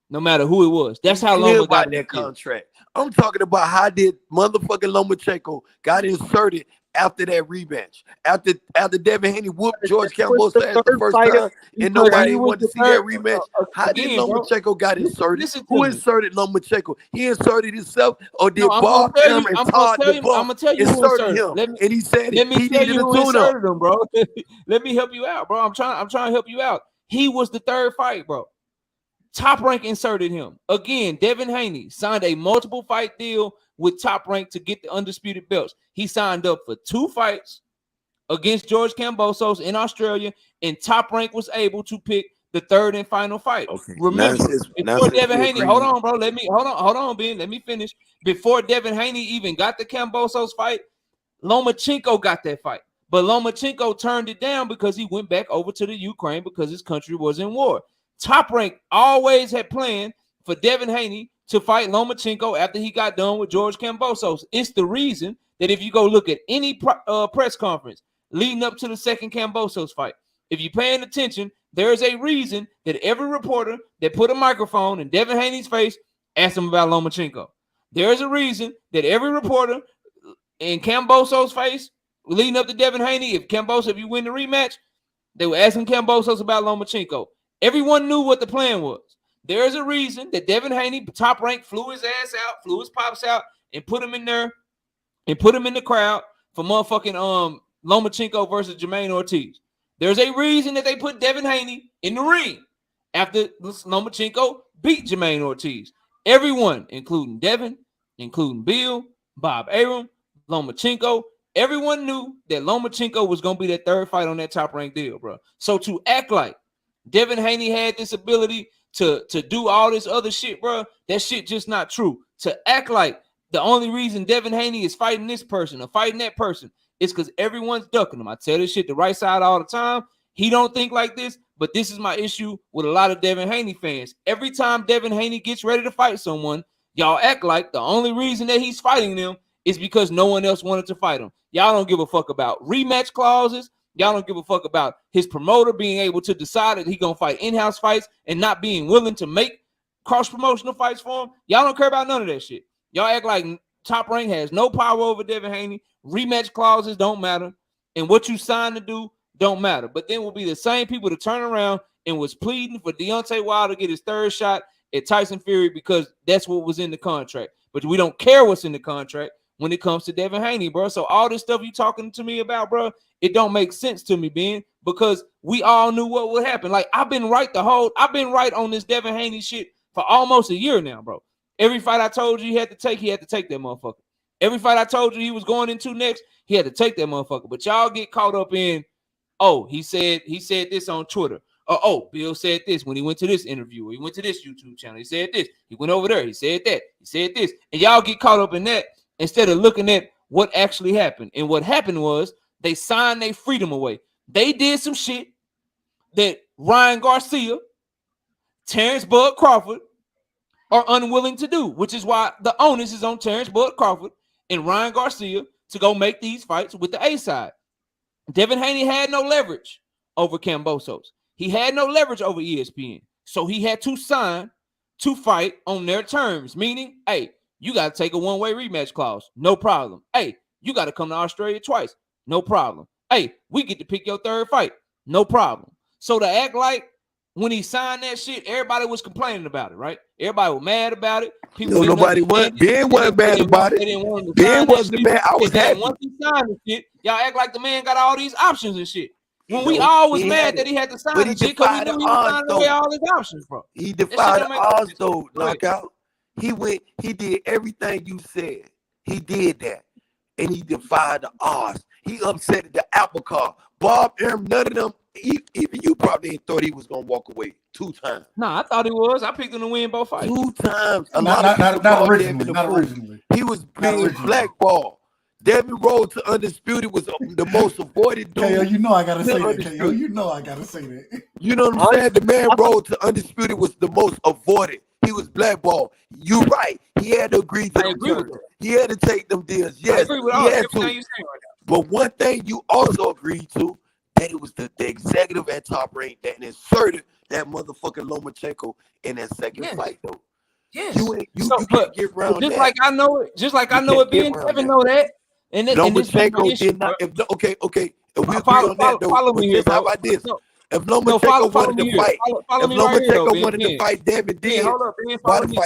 no matter who it was. That's how Loma got that contract. I'm talking about how did motherfucking Lomachenko got inserted after that rematch. After Devin Haney whooped George Kambosos ass the first time and nobody wanted to see that rematch. How did Lomachenko got inserted? Who inserted Lomachenko? He inserted himself or did Bob Arum and Todd DeBuff inserted him? And he said he needed a tune-up. Him, bro. Let me help you out, bro. I'm trying to help you out. He was the third fight, bro. Top Rank inserted him. Again, Devin Haney signed a multiple fight deal with Top Rank to get the undisputed belts. He signed up for 2 fights against George Kambosos in Australia, and Top Rank was able to pick the third and final fight. Okay. Remember, before Devin Haney, hold on, bro. Hold on, Ben. Let me finish. Before Devin Haney even got the Kambosos fight, Lomachenko got that fight. But Lomachenko turned it down because he went back over to the Ukraine because his country was in war. Top Rank always had planned for Devin Haney to fight Lomachenko after he got done with George Kambosos. It's the reason that if you go look at any press conference leading up to the second Kambosos fight, if you're paying attention, there is a reason that every reporter that put a microphone in Devin Haney's face asked him about Lomachenko. There is a reason that every reporter in Kambosos' face leading up to Devin Haney, if you win the rematch, they were asking Kambosos about Lomachenko. Everyone knew what the plan was. There is a reason that Devin Haney, Top Rank, flew his ass out, flew his pops out, and put him in there and put him in the crowd for motherfucking Lomachenko versus Jermaine Ortiz. There's a reason that they put Devin Haney in the ring after Lomachenko beat Jermaine Ortiz. Everyone, including Devin, including Bill, Bob Arum, Lomachenko, everyone knew that Lomachenko was going to be that third fight on that Top Rank deal, bro. So to act like Devin Haney had this ability to do all this other shit, bro, that shit just not true. To act like the only reason Devin Haney is fighting this person or fighting that person is because everyone's ducking him. I tell this shit the right side all the time. He don't think like this, but this is my issue with a lot of Devin Haney fans. Every time Devin Haney gets ready to fight someone, y'all act like the only reason that he's fighting them is because no one else wanted to fight him. Y'all don't give a fuck about rematch clauses. Y'all don't give a fuck about his promoter being able to decide that he's going to fight in-house fights and not being willing to make cross-promotional fights for him. Y'all don't care about none of that shit. Y'all act like Top Rank has no power over Devin Haney. Rematch clauses don't matter. And what you signed to do don't matter. But then will be the same people to turn around and was pleading for Deontay Wilder to get his third shot at Tyson Fury because that's what was in the contract. But we don't care what's in the contract when it comes to Devin Haney, bro. So all this stuff you talking to me about, bro, it don't make sense to me, Ben, because we all knew what would happen. Like, I've been right on this Devin Haney shit for almost a year now, bro. Every fight I told you he had to take that motherfucker. Every fight I told you he was going into next, he had to take that motherfucker. But y'all get caught up in, oh, he said this on Twitter. Oh, Bill said this when he went to this interview. He went to this YouTube channel. He said this. He went over there. He said that. He said this. And y'all get caught up in that instead of looking at what actually happened. And what happened was they signed their freedom away. They did some shit that Ryan Garcia, Terence Bud Crawford are unwilling to do, which is why the onus is on Terence Bud Crawford and Ryan Garcia to go make these fights with the A side. Devin Haney had no leverage over Kambosos. He had no leverage over ESPN. So he had to sign to fight on their terms, meaning, hey, you got to take a one-way rematch clause. No problem. Hey, you got to come to Australia twice. No problem. Hey, we get to pick your third fight. No problem. So to act like when he signed that shit, everybody was complaining about it, right? Everybody was mad about it. People nobody was. Ben wasn't mad about it. Ben wasn't mad. I was happy. Once he signed the shit, y'all act like the man got all these options and shit. When we all was mad that he had to sign the shit because we knew he was signing away all his options, bro. He defied the odds, though, Knockout. He did everything you said. He did that. And he defied the odds. He upset the apple cart. Bob Arum, none of them, even you probably ain't thought he was going to walk away 2 times. Nah, I thought he was. I picked him to win both fights. 2 times. Not originally. He was being blackballed. Devin Road to Undisputed was the most avoided dude. KO, you know I gotta say that. KO, you know I gotta say that. You know what I'm saying? The man Road to Undisputed was the most avoided. He was blackballed. You right. He had to agree to them deals. He had to take them deals. Yes, I agree with everything you're saying right now. But one thing you also agreed to, that it was the executive at Top Rank that inserted that motherfucking Lomachenko in that second fight, though. Yes. You can't get around just that. Like I know it. Just like I know it. Ben Devin know that. And Lomachenko did not. Okay. If we agree on that, though, follow me here, how about this? If Lomachenko wanted to fight, if Lomachenko wanted to fight Devin, hold up,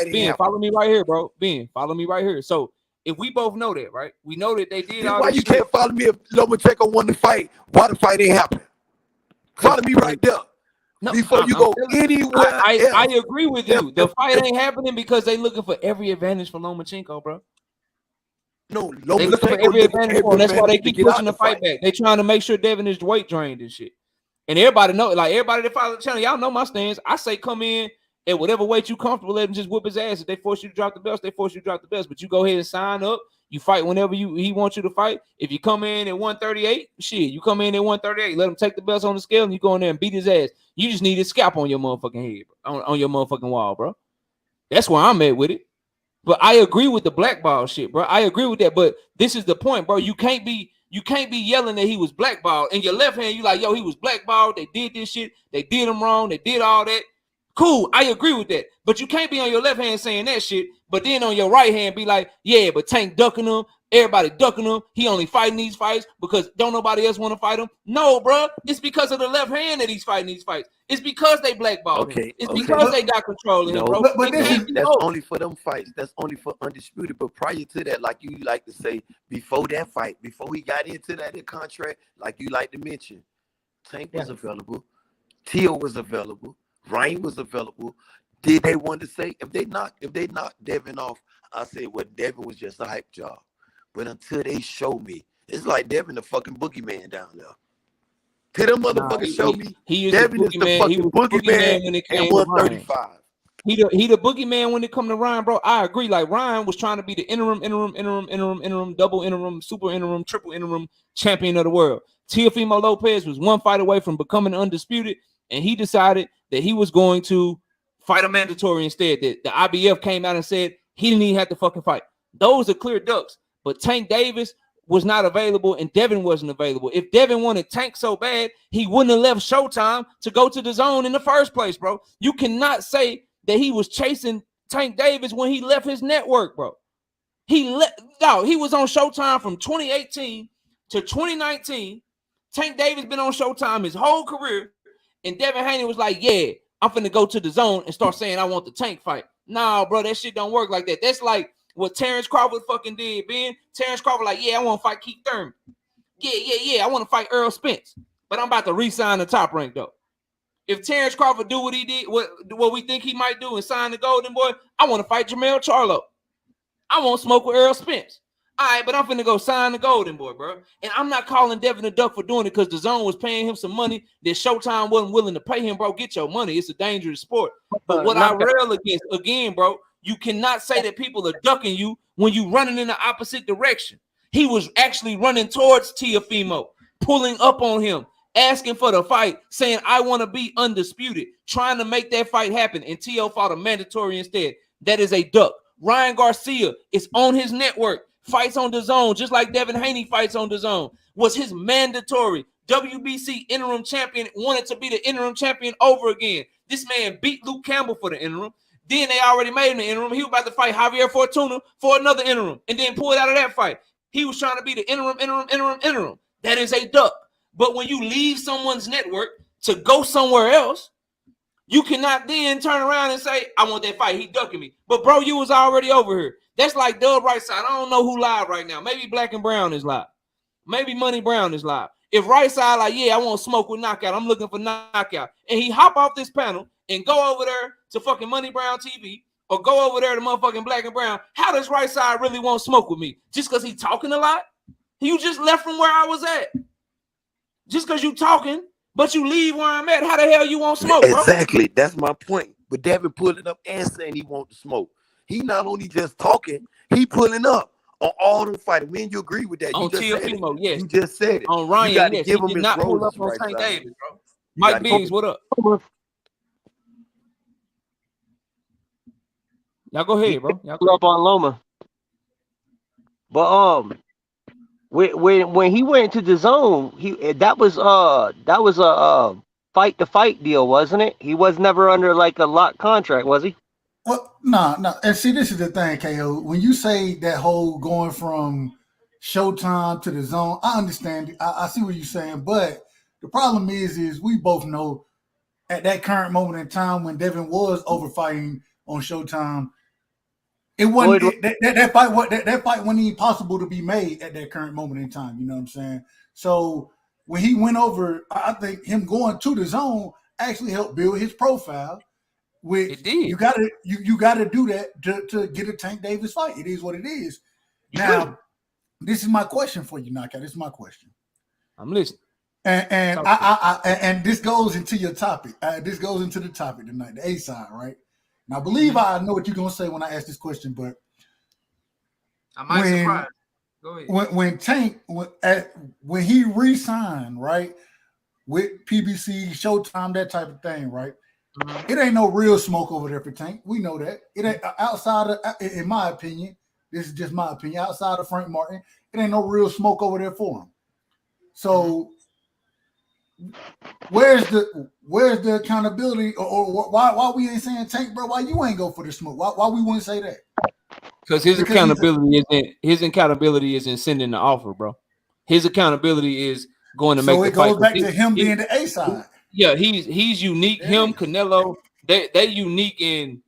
Ben, follow me right here, bro. Ben, follow me right here. So if we both know that, right? We know that they did all why this you can't follow me if Lomachenko wanted to fight? Why the fight ain't happening? Follow me right there. Before you go anywhere else. I agree with you. The fight ain't happening because they looking for every advantage for Lomachenko, bro. No, they looking for every advantage for him. That's why they keep pushing the fight back. They trying to make sure Devin is weight drained and shit. And everybody know, like everybody that follow the channel, y'all know my stance. I say come in at whatever weight you comfortable at and just whoop his ass. If they force you to drop the belts, they force you to drop the belts. But you go ahead and sign up. You fight whenever he wants you to fight. If you come in at 138, shit, you come in at 138. Let him take the belts on the scale and you go in there and beat his ass. You just need his scalp on your motherfucking head, on your motherfucking wall, bro. That's where I'm at with it. But I agree with the blackball shit, bro. I agree with that. But this is the point, bro. You can't be yelling that he was blackballed. In your left hand, you like, yo, he was blackballed. They did this shit. They did him wrong. They did all that. Cool, I agree with that. But you can't be on your left hand saying that shit, but then on your right hand be like, yeah, but Tank ducking him. Everybody ducking him. He only fighting these fights because don't nobody else want to fight him. No, bro. It's because of the left hand that he's fighting these fights. It's because they blackballed him. It's because they got control of him, bro. But that's only for them fights. That's only for Undisputed. But prior to that, like you like to say, before that fight, before he got into that contract, like you like to mention, Tank was available. Teal was available. Ryan was available. Did they want to say if they knocked Devin off? I said, well, Devin was just a hype job. But until they show me, it's like Devin the fucking boogeyman down there. Till them motherfuckers show me Devin is the fucking boogeyman when it came to 135. He the boogeyman when it come to Ryan, bro. I agree. Like Ryan was trying to be the interim, double interim, super interim, triple interim champion of the world. Teofimo Lopez was one fight away from becoming undisputed, and he decided that he was going to fight a mandatory instead. That the IBF came out and said he didn't even have to fucking fight. Those are clear ducks. But Tank Davis was not available, and Devin wasn't available. If Devin wanted Tank so bad, he wouldn't have left Showtime to go to the Zone in the first place, bro. You cannot say that he was chasing Tank Davis when he left his network, bro. He was on Showtime from 2018 to 2019. Tank Davis been on Showtime his whole career, and Devin Haney was like, yeah, I'm finna go to the Zone and start saying I want the Tank fight. Nah, bro, that shit don't work like that. That's like what Terence Crawford fucking did, Ben. Terence Crawford like, yeah, I want to fight Keith Thurman. Yeah, I want to fight Errol Spence. But I'm about to re-sign the Top Rank, though. If Terence Crawford do what he did, what we think he might do and sign the Golden Boy, I want to fight Jermall Charlo. I won't smoke with Errol Spence. All right, but I'm finna go sign the Golden Boy, bro. And I'm not calling Devin a duck for doing it because the Zone was paying him some money that Showtime wasn't willing to pay him, bro. Get your money. It's a dangerous sport. But what I rail against, again, bro, you cannot say that people are ducking you when you running in the opposite direction. He was actually running towards Teofimo, pulling up on him, asking for the fight, saying, I want to be undisputed, trying to make that fight happen. And Teo fought a mandatory instead. That is a duck. Ryan Garcia is on his network, fights on the Zone, just like Devin Haney fights on the Zone. Was his mandatory WBC interim champion, wanted to be the interim champion over again. This man beat Luke Campbell for the interim. Then they already made him the interim. He was about to fight Javier Fortuna for another interim and then pulled out of that fight. He was trying to be the interim. That is a duck. But when you leave someone's network to go somewhere else, you cannot then turn around and say, I want that fight. He ducking me. But, bro, you was already over here. That's like Dub Right Side. I don't know who live right now. Maybe Black and Brown is live. Maybe Money Brown is live. If Right Side like, yeah, I want to smoke with Knockout. I'm looking for Knockout. And he hop off this panel and go over there to fucking Money Brown TV or go over there to motherfucking Black and Brown. How does Right Side really want to smoke with me? Just because he talking a lot? You just left from where I was at. Just because you talking, but you leave where I'm at. How the hell you want smoke, bro? Exactly. That's my point. But Devin pulling up and saying he want to smoke. He not only just talking, he pulling up on all them fighters. When you agree with that, on Teofimo, yes. You just said it. On Ryan, you gotta yes. give He him did not pull up on right Tank side. Davis, bro. Mike Biggs, what up? Y'all go ahead, bro. Y'all Pull up on Loma. But when he went to the Zone, that was a fight to fight deal, wasn't it? He was never under like a lock contract, was he? Well, no. And see, this is the thing, KO. When you say that whole going from Showtime to the Zone, I understand it. I see what you're saying, but the problem is we both know at that current moment in time when Devin was over fighting on Showtime, it wasn't that fight wasn't even possible to be made at that current moment in time. You know what I'm saying? So when he went over, I think him going to the Zone actually helped build his profile. Which it did. You gotta do that to get a Tank Davis fight. It is what it is. Now, this is my question for you, Knockout. This is my question. I'm listening. And this goes into your topic. This goes into the topic tonight, the A side, right? Now, I believe I know what you're gonna say when I ask this question, but I might surprise. Go ahead. When Tank when he re-signed, right, with PBC, Showtime, that type of thing, right? Mm-hmm. It ain't no real smoke over there for Tank. We know that. It ain't outside of, in my opinion, this is just my opinion, outside of Frank Martin, it ain't no real smoke over there for him. So where's the accountability or why we ain't saying Tank, bro? Why you ain't go for the smoke? Why we wouldn't say that? Because his accountability isn't sending the offer, bro. His accountability is going to make the fight. So it goes back to him being the A side. Yeah, he's unique. Yeah. Him, Canelo, they unique, and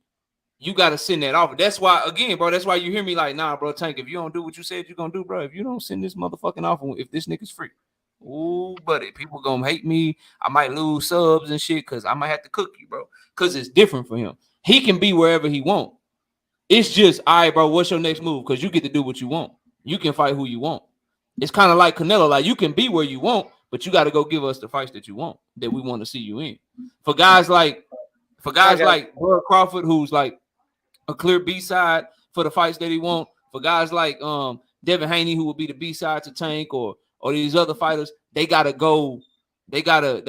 you got to send that offer. That's why, again, bro. That's why you hear me like, nah, bro, Tank. If you don't do what you said you're gonna do, bro. If you don't send this motherfucking offer, if this nigga's free, Ooh, buddy, people gonna hate me. I might lose subs and shit because I might have to cook you, bro. Because it's different for him. He can be wherever he want. It's just, all right, bro, what's your next move? Because you get to do what you want. You can fight who you want. It's kind of like Canelo. Like, you can be where you want, but you got to go give us the fights that you want, that we want to see you in. For guys like Errol Crawford, who's like a clear B-side for the fights that he want. For guys like Devin Haney, who will be the B-side to Tank, or these other fighters, they gotta go. They gotta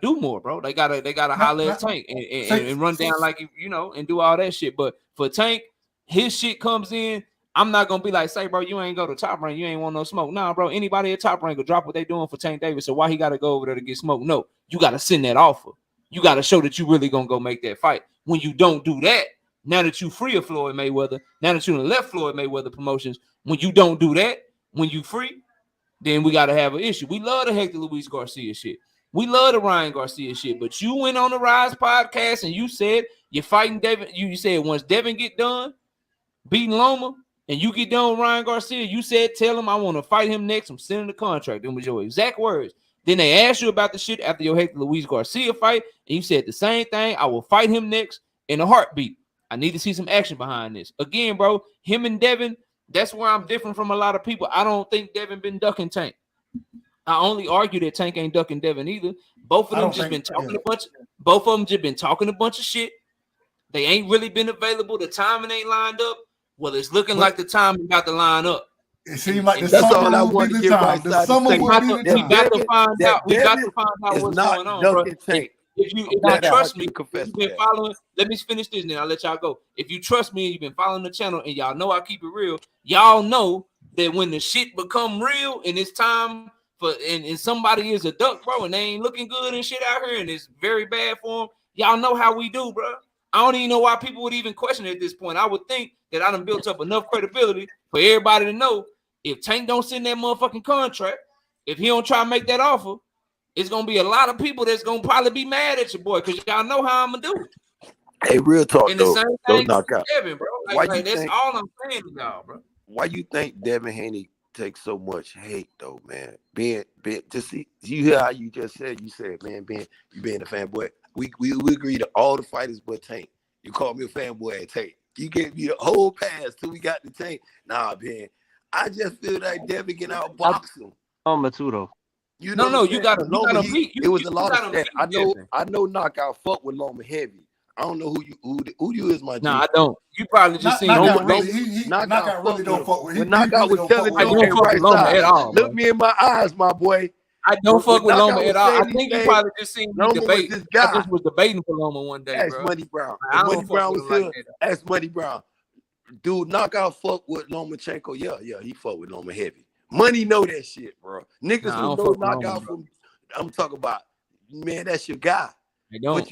do more, bro. They gotta holler at Tank and run down like and do all that shit. But for Tank, his shit comes in. I'm not gonna be like, say, bro, you ain't go to Top Rank, you ain't want no smoke. Nah, bro, anybody at Top Rank will drop what they doing for Tank Davis. So why he gotta go over there to get smoked? No, you gotta send that offer. You gotta show that you really gonna go make that fight. When you don't do that, now that you free of Floyd Mayweather, now that you left Floyd Mayweather Promotions, when you don't do that, when you free, then we got to have an issue. We love the Hector Luis Garcia shit. We love the Ryan Garcia shit. But you went on the Rise podcast and you said you're fighting Devin. You said once Devin get done beating Loma and you get done with Ryan Garcia, you said tell him I want to fight him next. I'm sending the contract. Them was your exact words. Then they asked you about the shit after your Hector Luis Garcia fight, and you said the same thing. I will fight him next in a heartbeat. I need to see some action behind this. Again, bro, him and Devin, that's where I'm different from a lot of people. I don't think Devin been ducking Tank. I only argue that Tank ain't ducking Devin either. Both of them just been talking both of them just been talking a bunch of shit. They ain't really been available. The timing ain't lined up. Well, it's looking like the timing got to line up. It seemed like that's all I want to get right. The summer will be the time. We got to find out. We got to find out what's going on, bro. If you trust me, you've been following. Let me finish this, and then I'll let y'all go. If you trust me and you've been following the channel, and y'all know I keep it real, y'all know that when the shit become real and it's time for and somebody is a duck, bro, and they ain't looking good and shit out here, and it's very bad for them. Y'all know how we do, bro. I don't even know why people would even question it at this point. I would think that I done built up enough credibility for everybody to know if Tank don't send that motherfucking contract, if he don't try to make that offer, it's gonna be a lot of people that's gonna probably be mad at your boy because y'all know how I'm gonna do it. Hey, real talk, and the though. same Don't thing knock out. Devin, bro. Like that's all I'm saying to y'all, bro. Why you think Devin Haney takes so much hate, though, man? Being just see, you hear how you just said. You said, man, you being a fanboy. We agree to all the fighters but Tank. You call me a fanboy at Tank. You gave me the whole pass till we got the Tank. Nah, man. I just feel like Devin can outbox him. Matuto. You know no, you gotta beat. It was a lot of that. I know knockout fuck with Loma heavy. I don't know who you is, my G. No, I don't. You probably just seen Knockout Loma. Knockout really don't fuck with him. Knockout was telling I don't fuck with Loma at all. Look me in my eyes, my boy. I don't fuck with Loma at all. I think you probably just seen me debate. I just was debating for Loma one day, Ask bro. Money Brown. Money Brown was here. Ask Money Brown. Dude, knockout fuck with Lomachenko. Yeah, he fuck with Loma heavy. Money know that shit, bro. Niggas who know knockout from. I'm talking about, man, that's your guy. I don't.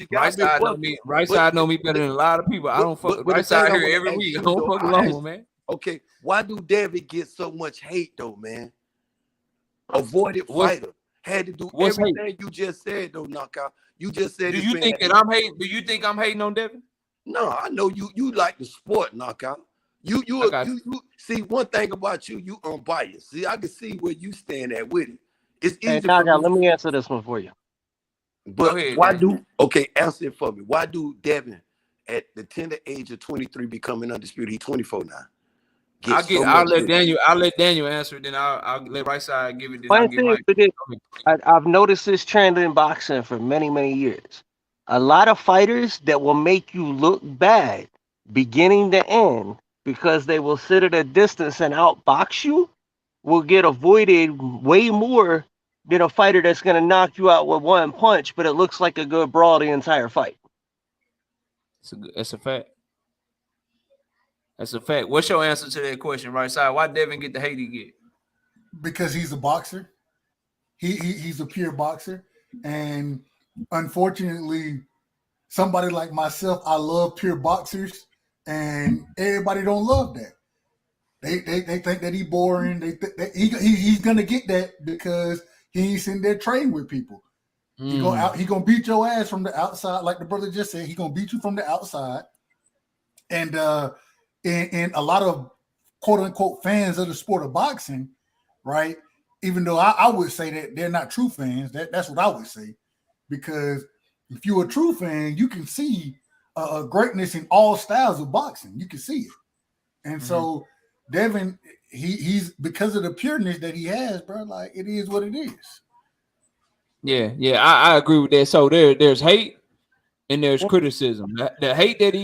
Right side know me better than a lot of people. I don't fuck with right side here every week. I don't fuck with Loma, man. Okay, why do David get so much hate though, man? Avoided fighter. Had to do everything you just said though, knockout. You just said. Do you think that I'm hating? Do you think I'm hating on Devin? No, I know you like the sport, knockout. You see one thing about you unbiased. See, I can see where you stand at with it. It's easy. Hey, knockout, let me answer this one for you. But answer it for me. Why do Devin at the tender age of 23 becoming undisputed? He's 24 now. I'll let Daniel answer it, then I'll let right side give it. I've noticed this trend in boxing for many, many years. A lot of fighters that will make you look bad beginning to end because they will sit at a distance and outbox you will get avoided way more than a fighter that's going to knock you out with one punch, but it looks like a good brawl the entire fight. That's a fact. That's a fact. What's your answer to that question, right side? Why Devin get the hate he get? Because he's a boxer. He's a pure boxer. And unfortunately, somebody like myself, I love pure boxers, and everybody don't love that. They think that he's boring. They think that he's gonna get that because he ain't sitting there trading with people. He gonna beat your ass from the outside, like the brother just said. He gonna beat you from the outside, and a lot of quote unquote fans of the sport of boxing, right? even though I would say that they're not true fans. That's what I would say, because if you're a true fan, you can see greatness in all styles of boxing. You can see it, and so Devin, he's because of the pureness that he has, bro. Like, it is what it is. Yeah, I agree with that. So there's hate and there's criticism. The hate that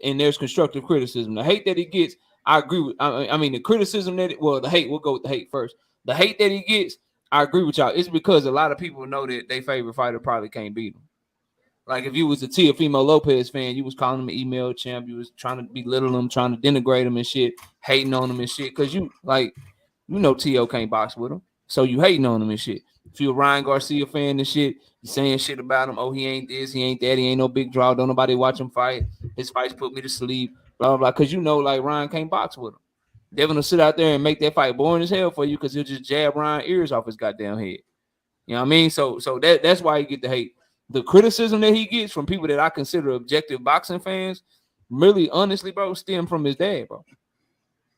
and there's constructive criticism. The hate that he gets, I agree with. I mean, the criticism the hate. We'll go with the hate first. The hate that he gets, I agree with y'all. It's because a lot of people know that their favorite fighter probably can't beat him. Like, if you was a Teofimo Lopez fan, you was calling him an email champ. You was trying to belittle him, trying to denigrate him and shit, hating on him and shit. Because Teo can't box with him. So you hating on him and shit. If you're a Ryan Garcia fan and shit, you saying shit about him. Oh, he ain't this, he ain't that, he ain't no big draw. Don't nobody watch him fight. His fights put me to sleep. Blah, blah, blah. Because like, Ryan can't box with him. Devin will sit out there and make that fight boring as hell for you because he'll just jab Ryan ears off his goddamn head. You know what I mean? So that's why he get the hate. The criticism that he gets from people that I consider objective boxing fans, really, honestly, bro, stem from his dad, bro.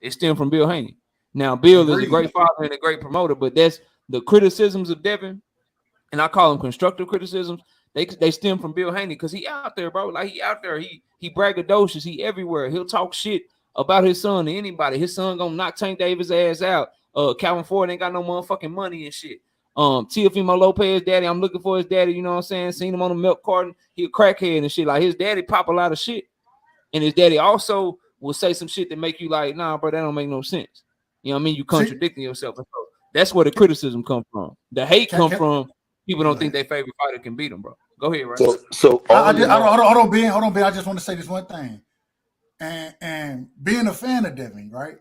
It stemmed from Bill Haney. Now, Bill is a great father and a great promoter, but that's the criticisms of Devin, and I call them constructive criticisms. They stem from Bill Haney because he out there, bro. Like, he out there. He braggadocious. He everywhere. He'll talk shit about his son to anybody. His son gonna knock Tank Davis' ass out. Calvin Ford ain't got no motherfucking money and shit. Teofimo Lopez daddy, I'm looking for his daddy, you know what I'm saying? Seen him on the milk carton. He a crackhead and shit. Like, his daddy pop a lot of shit. And his daddy also will say some shit that make you like, nah, bro, that don't make no sense. You know what I mean? You contradicting yourself. That's where the criticism comes from. The hate come from people don't think their favorite fighter can beat them, bro. Go ahead, right? So hold on, Ben. I just want to say this one thing. And being a fan of Devin, right?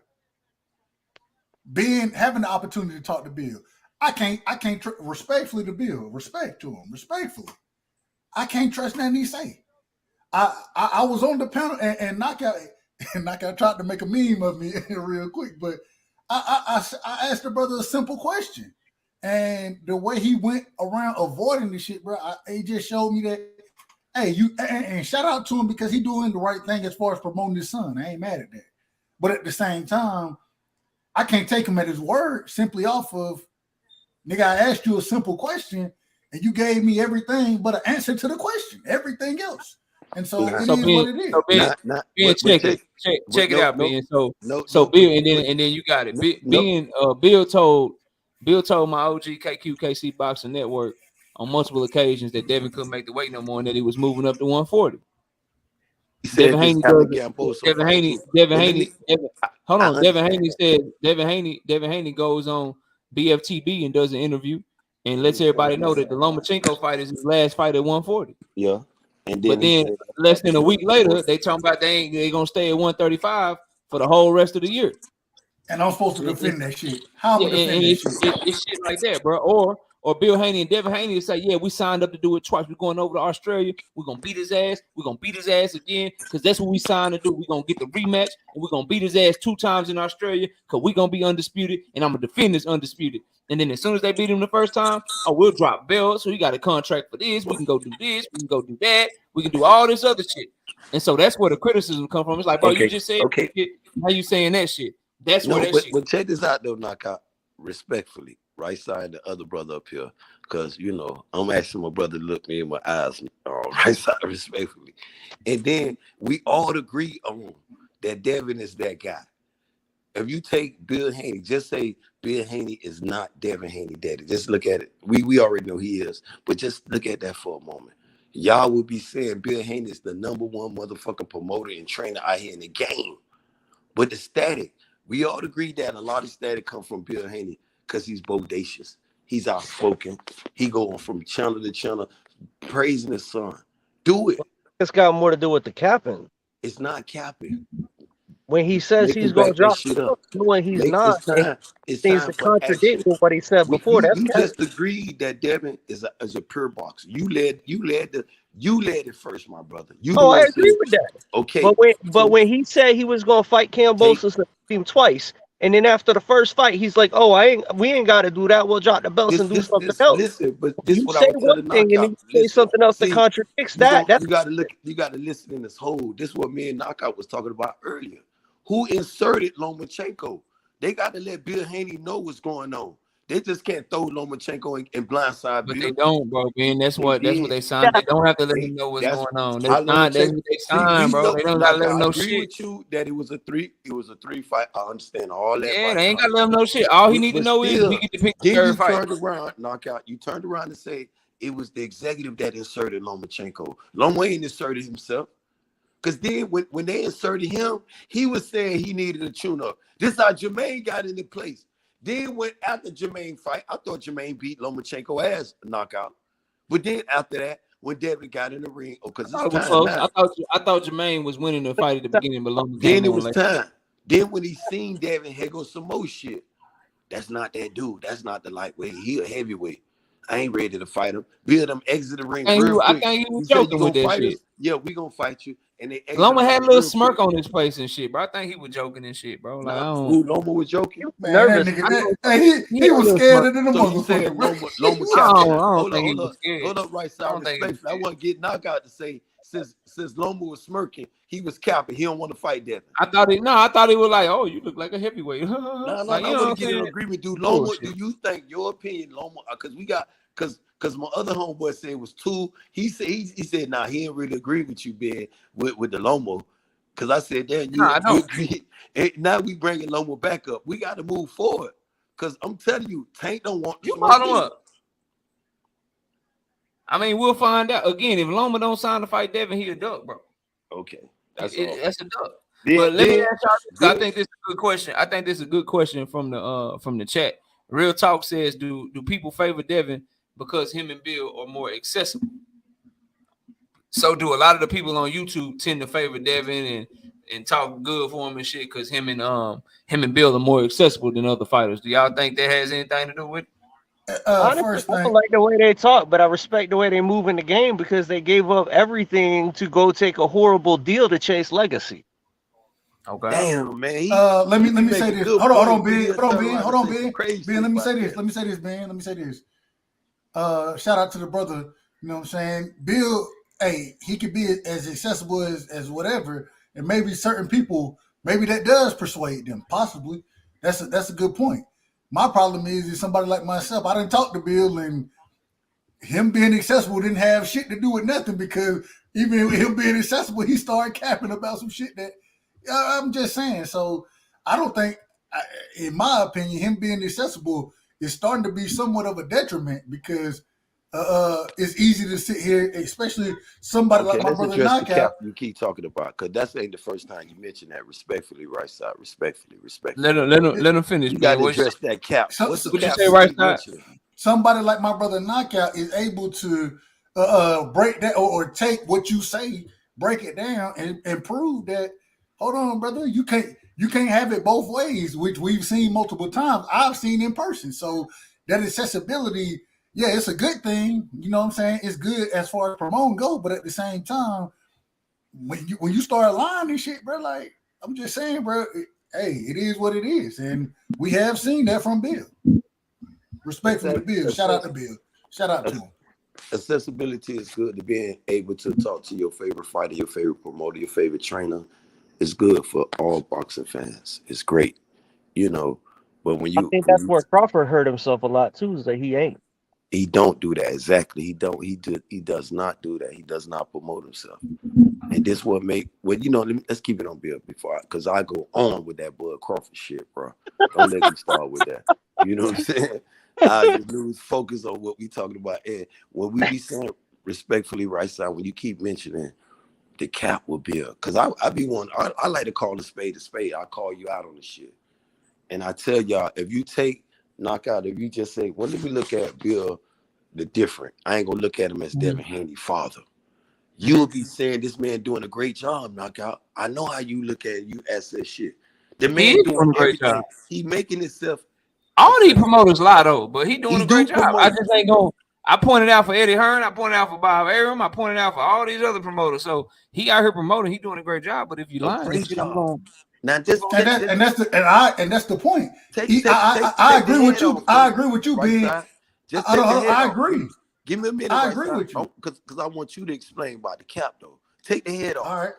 Having the opportunity to talk to Bill, I can't respectfully to Bill, respect to him, respectfully. I can't trust nothing he say. I was on the panel and Knockout tried to make a meme of me real quick, but I asked the brother a simple question, and the way he went around avoiding the shit, bro, it just showed me that, hey, and shout out to him because he doing the right thing as far as promoting his son. I ain't mad at that, but at the same time, I can't take him at his word simply off of, nigga, I asked you a simple question and you gave me everything but an answer to the question, everything else. And so it is what it is. So Ben, check it out, Ben. So Bill, and then you got it. Bill told my OG KC Boxing Network on multiple occasions that Devin couldn't make the weight no more and that he was moving up to 140. Devin Haney goes on BFTB and does an interview and lets everybody know that the Lomachenko fight is his last fight at 140. Yeah. But then less than a week later, they talking about they gonna stay at 135 for the whole rest of the year. And I'm supposed to defend that shit. How am I defend that shit? It's shit like that, bro. Or Bill Haney and Devin Haney say, yeah, we signed up to do it twice. We're going over to Australia. We're going to beat his ass. We're going to beat his ass again because that's what we signed to do. We're going to get the rematch, and we're going to beat his ass 2 times in Australia because we're going to be undisputed, and I'm going to defend this undisputed. And then as soon as they beat him the first time, we'll drop belts. So he got a contract for this. We can go do this. We can go do that. We can do all this other shit. And so that's where the criticism comes from. It's like, bro, you just said, how you saying that shit? That's where that shit. But check this out, though, Knockout. Respectfully, right side, the other brother up here. Because, I'm asking my brother to look me in my eyes, right side, respectfully. And then we all agree on that Devin is that guy. If you take Bill Haney, just say Bill Haney is not Devin Haney daddy. Just look at it. We already know he is. But just look at that for a moment. Y'all would be saying Bill Haney is the #1 motherfucking promoter and trainer out here in the game. But the static, we all agree that a lot of static come from Bill Haney because he's bodacious. He's outspoken. He going from channel to channel, praising his son. Do it. It's got more to do with the capping. It's not capping. When he says he's going to drop when he's not, it seems to contradict with what he said before. You just agreed that Devin is a pure boxer. You led it first, my brother. I agree with that. Okay. But when he said he was going to fight Kambosos twice, and then after the first fight, he's like, we ain't got to do that. We'll drop the belts and do something else. Listen, but this is what I was telling Knockout. And then you say something else that contradicts that. You got to listen in this whole. This is what me and Knockout was talking about earlier. Who inserted Lomachenko? They got to let Bill Haney know what's going on. They just can't throw Lomachenko and blindside But Bill. they don't, bro. Man, that's what did. they signed. They don't have to let them know what's going on. They signed. That's what they signed, bro. They don't gotta let them know shit. I agree with you that it was a 3 fight. I understand all that. Yeah, they ain't gotta let them know shit. All he need to know is we get to pick the then third you fight. turned around, knockout. You turned around and say it was the executive that inserted Lomachenko. Loma ain't inserted himself. Because then when they inserted him, he was saying he needed a tune-up. This is how Jermaine got into place. Then after Jermaine fight, I thought Jermaine beat Lomachenko ass knockout. But then after that, when Devin got in the ring, because it's time now. I thought Jermaine was winning the fight at the beginning, but Loma then it was time. Then when he seen Devin, here goes some more shit. That's not that dude. That's not the lightweight. He a heavyweight. I ain't ready to fight him. Bill them exit the ring real quick. I think he was joking with that shit. Yeah, we gonna fight you. And they Loma had a little smirk on his face and shit, bro. I think he was joking and shit, bro. Like, Loma was joking. Man, nervous. He was scared of the motherfucker. Loma hold up, right side. I want to get knockout to say since Loma was smirking, he was capping. He don't want to fight Devin. I thought he was like, oh, you look like a heavyweight. No, I want to get an agreement, dude. Loma, do you think your opinion, Loma? Because my other homeboy said it was 2. He said, nah, he didn't really agree with you, Ben, with the Loma. Because I said, damn, you agree. And now we bringing Loma back up. We got to move forward. Because I'm telling you, Tank don't want you bottom up. I mean, we'll find out. Again, if Loma don't sign to fight Devin, he a duck, bro. Okay. That's a duck. But let me ask y'all, I think this is a good question. I think this is a good question from the chat. Real Talk says, do people favor Devin because him and Bill are more accessible? So do a lot of the people on YouTube tend to favor Devin and talk good for him and shit because him and Bill are more accessible than other fighters? Do y'all think that has anything to do with it? Honestly, I don't like the way they talk, but I respect the way they move in the game because they gave up everything to go take a horrible deal to chase legacy. Okay. Damn, man. Let me say this. Hold on, Ben. Ben, let me say this. Ben, let me say this. Shout out to the brother. You know what I'm saying? Bill, hey, he could be as accessible as whatever, and maybe certain people, maybe that does persuade them. Possibly. That's a good point. My problem is somebody like myself. I didn't talk to Bill, and him being accessible didn't have shit to do with nothing because even him being accessible, he started capping about some shit that I'm just saying. So I don't think, in my opinion, him being accessible is starting to be somewhat of a detriment because it's easy to sit here, especially somebody like my brother Knockout. You keep talking about because that's ain't the first time you mentioned that. Respectfully, right side. Respectfully. Let him finish. You got to address that cap. What's the cap? You say right side? Somebody like my brother Knockout is able to break that or take what you say, break it down, and prove that. Hold on, brother. You can't have it both ways, which we've seen multiple times. I've seen in person. So that accessibility, yeah, it's a good thing. You know what I'm saying? It's good as far as promoting go, but at the same time, when you start lying and shit, bro, like I'm just saying, bro, hey, it is what it is. And we have seen that from Bill. Respectfully to Bill. Shout out to Bill. Shout out to him. Accessibility is good to being able to talk to your favorite fighter, your favorite promoter, your favorite trainer. It's good for all boxing fans. It's great, you know. But I think that's where Crawford hurt himself a lot too. Is that he ain't. He don't do that exactly. He don't. He does not do that. He does not promote himself. And this what make. Well, you know. Let's keep it on Bill because I go on with that Bud Crawford shit, bro. Don't let me start with that. You know what I'm saying? I lose focus on what we talking about. And when we be saying respectfully, right side, when you keep mentioning the cap will Bill, because I be one. I like to call a spade a spade. I call you out on the shit, and I tell y'all if you take Knockout, if you just say, well, let me look at Bill the different. I ain't gonna look at him as Devin Haney father. You'll be saying this man doing a great job, Knockout. I know how you look at you as that shit. The man doing a great job. He making himself. All these promoters lie though, but he doing a great job. I just ain't gonna. I pointed out for Eddie Hearn. I pointed out for Bob Arum. I pointed out for all these other promoters. So he out here promoting. He doing a great job. But if you lying, that's the point. I agree with you. I agree with you, Ben. I agree. Give me a minute. I agree with you because I want you to explain about the cap though. Take the head off. All right.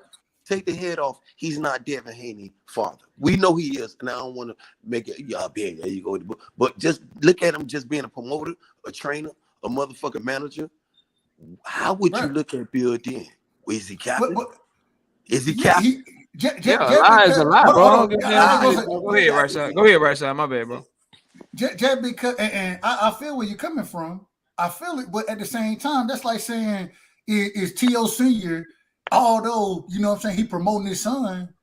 take the head off. He's not Devin Haney father. We know he is, and I don't want to make it. Yeah, there you go. But just look at him just being a promoter, a trainer, a motherfucking manager. How would you look at Bill then? Is he captain? Is he captain? A lie is a lie, bro. Go ahead, right side. Go ahead, right side. My bad, bro. Just because, and I feel where you're coming from. I feel it, but at the same time, that's like saying is T.O. Senior, although you know what I'm saying, he promoting his son.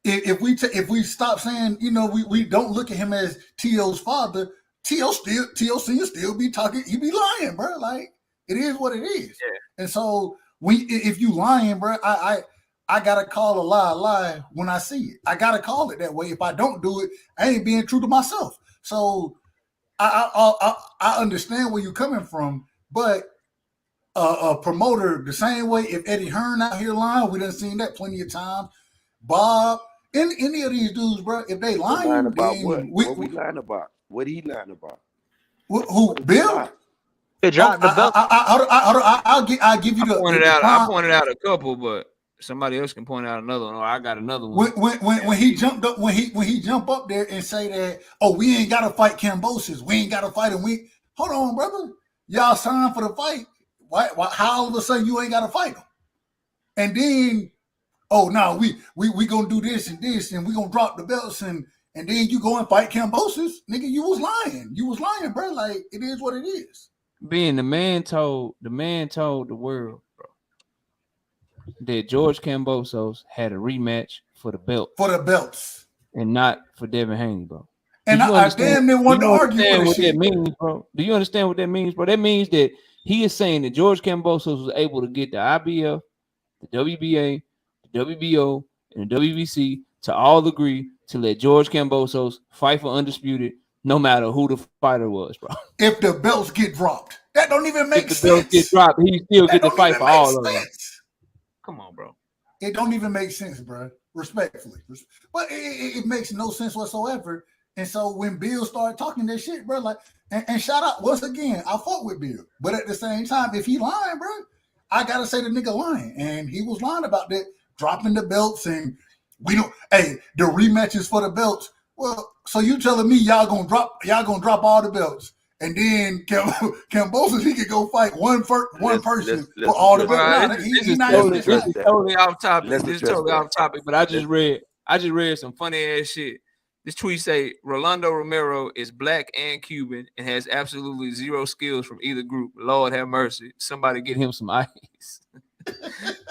If we stop saying, you know, we don't look at him as T.O.'s father, T.O. Senior still be talking, he be lying, bro. Like it is what it is. Yeah. And so if you lying, bro, I gotta call a lie when I see it. I gotta call it that way. If I don't do it, I ain't being true to myself. So I understand where you're coming from, but a promoter the same way. If Eddie Hearn out here lying, we done seen that plenty of times. Bob, any of these dudes, bro, if they lying about what? What we lying about? What he lying about? Who Bill? They dropped the belt. I'll give you I pointed out a couple, but somebody else can point out another one, or I got another one. When he jumped up, when he jump up there and say that, oh, we ain't gotta fight Kambosos, we ain't gotta fight him. Hold on, brother, y'all signed for the fight. Why? How all of a sudden you ain't gotta fight him? And then, oh no, we gonna do this, and we gonna drop the belts, and then you go and fight Kambosos, nigga. You was lying, bro. Like it is what it is. Being the man told the world, bro, that George Kambosos had a rematch for the belt. For the belts. And not for Devin Haney, bro. And I damn near want to argue what that means, bro. Do you understand what that means, bro? That means that he is saying that George Kambosos was able to get the IBF, the WBA, the WBO, and the WBC to all agree to let George Kambosos fight for undisputed, no matter who the fighter was, bro. If the belts get dropped, that don't even make sense. If the belts get dropped, he still get to fight for all of them. Come on, bro. It don't even make sense, bro. Respectfully, but it makes no sense whatsoever. And so when Bill started talking that shit, bro, like, and shout out once again, I fought with Bill, but at the same time, if he lying, bro, I gotta say the nigga lying, and he was lying about that, dropping the belts, and we don't. Hey, the rematches for the belts. Well, so you telling me y'all gonna drop all the belts, and then Kambosos, he could go fight one person for all the belts. This is totally off topic. This is totally off topic, but I just read some funny ass shit. This tweet say Rolando Romero is black and Cuban and has absolutely zero skills from either group. Lord have mercy. Somebody get him some ice.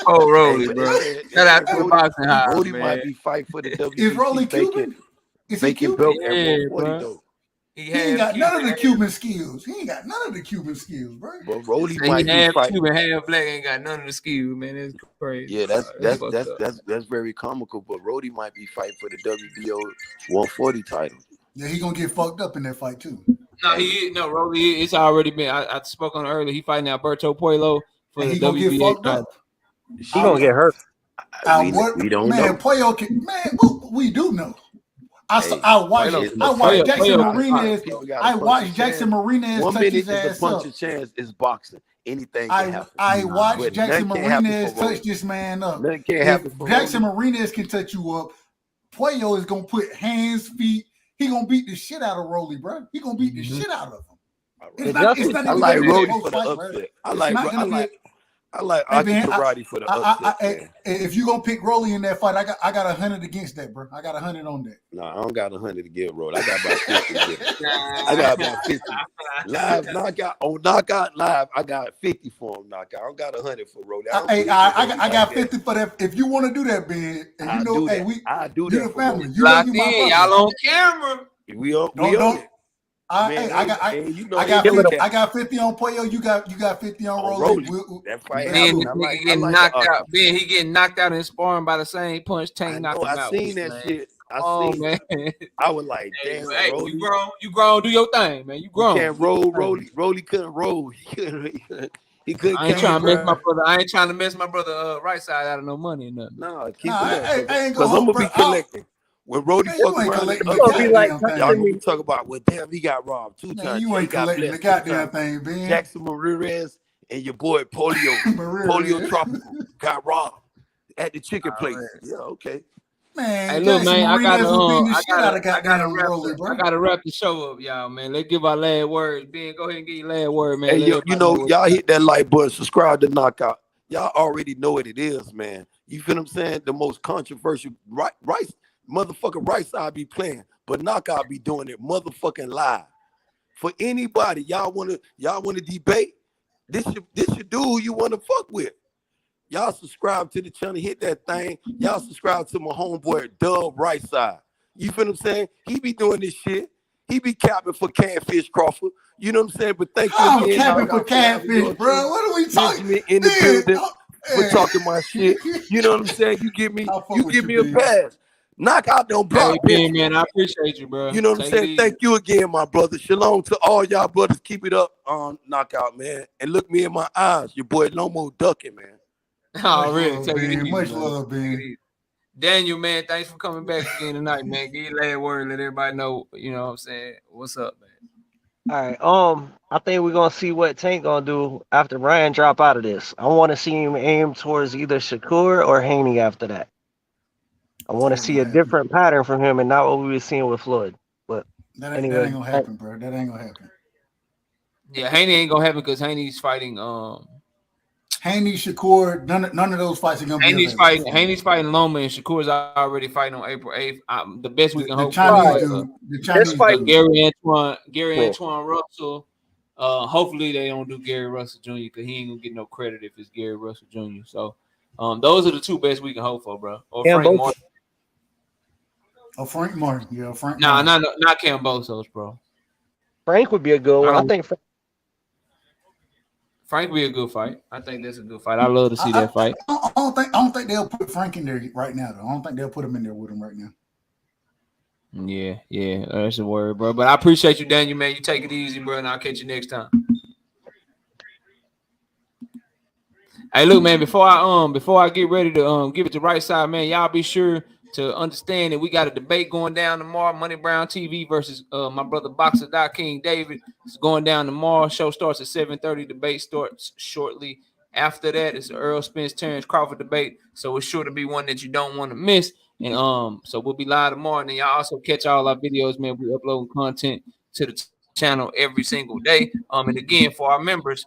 Oh, Rolly, bro. Shout out to the boxing house, Rolly might be fighting for the WBC. Is Rolly Cuban? Is he Cuban? Yeah, bro. He ain't got none of the Cuban skills. He ain't got none of the Cuban skills, bro. But Rolly might be half Cuban, half black, ain't got none of the skills, man. It's crazy. Yeah, that's very comical. But Rolly might be fighting for the WBO 140 title. Yeah, he gonna get fucked up in that fight too. No, Rolly, it's already been. I spoke on it earlier. He fighting Alberto Puello for the WBA title. He gonna get hurt. We don't know. Man, Puello can. Man, we do know. I watched Jackson Marinez. I watched Jackson Marinez touch his ass up. 1 minute is a bunch of chance. It's boxing. Anything can happen. I watched Jackson Marinez touch this man up. Nothing can happen. If Jackson Marinez can touch you up, Puello is gonna put hands, feet. He gonna beat the shit out of Rolly, bro. He gonna beat the shit out of him. I like Rolly for the upset. I like Karate for the upset. If you gonna pick Rolly in that fight, I got 100 against that, bro. I got 100 on that. No, I don't got 100 to give Rolly. I got about 50. I got about 50. Live knockout on knockout live. I got 50 for him knockout. I don't got 100 for Rolly. I got 50 for that. If you want to do that, Ben, and you know, hey, I do that. The family. You locked in, y'all on camera. We on. I got 50 on Puello. You got 50 on Rolly. That fight he getting knocked out in sparring by the same punch Tank knocked him out. I seen that shit. Man. I was like, damn, hey, Rolly. You grown, do your thing, man. You grown. You can't roll, Rolly couldn't roll. He couldn't. I ain't trying to mess my brother. I ain't trying to mess my brother right side out of no money or nothing. No, keep it up. Because I'm gonna be collecting. When Rolly fuck around, y'all gonna talk about, well, damn, he got robbed 2 times. You ain't collecting the goddamn thing, Ben. Jackson Ramirez and your boy Polio Tropical got robbed. At the chicken place. Alright. Yeah, okay. Man, Hey, look, Jackson man, Martinez was beating the shit out of goddamn Rolly, bro. I gotta wrap the show up, y'all, man. Let's give our last words. Ben, go ahead and get your last word, man. Hey, Let yo, everybody you know, what y'all you hit that like button, subscribe to Knockout. Y'all already know what it is, man. You feel what I'm saying? The most controversial Rice, motherfucking Rice side be playing, but Knockout be doing it motherfucking live. For anybody, y'all wanna debate? This your dude who you wanna fuck with. Y'all subscribe to the channel, hit that thing. Y'all subscribe to my homeboy Dub Right Side. You feel what I'm saying? He be doing this shit. He be capping for Catfish Crawford. You know what I'm saying? But thank you I'm again, capping for Knockout, for having Catfish, yours bro. truly. What are we talking? Benjamin in the Ben, building for talking my shit. You know what I'm saying? You give me a Ben. pass. Knockout don't block Hey, Ben, Benjamin. man, I appreciate you, bro. You know what I'm Take saying? it easy. Thank you again, my brother. Shalom to all y'all brothers. Keep it up on Knockout, man. And look me in my eyes. Your boy Lomo ducking, man. Already, take it Ben. easy, Much man. love, Ben. Daniel, man, thanks for coming back again tonight, man. Give your last word, let everybody know, you know what I'm saying? What's up, man? All right. I think we're gonna see what Tank gonna do after Ryan drop out of this. I want to see him aim towards either Shakur or Haney after that. I want to see a different pattern from him and not what we were seeing with Floyd. But that anyway, ain't gonna happen, bro. That ain't gonna happen. Yeah, Haney ain't gonna happen because Haney's fighting Haney, Shakur, none of those fights are gonna be available. Haney's fighting Loma, and Shakur's already fighting on April 8th. The best we can hope Chinese for the Chinese like dude. Gary Antoine Russell. Hopefully they don't do Gary Russell Jr. because he ain't gonna get no credit if it's Gary Russell Jr. So those are the two best we can hope for, bro. Or Frank Martin. Oh, Frank Martin. Yeah, Frank Nah, Martin. not Cambosos, bro. Frank would be a good one. I think Frank would be a good fight. I think that's a good fight. I love to see that fight. I don't think they'll put Frank in there right now, though. I don't think they'll put him in there with him right now. Yeah, that's a word, bro. But I appreciate you, Daniel, man. You take it easy, bro, and I'll catch you next time. Hey, look, man, before I get ready to give it to Right Side, man, y'all be sure to understand that we got a debate going down tomorrow. Money Brown TV versus my brother Boxer King David. It's going down tomorrow. Show starts at 7:30. Debate starts shortly after that. It's the Errol Spence Terence Crawford debate. So it's sure to be one that you don't want to miss. And so we'll be live tomorrow. And then y'all also catch all our videos, man. We upload content to the channel every single day. And again, for our members,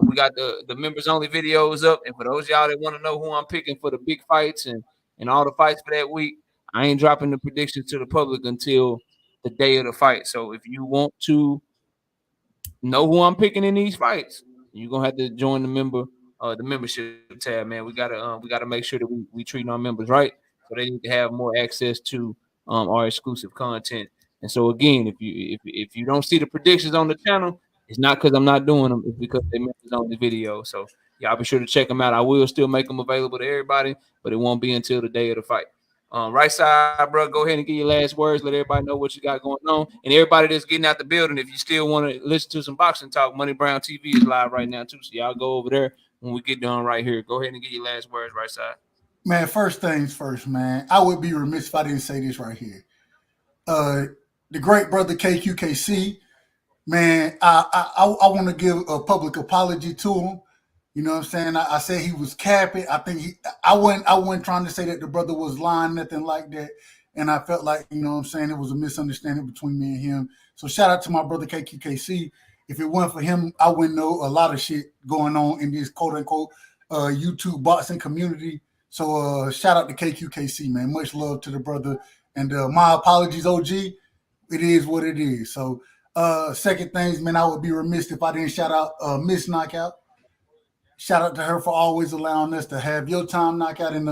we got the members only videos up. And for those y'all that want to know who I'm picking for the big fights and all the fights for that week, I ain't dropping the predictions to the public until the day of the fight. So if you want to know who I'm picking in these fights, you're gonna have to join the membership tab, man. We gotta make sure that we treat our members right, so they need to have more access to our exclusive content. And so again, if you don't see the predictions on the channel, it's not because I'm not doing them, it's because they members on the video. So y'all be sure to check them out. I will still make them available to everybody, but it won't be until the day of the fight. Right Side, bro, go ahead and give your last words. Let everybody know what you got going on. And everybody that's getting out the building, if you still want to listen to some boxing talk, Money Brown TV is live right now, too. So y'all go over there when we get done right here. Go ahead and give your last words, Right Side. Man, first things first, man. I would be remiss if I didn't say this right here. The great brother KQKC, man, I want to give a public apology to him. You know what I'm saying? I said he was capping. I think I wasn't trying to say that the brother was lying, nothing like that. And I felt like, you know what I'm saying, it was a misunderstanding between me and him. So shout out to my brother KQKC. If it weren't for him, I wouldn't know a lot of shit going on in this quote unquote YouTube boxing community. So shout out to KQKC, man. Much love to the brother. And my apologies, OG. It is what it is. So second things, man, I would be remiss if I didn't shout out Miss Knockout. Shout out to her for always allowing us to have your time knockout. And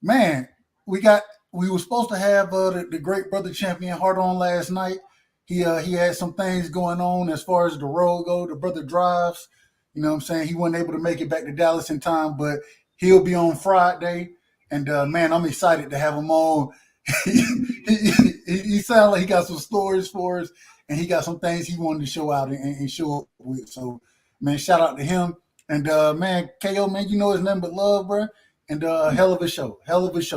man, we were supposed to have the great brother champion Hart on last night. He had some things going on as far as the road go. The brother drives. You know what I'm saying? He wasn't able to make it back to Dallas in time, but he'll be on Friday. And man, I'm excited to have him on. He sounds like he got some stories for us, and he got some things he wanted to show out and show up with. So, man, shout out to him. And man, KO, man, you know it's nothing but love, bro. And hell of a show,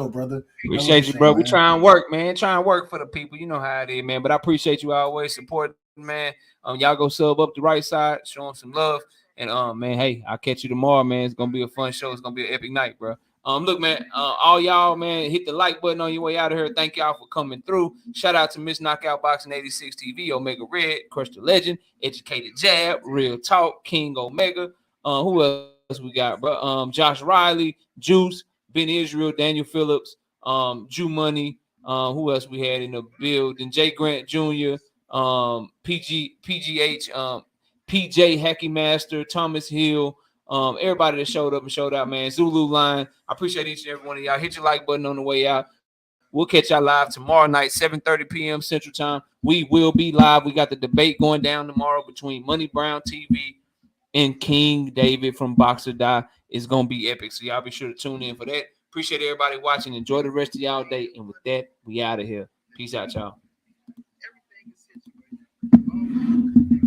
brother. Appreciate you, bro. We try and work, man. Try and work for the people. You know how it is, man. But I appreciate you always supporting, man. Y'all go sub up the Right Side, show them some love. And man, hey, I'll catch you tomorrow, man. It's gonna be a fun show. It's gonna be an epic night, bro. Look, man, all y'all, man, hit the like button on your way out of here. Thank y'all for coming through. Shout out to Miss Knockout Boxing 86 TV, Omega Red, Crush the Legend, Educated Jab, Real Talk, King Omega. Who else we got, bro? Josh Riley, Juice, Ben Israel, Daniel Phillips, Jew Money. Who else we had in the building? Jay Grant Jr., PGH, PJ Hacky Master, Thomas Hill. Everybody that showed up and showed out, man. Zulu Line. I appreciate each and every one of y'all. Hit your like button on the way out. We'll catch y'all live tomorrow night, 7:30 p.m. Central Time. We will be live. We got the debate going down tomorrow between Money Brown TV and King David from Boxer Die. It's going to be epic. So y'all be sure to tune in for that. Appreciate everybody watching. Enjoy the rest of y'all day. And with that, we out of here. Peace out, y'all.